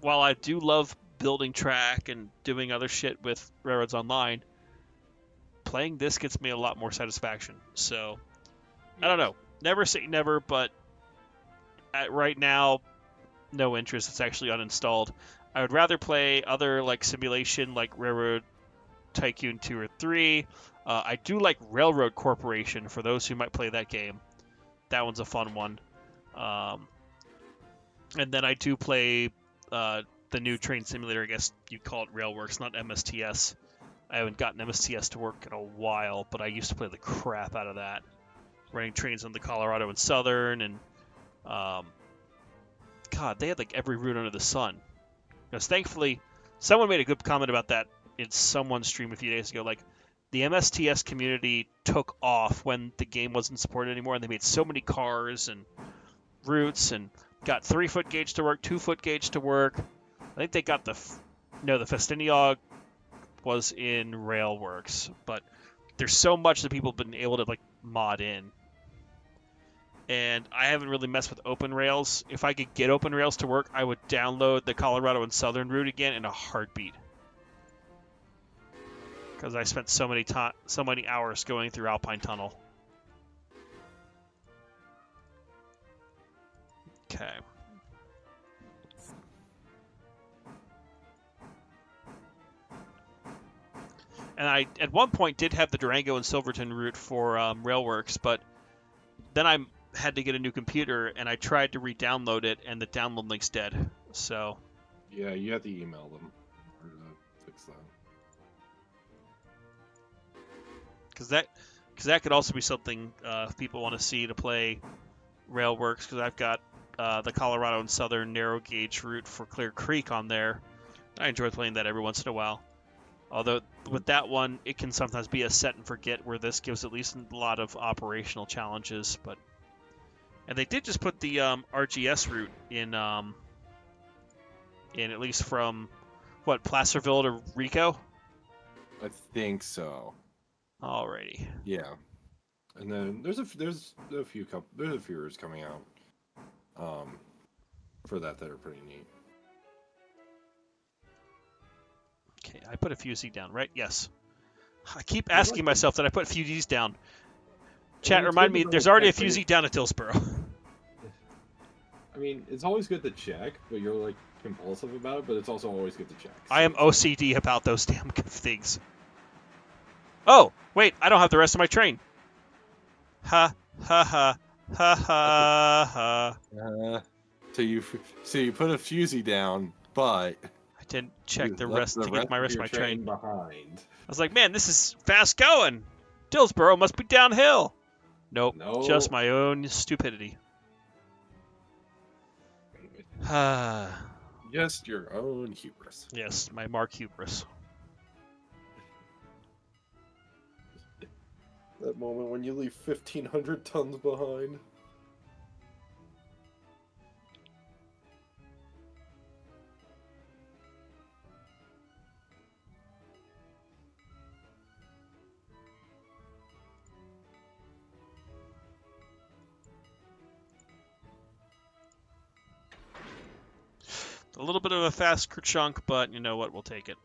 while I do love building track and doing other shit with Railroads Online, playing this gets me a lot more satisfaction. So, I don't know. Never say never, but right now, no interest. It's actually uninstalled. I would rather play other like simulation, like Railroad Tycoon 2 or 3. I do like Railroad Corporation for those who might play that game. That one's a fun one. And then I do play the new train simulator. I guess you'd call it Railworks, not MSTS. I haven't gotten MSTS to work in a while, but I used to play the crap out of that. Running trains on the Colorado and Southern, and God, they had like every route under the sun. Because thankfully, someone made a good comment about that in someone's stream a few days ago. Like, the MSTS community took off when the game wasn't supported anymore, and they made so many cars and routes and got 3-foot gauge to work, 2-foot gauge to work. I think they got the Festiniog was in Railworks, but there's so much that people have been able to like mod in. And I haven't really messed with open rails. If I could get open rails to work, I would download the Colorado and Southern route again in a heartbeat. Because I spent so many hours going through Alpine Tunnel. Okay. And I, at one point, did have the Durango and Silverton route for Railworks, but then I had to get a new computer, and I tried to re-download it, and the download link's dead. So. Yeah, you have to email them or fix that. Because that could also be something if people want to see to play Railworks, because I've got the Colorado and Southern narrow gauge route for Clear Creek on there. I enjoy playing that every once in a while. Although with that one, it can sometimes be a set and forget, where this gives at least a lot of operational challenges. And they did just put the RGS route in at least from what, Placerville to Rico. I think so. Alrighty. Yeah, and then there's a few routes coming out for that are pretty neat. Okay, I put a few Z down, right? Yes. I keep asking myself that I put a few Z's down. Chat, remind me, there's already a few Z down at Dillsboro. I mean, it's always good to check, but you're like compulsive about it, but it's also always good to check. I am OCD about those damn things. Oh, wait, I don't have the rest of my train. Ha, ha, ha, ha, ha, ha. So you put a fusee down, but I didn't check the rest to get my rest of my train behind. I was like, man, this is fast going. Dillsboro must be downhill. Nope, just my own stupidity. Just your own hubris. Yes, my Mark hubris. That moment when you leave 1,500 tons behind. A little bit of a fast chunk, but you know what? We'll take it.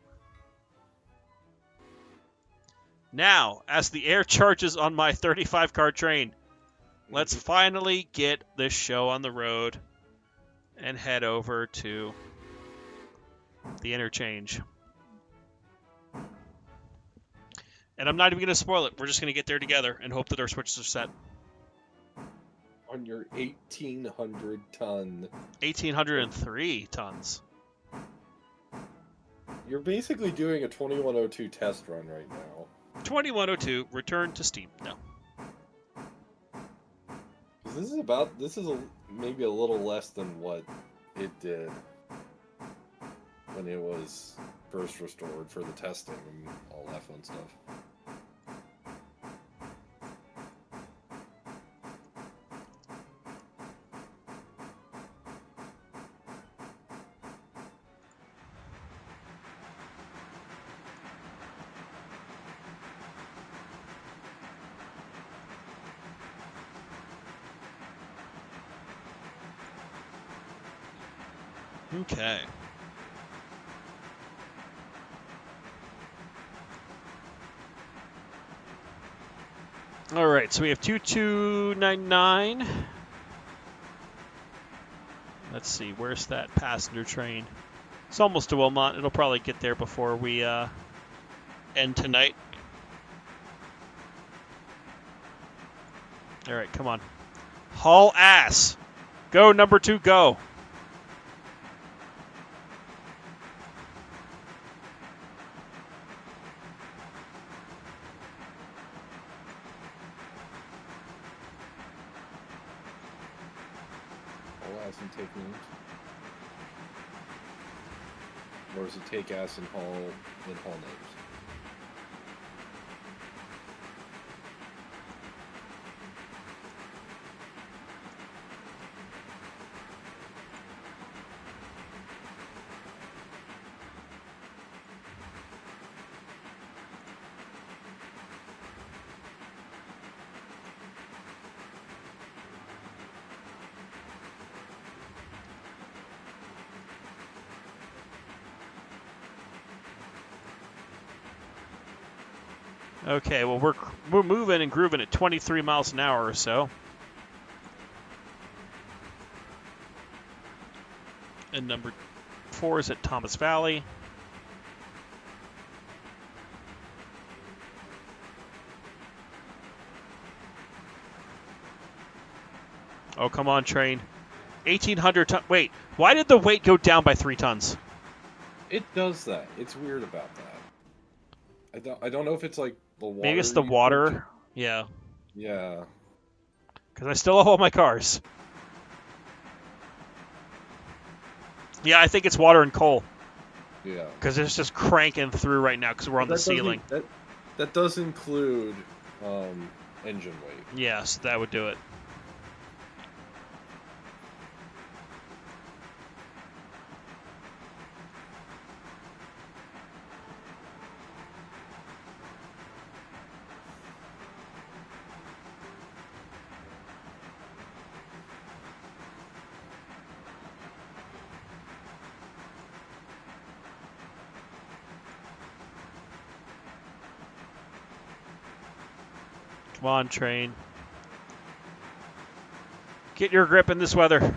Now, as the air charges on my 35-car train, let's finally get this show on the road and head over to the interchange. And I'm not even going to spoil it. We're just going to get there together and hope that our switches are set. On your 1,800-ton... 1,803 tons. You're basically doing a 2102 test run right now. 2102, return to Steam. No. This is maybe a little less than what it did when it was first restored for the testing and all that fun stuff. Okay. All right, so we have 2299. Let's see, where's that passenger train? It's almost to Wilmot. It'll probably get there before we end tonight. All right, come on. Haul ass. Go, number 2, go. And take names? Or does it take ass and haul names? Okay, well we're moving and grooving at 23 miles an hour or so. And number 4 is at Thomas Valley. Oh, come on, train. 1,800 tons. Wait, why did the weight go down by 3 tons? It does that. It's weird about that. I don't know if it's like the water. Maybe it's the water. Yeah. Yeah. Because I still have all my cars. Yeah, I think it's water and coal. Yeah. Because it's just cranking through right now because we're on the ceiling. That does include engine weight. Yes, that would do it. Come on, train. Get your grip in this weather.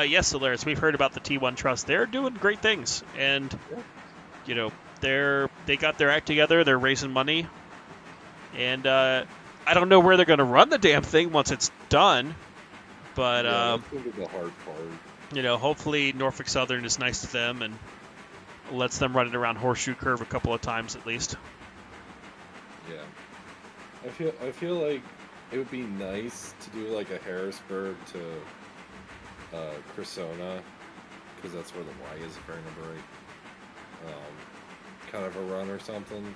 Yes, Solaris, we've heard about the T1 Trust. They're doing great things, and you know they got their act together. They're raising money, and I don't know where they're going to run the damn thing once it's done. But that's gonna be the hard part. You know, hopefully Norfolk Southern is nice to them and lets them run it around Horseshoe Curve a couple of times at least. Yeah, I feel like it would be nice to do like a Harrisburg to Cressona, because that's where the Y is, if I remember right. Kind of a run or something.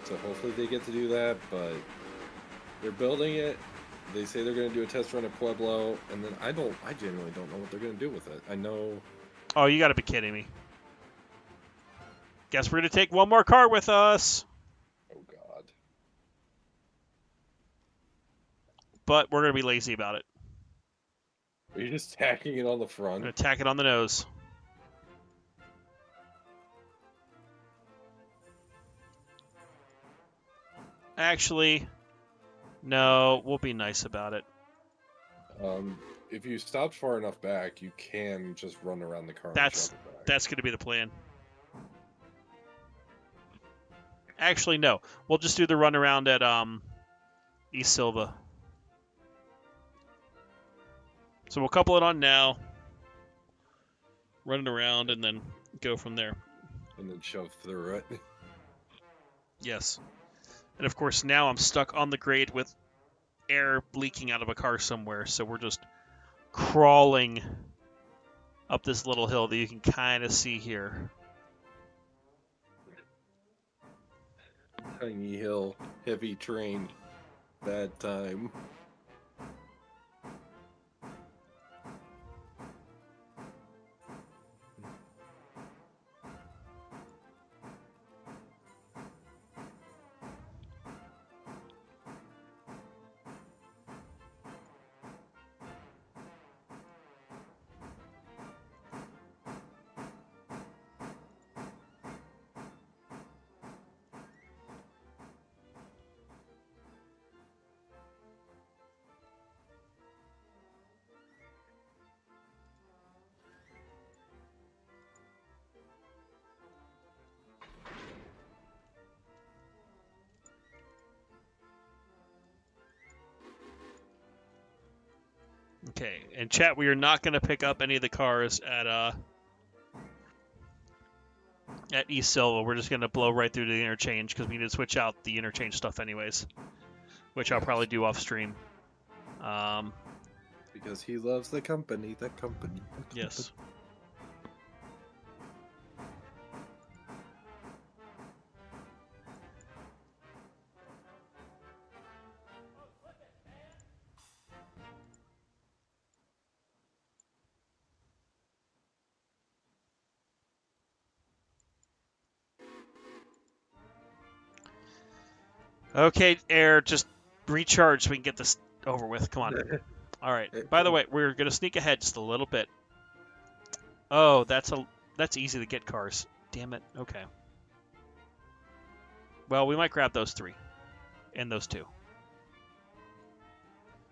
So hopefully they get to do that, but they're building it. They say they're going to do a test run at Pueblo, and then I genuinely don't know what they're going to do with it. I know... Oh, you got to be kidding me. Guess we're going to take one more car with us. Oh, God. But we're going to be lazy about it. Are you just tacking it on the front? We're going to tack it on the nose. Actually, No, we'll be nice about it. If you stopped far enough back, you can just run around the car That's and shove it back. that's going to be the plan. Actually, no. We'll just do the run around at East Silva. So we'll couple it on now, run it around, and then go from there. And then shove through it. Yes. And of course, now I'm stuck on the grade with air leaking out of a car somewhere, so we're just crawling up this little hill that you can kind of see here. Tiny hill, heavy train, bad time. Okay, and chat, we are not going to pick up any of the cars at East Silva. We're just going to blow right through to the interchange because we need to switch out the interchange stuff anyways, which I'll probably do off stream. Because he loves the company, the company. Yes. Okay, Air, just recharge so we can get this over with. Come on. All right. By the way, we're going to sneak ahead just a little bit. Oh, that's easy to get cars. Damn it. Okay. Well, we might grab those 3 and those 2.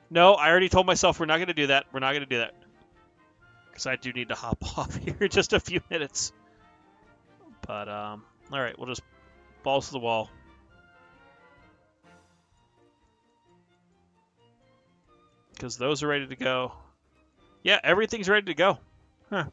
No, I already told myself we're not going to do that. We're not going to do that. Because I do need to hop off here in just a few minutes. But, all right, we'll just balls to the wall. Because those are ready to go. Yeah, everything's ready to go. Huh.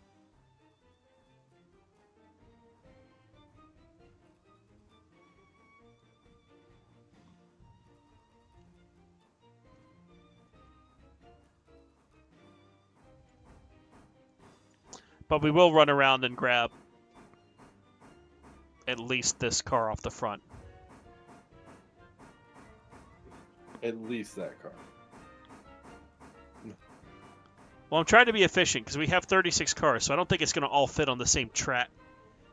But we will run around and grab at least this car off the front. At least that car. Well, I'm trying to be efficient because we have 36 cars, so I don't think it's going to all fit on the same track.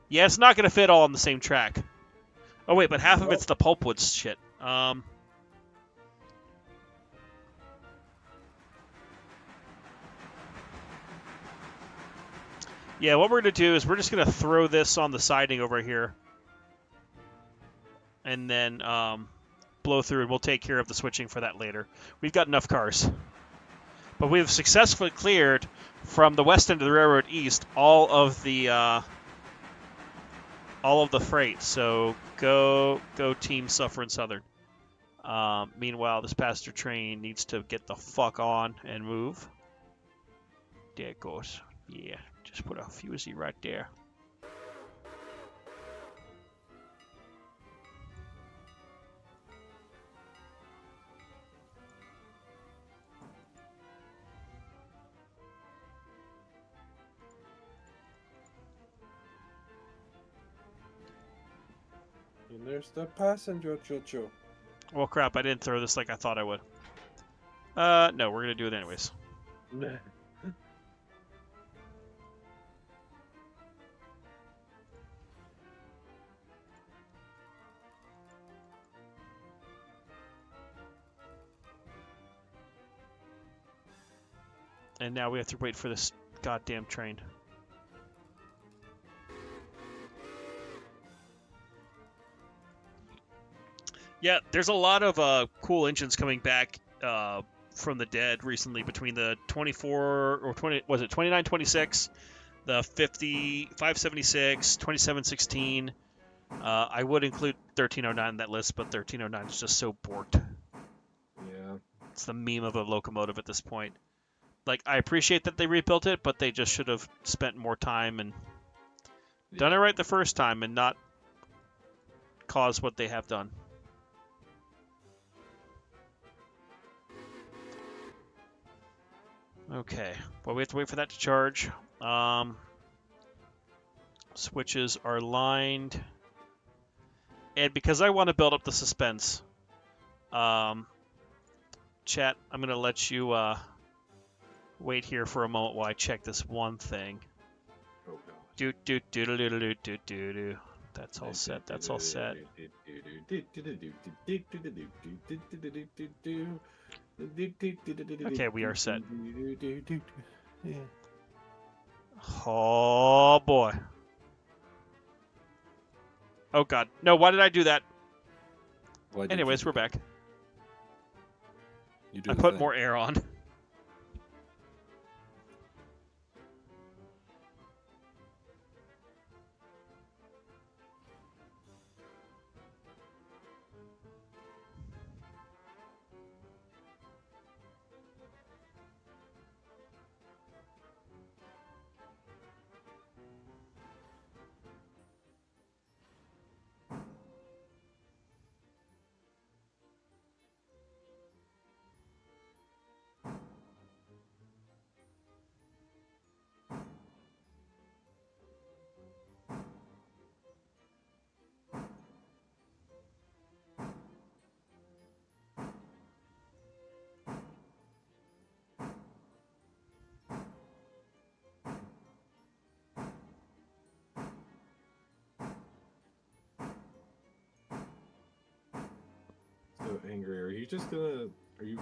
Yeah, it's not going to fit all on the same track. Oh, wait, but half of it's the pulpwood shit. Yeah, what we're going to do is we're just going to throw this on the siding over here. And then blow through, and we'll take care of the switching for that later. We've got enough cars. But we've successfully cleared from the west end of the railroad east all of the freight. So go Team Suffering Southern. Meanwhile, this passenger train needs to get the fuck on and move. There it goes. Yeah, just put a fusee right there. And there's the passenger choo-choo. Well, crap, I didn't throw this like I thought I would. No, we're going to do it anyways. And now we have to wait for this goddamn train. Yeah, there's a lot of cool engines coming back from the dead recently between the 24 or 20, was it 2926, the 50, 576, 2716. I would include 1309 in that list, but 1309 is just so borked. Yeah. It's the meme of a locomotive at this point. Like, I appreciate that they rebuilt it, but they just should have spent more time and done it right the first time and not caused what they have done. Okay, well, we have to wait for that to charge. Switches are lined. And because I want to build up the suspense, chat, I'm going to let you wait here for a moment while I check this one thing. Oh, God. Do. That's all set. That's all set. Okay, we are set. Oh, boy. Oh, God. No, why did I do that? Anyways, we're back. I put more air on. So angry. Are you just gonna? You're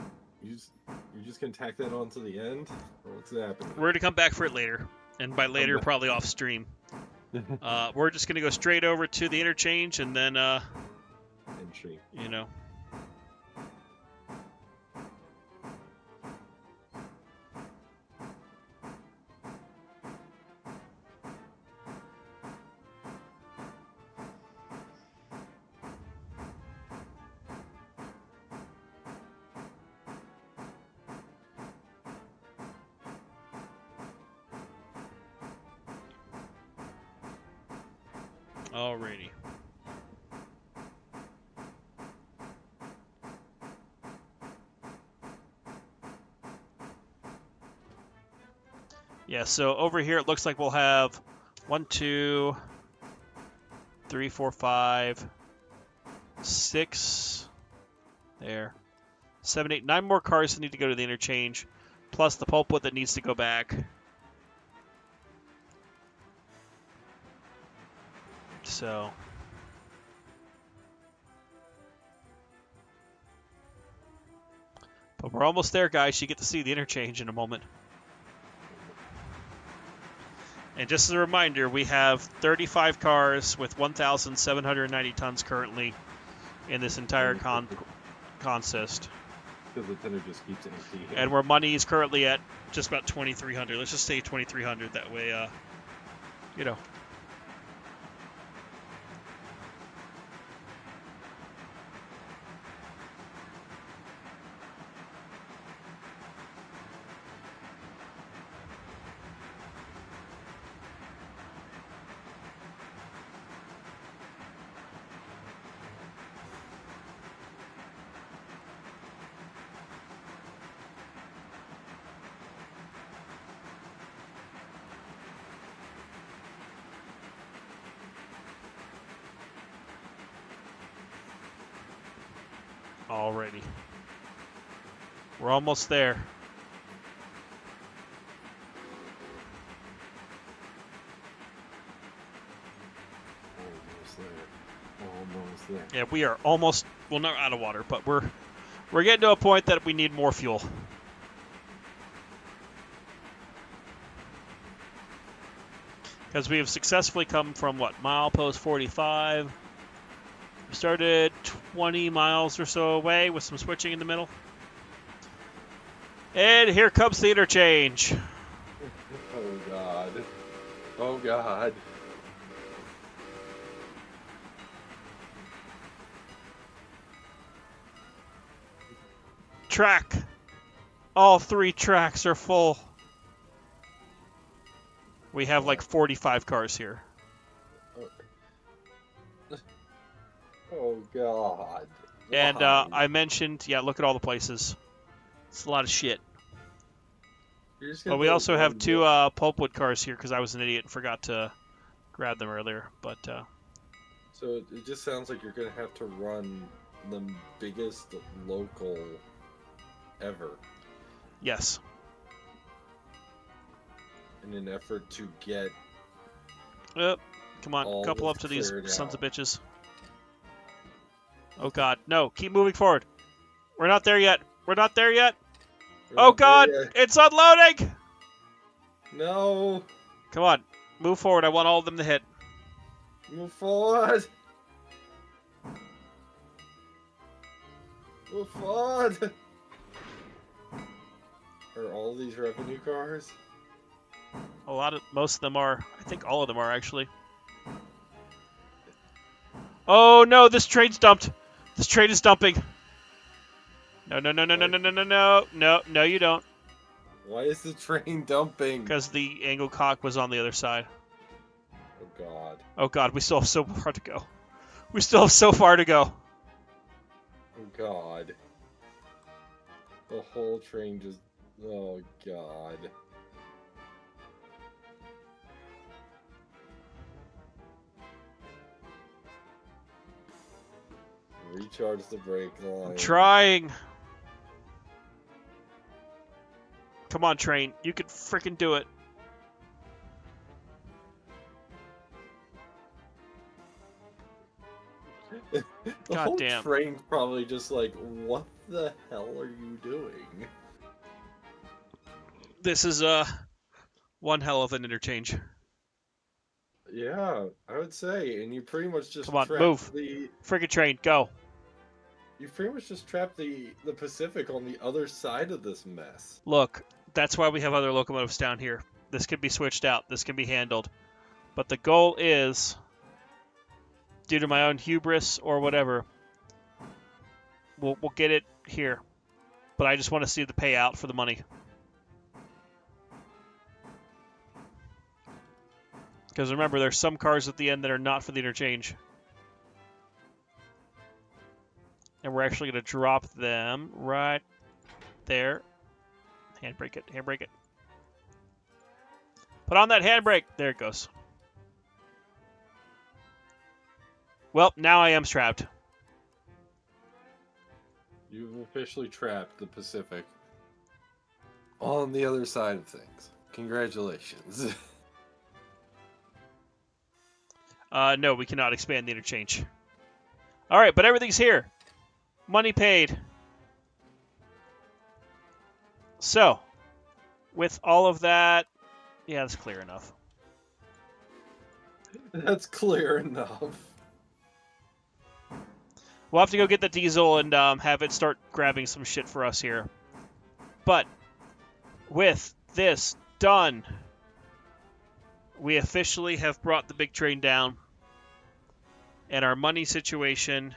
just gonna tack that on to the end? Or what's happening? We're going to come back for it later. And by later, probably off stream. We're just going to go straight over to the interchange and then, Entry. you know. Alrighty. Yeah, so over here it looks like we'll have 1, 2, 3, 4, 5, 6, there, 7, 8, 9 more cars that need to go to the interchange, plus the pulpwood that needs to go back. So, but we're almost there, guys. You get to see the interchange in a moment. And just as a reminder, we have 35 cars with 1,790 tons currently in this entire consist. Because the tender just keeps empty. And where money is currently at just about 2,300. Let's just say 2,300. That way, you know. Alrighty. We're almost there. Almost there. Yeah, we are almost, well, not out of water, but we're getting to a point that we need more fuel. Because we have successfully come from, what, milepost 45 Started 20 miles or so away with some switching in the middle. And here comes the interchange. Oh God. Oh God. Track. All 3 tracks are full. We have like 45 cars here. Oh God. And Why? I mentioned, yeah, look at all the places. It's a lot of shit. You're just But gonna we put also have one 2 pulpwood cars here because I was an idiot and forgot to grab them earlier. But So it just sounds like you're gonna have to run the biggest local ever yes. in an effort to get Come on, all couple this up to these cleared sons of out. bitches. Oh God, no! Keep moving forward. We're not there yet. We're not there yet. We're Oh not there God, yet. it's unloading! No! Come on, move forward. I want all of them to hit. Move forward! Move forward! Are all these revenue cars? Most of them are. I think all of them are actually. Oh no, this train's dumped. This train is dumping. No, no, no, no, no, no, no, no, no, no, no, you don't. Why is the train dumping? Because the angle cock was on the other side. Oh God. Oh God, we still have so far to go. We still have so far to go. Oh God. The whole train just... Oh God. Recharge the brake line. I'm trying. Come on, train. You can freaking do it. The God whole damn. train's probably just like, what the hell are you doing? This is one hell of an interchange. Yeah, I would say, and you pretty much just Come on, trapped move. the... Freaking train, go. You pretty much just trapped the Pacific on the other side of this mess. Look, that's why we have other locomotives down here. This can be switched out. This can be handled. But the goal is, due to my own hubris or whatever, we'll get it here. But I just want to see the payout for the money. Because remember, there's some cars at the end that are not for the interchange. And we're actually going to drop them right there. Handbrake it, handbrake it. Put on that handbrake. There it goes. Well, now I am trapped. You've officially trapped the Pacific on the other side of things. Congratulations. No, we cannot expand the interchange. All right, but everything's here. Money paid. So, with all of that, yeah, that's clear enough. That's clear enough. We'll have to go get the diesel and have it start grabbing some shit for us here. But with this done, we officially have brought the big train down. And our money situation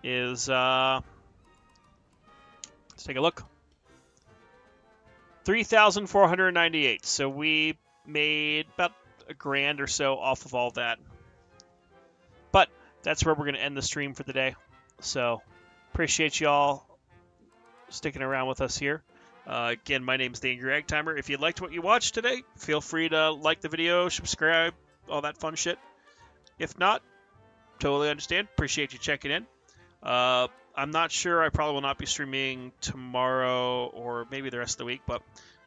is, let's take a look. 3,498. So we made about $1,000 or so off of all that. But that's where we're going to end the stream for the day. So appreciate y'all sticking around with us here. Again, my name's the Angry Ragtimer. If you liked what you watched today, feel free to like the video, subscribe, all that fun shit. If not, totally understand. Appreciate you checking in. I'm not sure. I probably will not be streaming tomorrow or maybe the rest of the week, but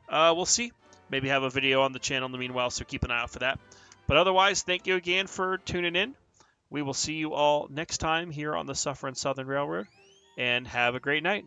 we'll see. Maybe have a video on the channel in the meanwhile, so keep an eye out for that. But otherwise, thank you again for tuning in. We will see you all next time here on the Suffering Southern Railroad, and have a great night.